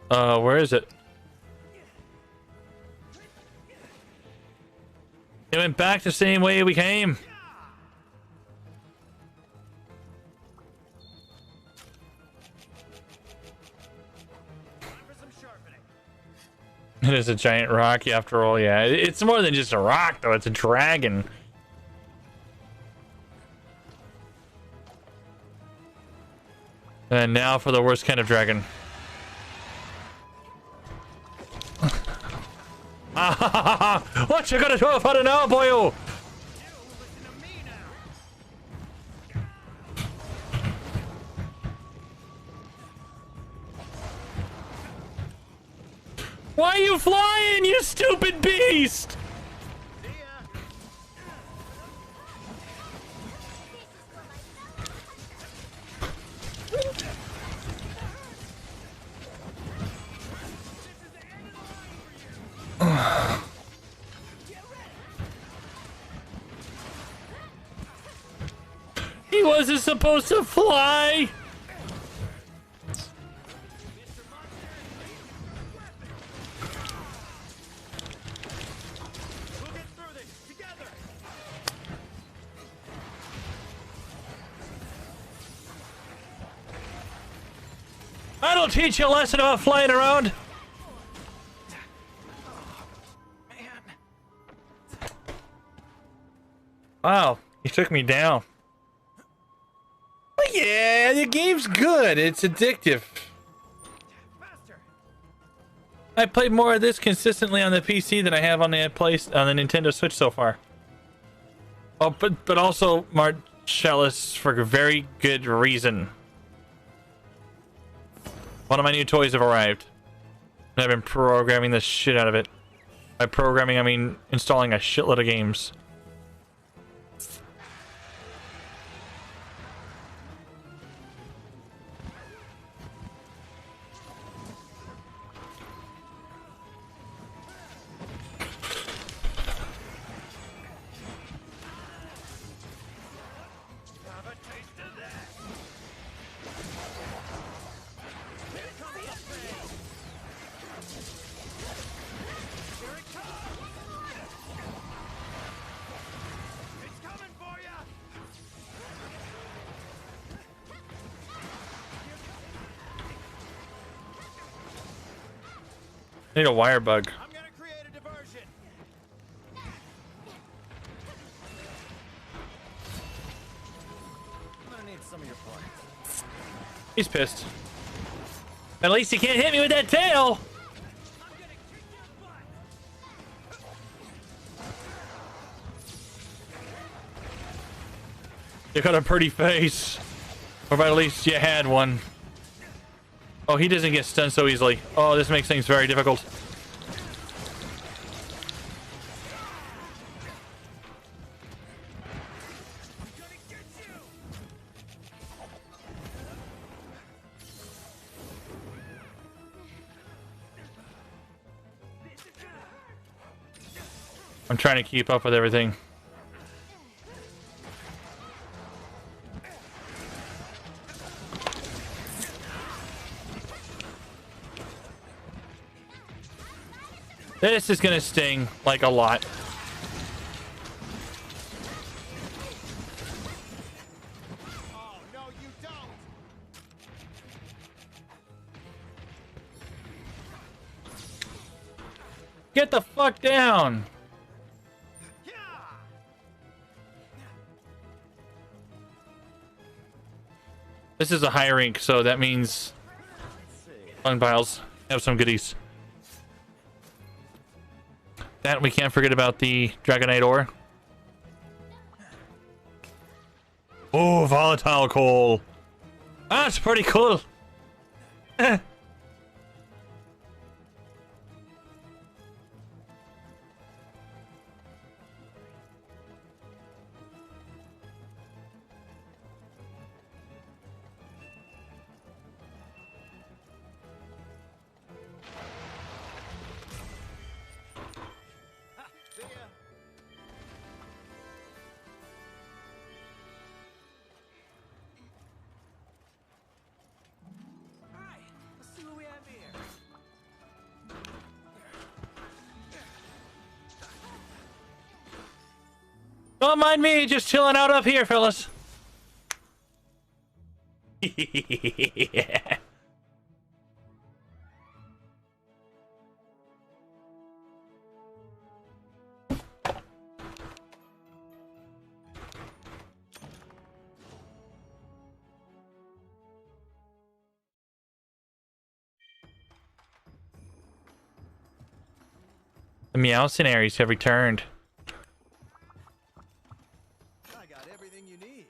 Where is it? It went back the same way we came. It is a giant rock, after all. Yeah, it's more than just a rock, though. It's a dragon. And now for the worst kind of dragon. What you gonna do about it now, boyo? Why are you flying, you stupid beast? He wasn't supposed to fly. I don't teach you a lesson about flying around. Wow, he took me down. But yeah, the game's good. It's addictive. I played more of this consistently on the PC than I have on the Nintendo Switch so far. Oh, but also Marcellus for a very good reason. One of my new toys have arrived. And I've been programming the shit out of it. By programming, I mean installing a shitload of games. I need a wire bug. I'm gonna create a diversion. I'm gonna need some of your parts. He's pissed. At least he can't hit me with that tail. I'm gonna kick your butt. You got a pretty face. Or at least you had one. Oh, he doesn't get stunned so easily. Oh, this makes things very difficult. I'm trying to keep up with everything. This is gonna sting like a lot. Oh no, you don't. Get the fuck down. Yeah. This is a high rank, so that means Lung Piles have some goodies. That we can't forget about the Dragonite ore. Oh, volatile coal. That's pretty cool. Don't mind me, just chilling out up here, fellas. Yeah. The Meowcenaries have returned. I got everything you need.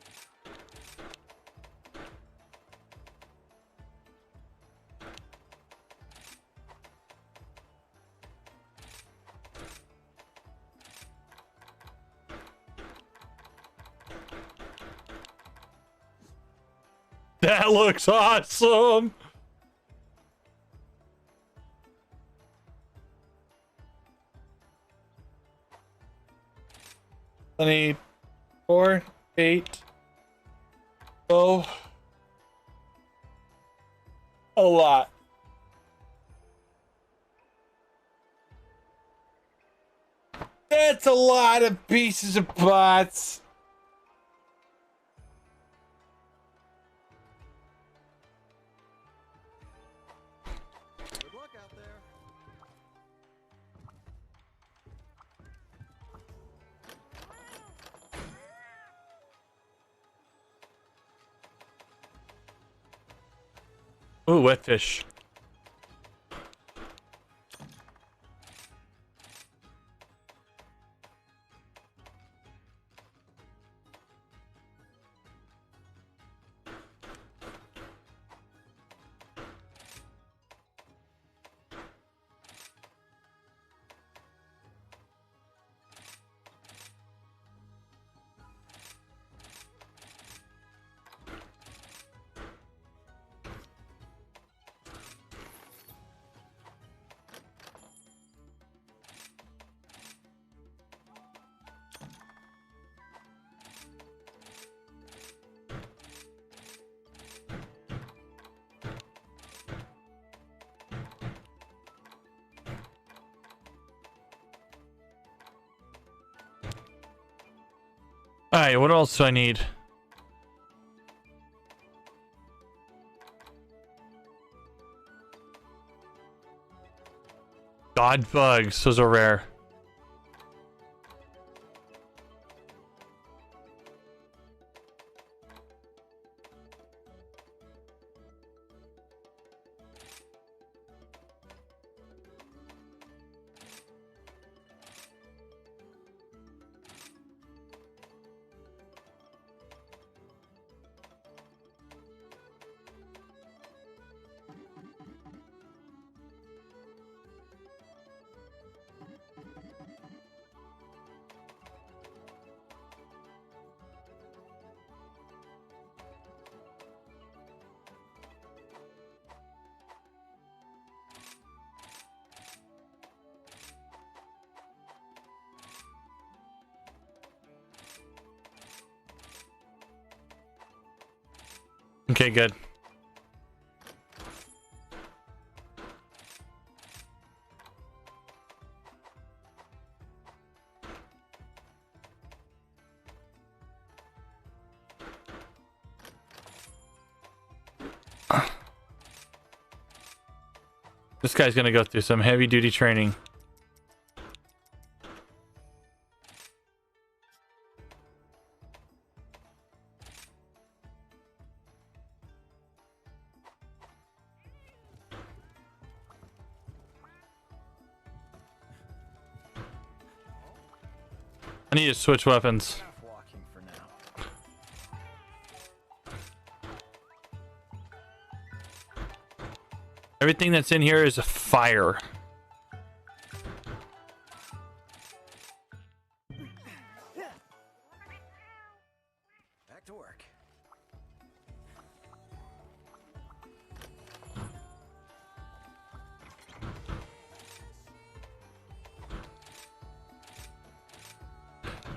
That looks awesome. I need 4, 8, 12. A lot. That's a lot of pieces of pots. Good luck out there. Ooh, wet fish. Alright, what else do I need? God bugs, those are rare. Okay, good. This guy's gonna go through some heavy duty training. I need to switch weapons. Half walking for now. Everything that's in here is a fire. Back to work.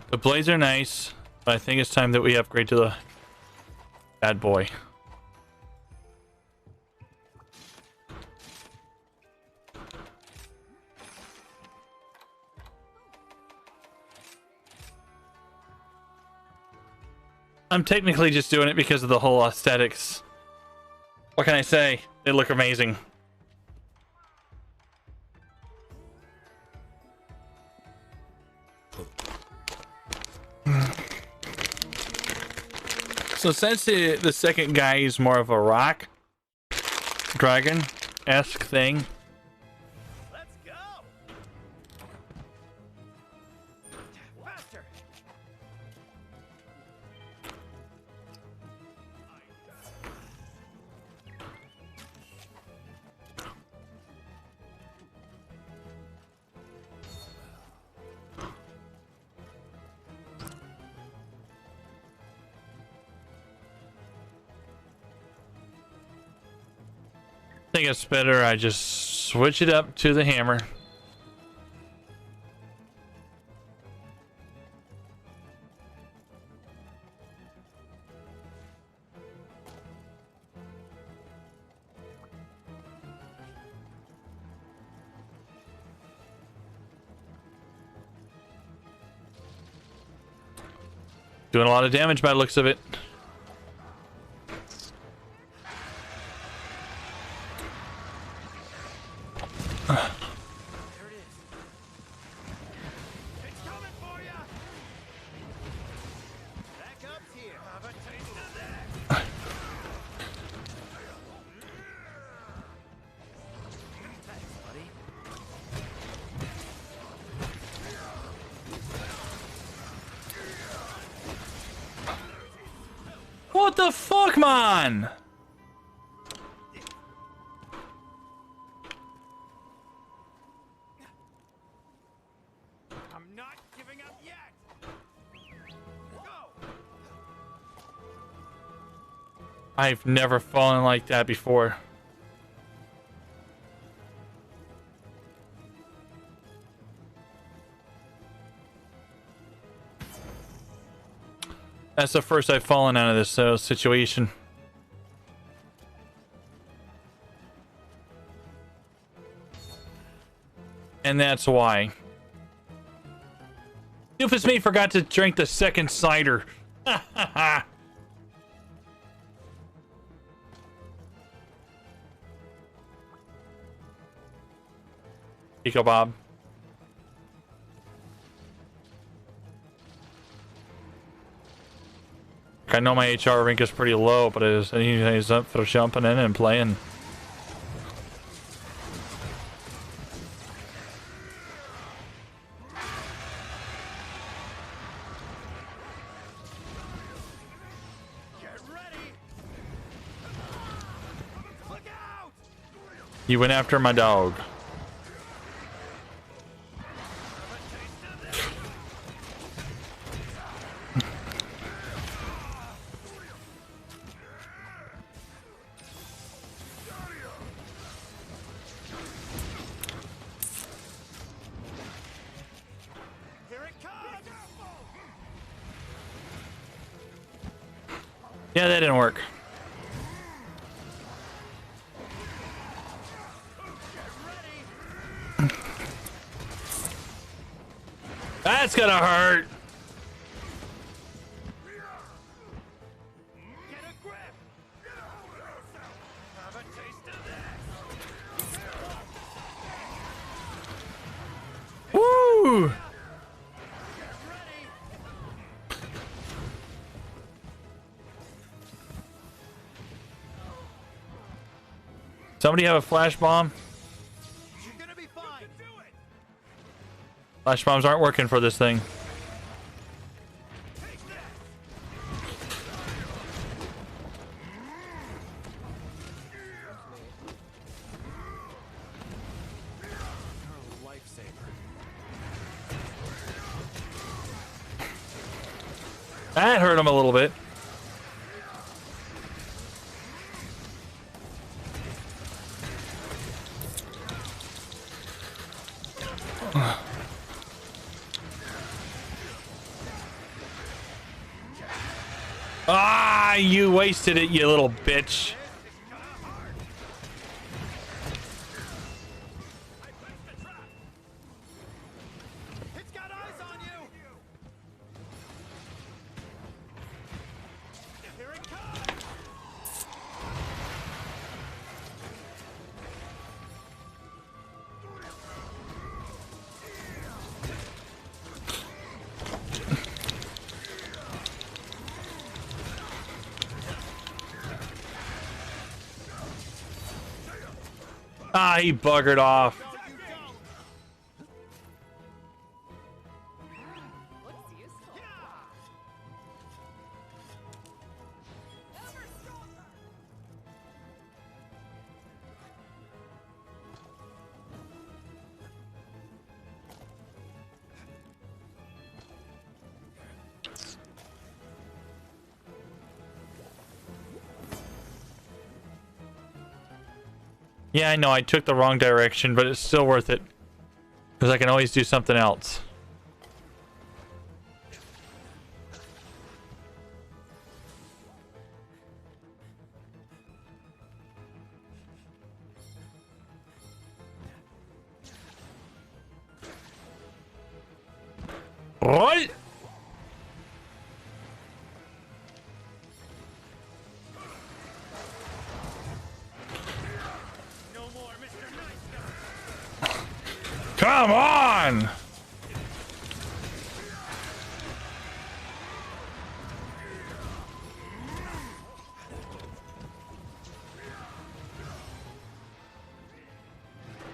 The blades are nice, but I think it's time that we upgrade to the bad boy. I'm technically just doing it because of the whole aesthetics. What can I say? They look amazing. So since the second guy is more of a rock dragon-esque thing, Let's go. Faster. I think it's better I just switch it up to the hammer. Doing a lot of damage by the looks of it. It's coming for ya. Backup's here. Have a taste of that. Thanks, buddy. What the fuck, man? I'm not giving up yet. Go. I've never fallen like that before. That's the first I've fallen out of this situation. And that's why. Doofus me forgot to drink the second cider. Pico Bob. I know my HR rank is pretty low, but he's up for jumping in and playing. Get ready. Look out. You went after my dog. Here it comes. Yeah, that didn't work. That's gonna hurt. Get a grip. Have a taste of that. Woo! Somebody have a flash bomb? You're gonna be fine. Do it. Flash bombs aren't working for this thing. Take that. Oh, lifesaver. That hurt him a little bit. Ah, you wasted it, you little bitch. It's got eyes on you. Ah, he buggered off. Yeah, I know I took the wrong direction, but it's still worth it. Because I can always do something else. Right? No more, Mr. Nice Guy. Come on!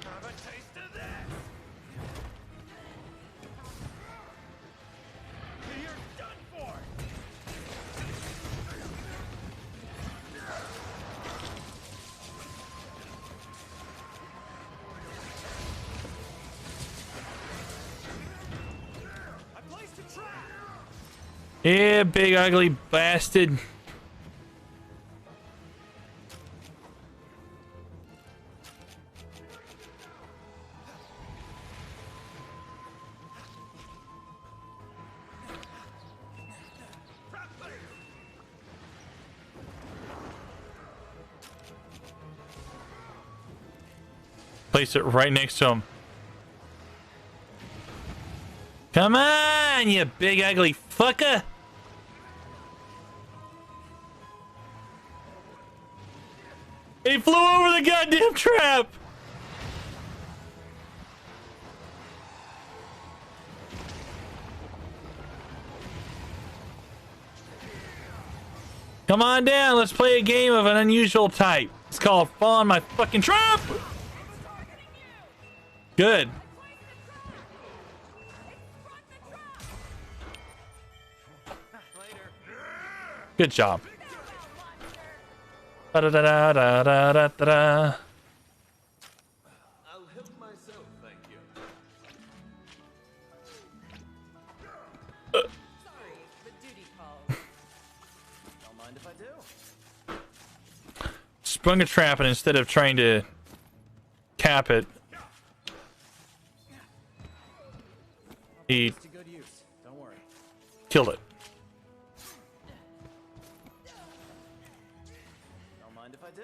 Have a taste of this. You're done for. I placed a trap. Yeah, big ugly bastard. Place it right next to him. Come on, you big ugly fucker. He flew over the goddamn trap. Come on down, let's play a game of an unusual type. It's called Fall on My Fucking Trap. Good. Good job. Da-da-da-da-da-da-da-da. I'll help myself, thank you. Sorry, but duty calls. Don't mind if I do. Sprung a trap, and instead of trying to cap it, he To good use. Don't worry. killed it. Don't mind if I do.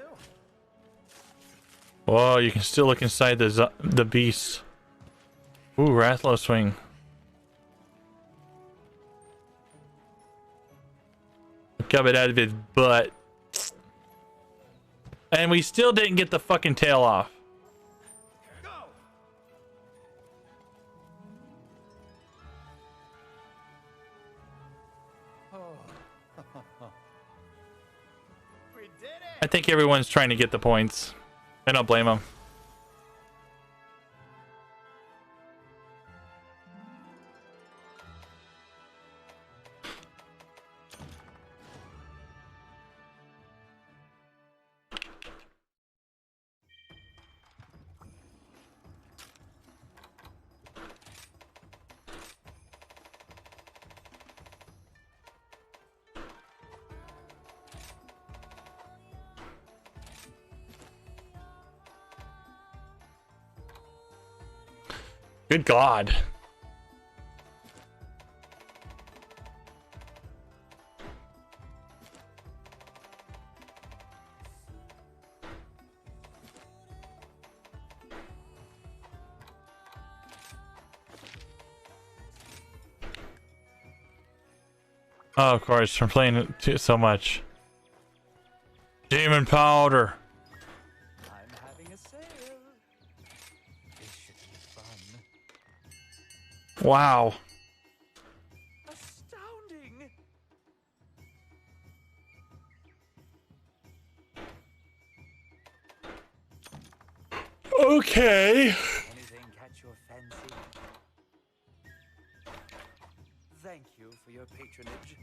Whoa, you can still look inside the beast. Ooh, Rathlow swing. Gub it out of his butt. And we still didn't get the fucking tail off. Go. We did I it. think everyone's trying to get the points. I don't blame them. Good God. Oh, of course, from playing it so much. Demon powder. I'm having a sale. This should be fun. Wow. Astounding. Okay. Anything catch your fancy? Thank you for your patronage.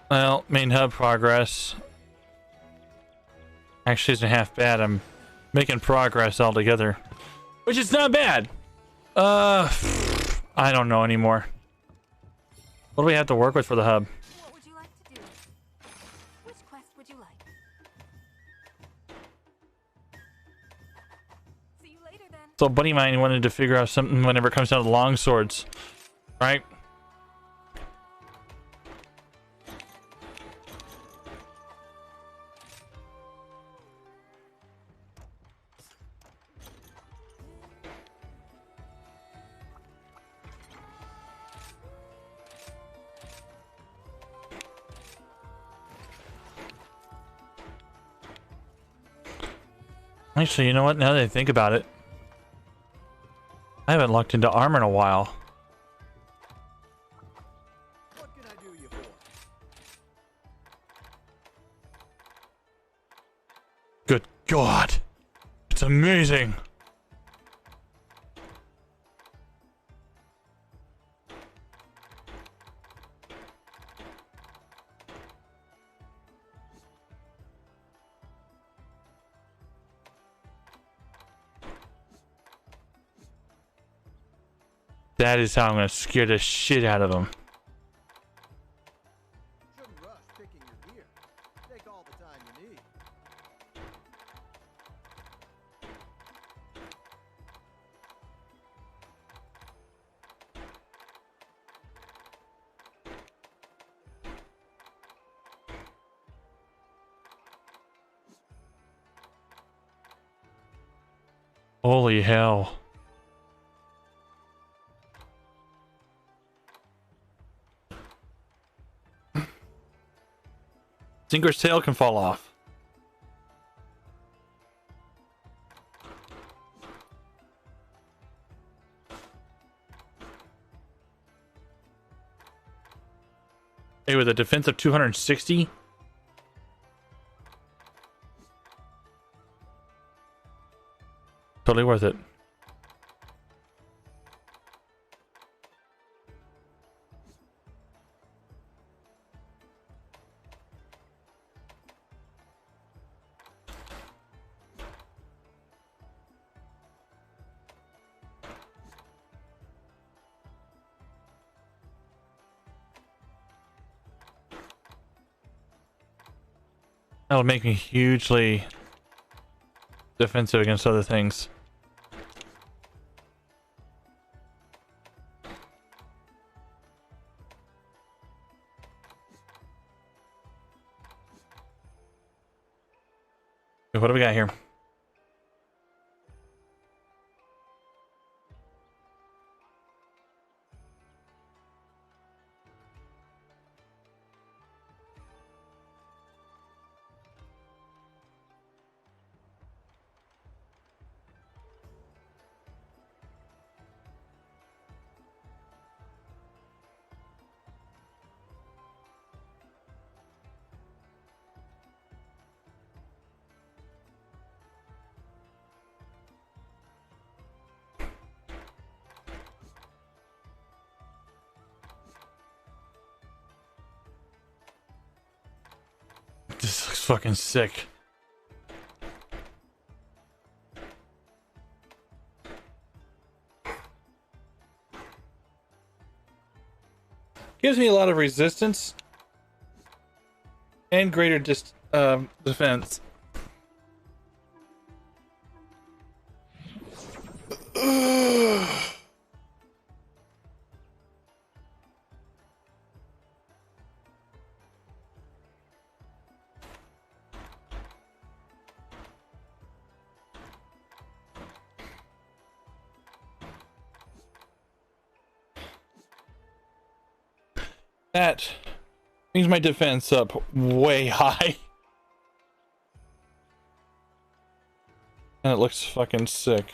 Well, main hub progress actually isn't half bad. I'm making progress altogether, which is not bad. I don't know anymore. What do we have to work with for the hub? What would you like to do? Which quest would you like? See you later then. So Buddy Mine wanted to figure out something whenever it comes down to long swords, right? Actually, you know what? Now that I think about it, I haven't looked into armor in a while. What can I do you for? Good God. It's amazing. That is how I'm going to scare the shit out of them. Shouldn't rush picking your gear. Take all the time you need. Holy hell. Singer's tail can fall off. Hey, with a defense of 260? Totally worth it. That'll make me hugely defensive against other things. What do we got here? This looks fucking sick. Gives me a lot of resistance and greater defense. That brings my defense up way high. And it looks fucking sick.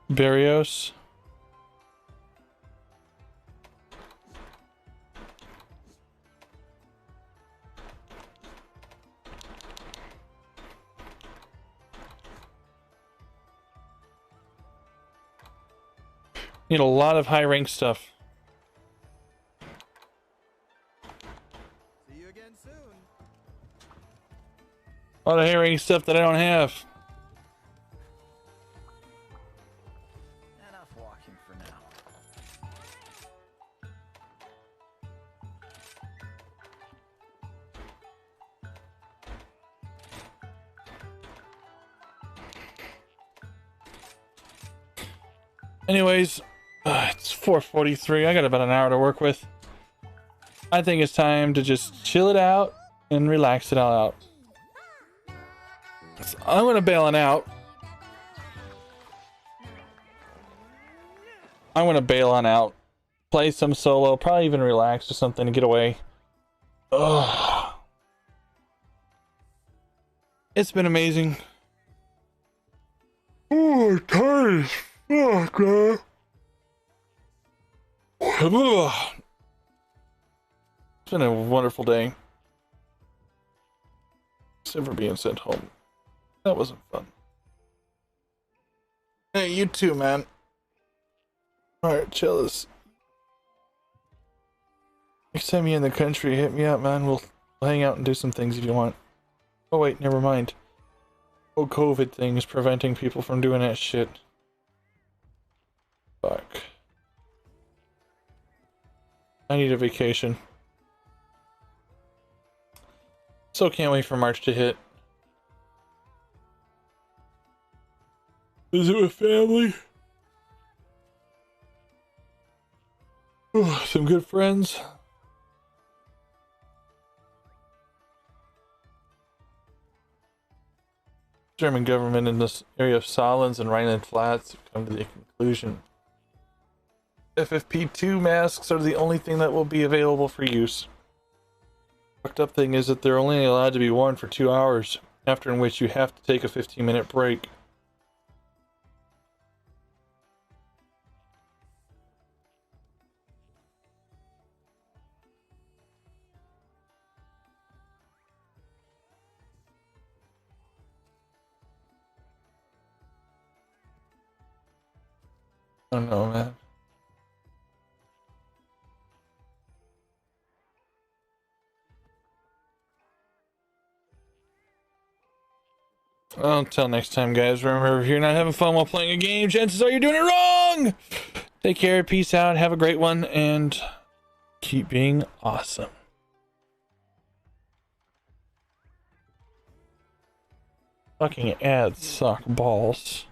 Barrios. Need a lot of high rank stuff. See you again soon. A lot of high rank stuff that I don't have. Enough walking for now. Anyways, it's 4:43. I got about an hour to work with. I think it's time to just chill it out and relax it all out. So I'm gonna bail on out. I'm gonna bail on out. Play some solo, probably even relax or something to get away. Ugh. It's been amazing. Oh, I'm tired as fuck, man. Ugh. It's been a wonderful day. Except for being sent home. That wasn't fun. Hey, you too, man. Alright, chillis. Next time you're in the country, hit me up, man. We'll hang out and do some things if you want. Oh wait, never mind. Oh, COVID thing is preventing people from doing that shit. Fuck. I need a vacation. So can't wait for March to hit. Visit with family. Some good friends. German government in this area of Solins and Rhineland Flats have come to the conclusion FFP2 masks are the only thing that will be available for use. Fucked up thing is that they're only allowed to be worn for 2 hours, after in which you have to take a 15-minute break. I don't know, man. Well, until next time, guys, remember, if you're not having fun while playing a game, chances are you're doing it wrong! Take care, peace out, have a great one, and keep being awesome. Fucking ads suck balls.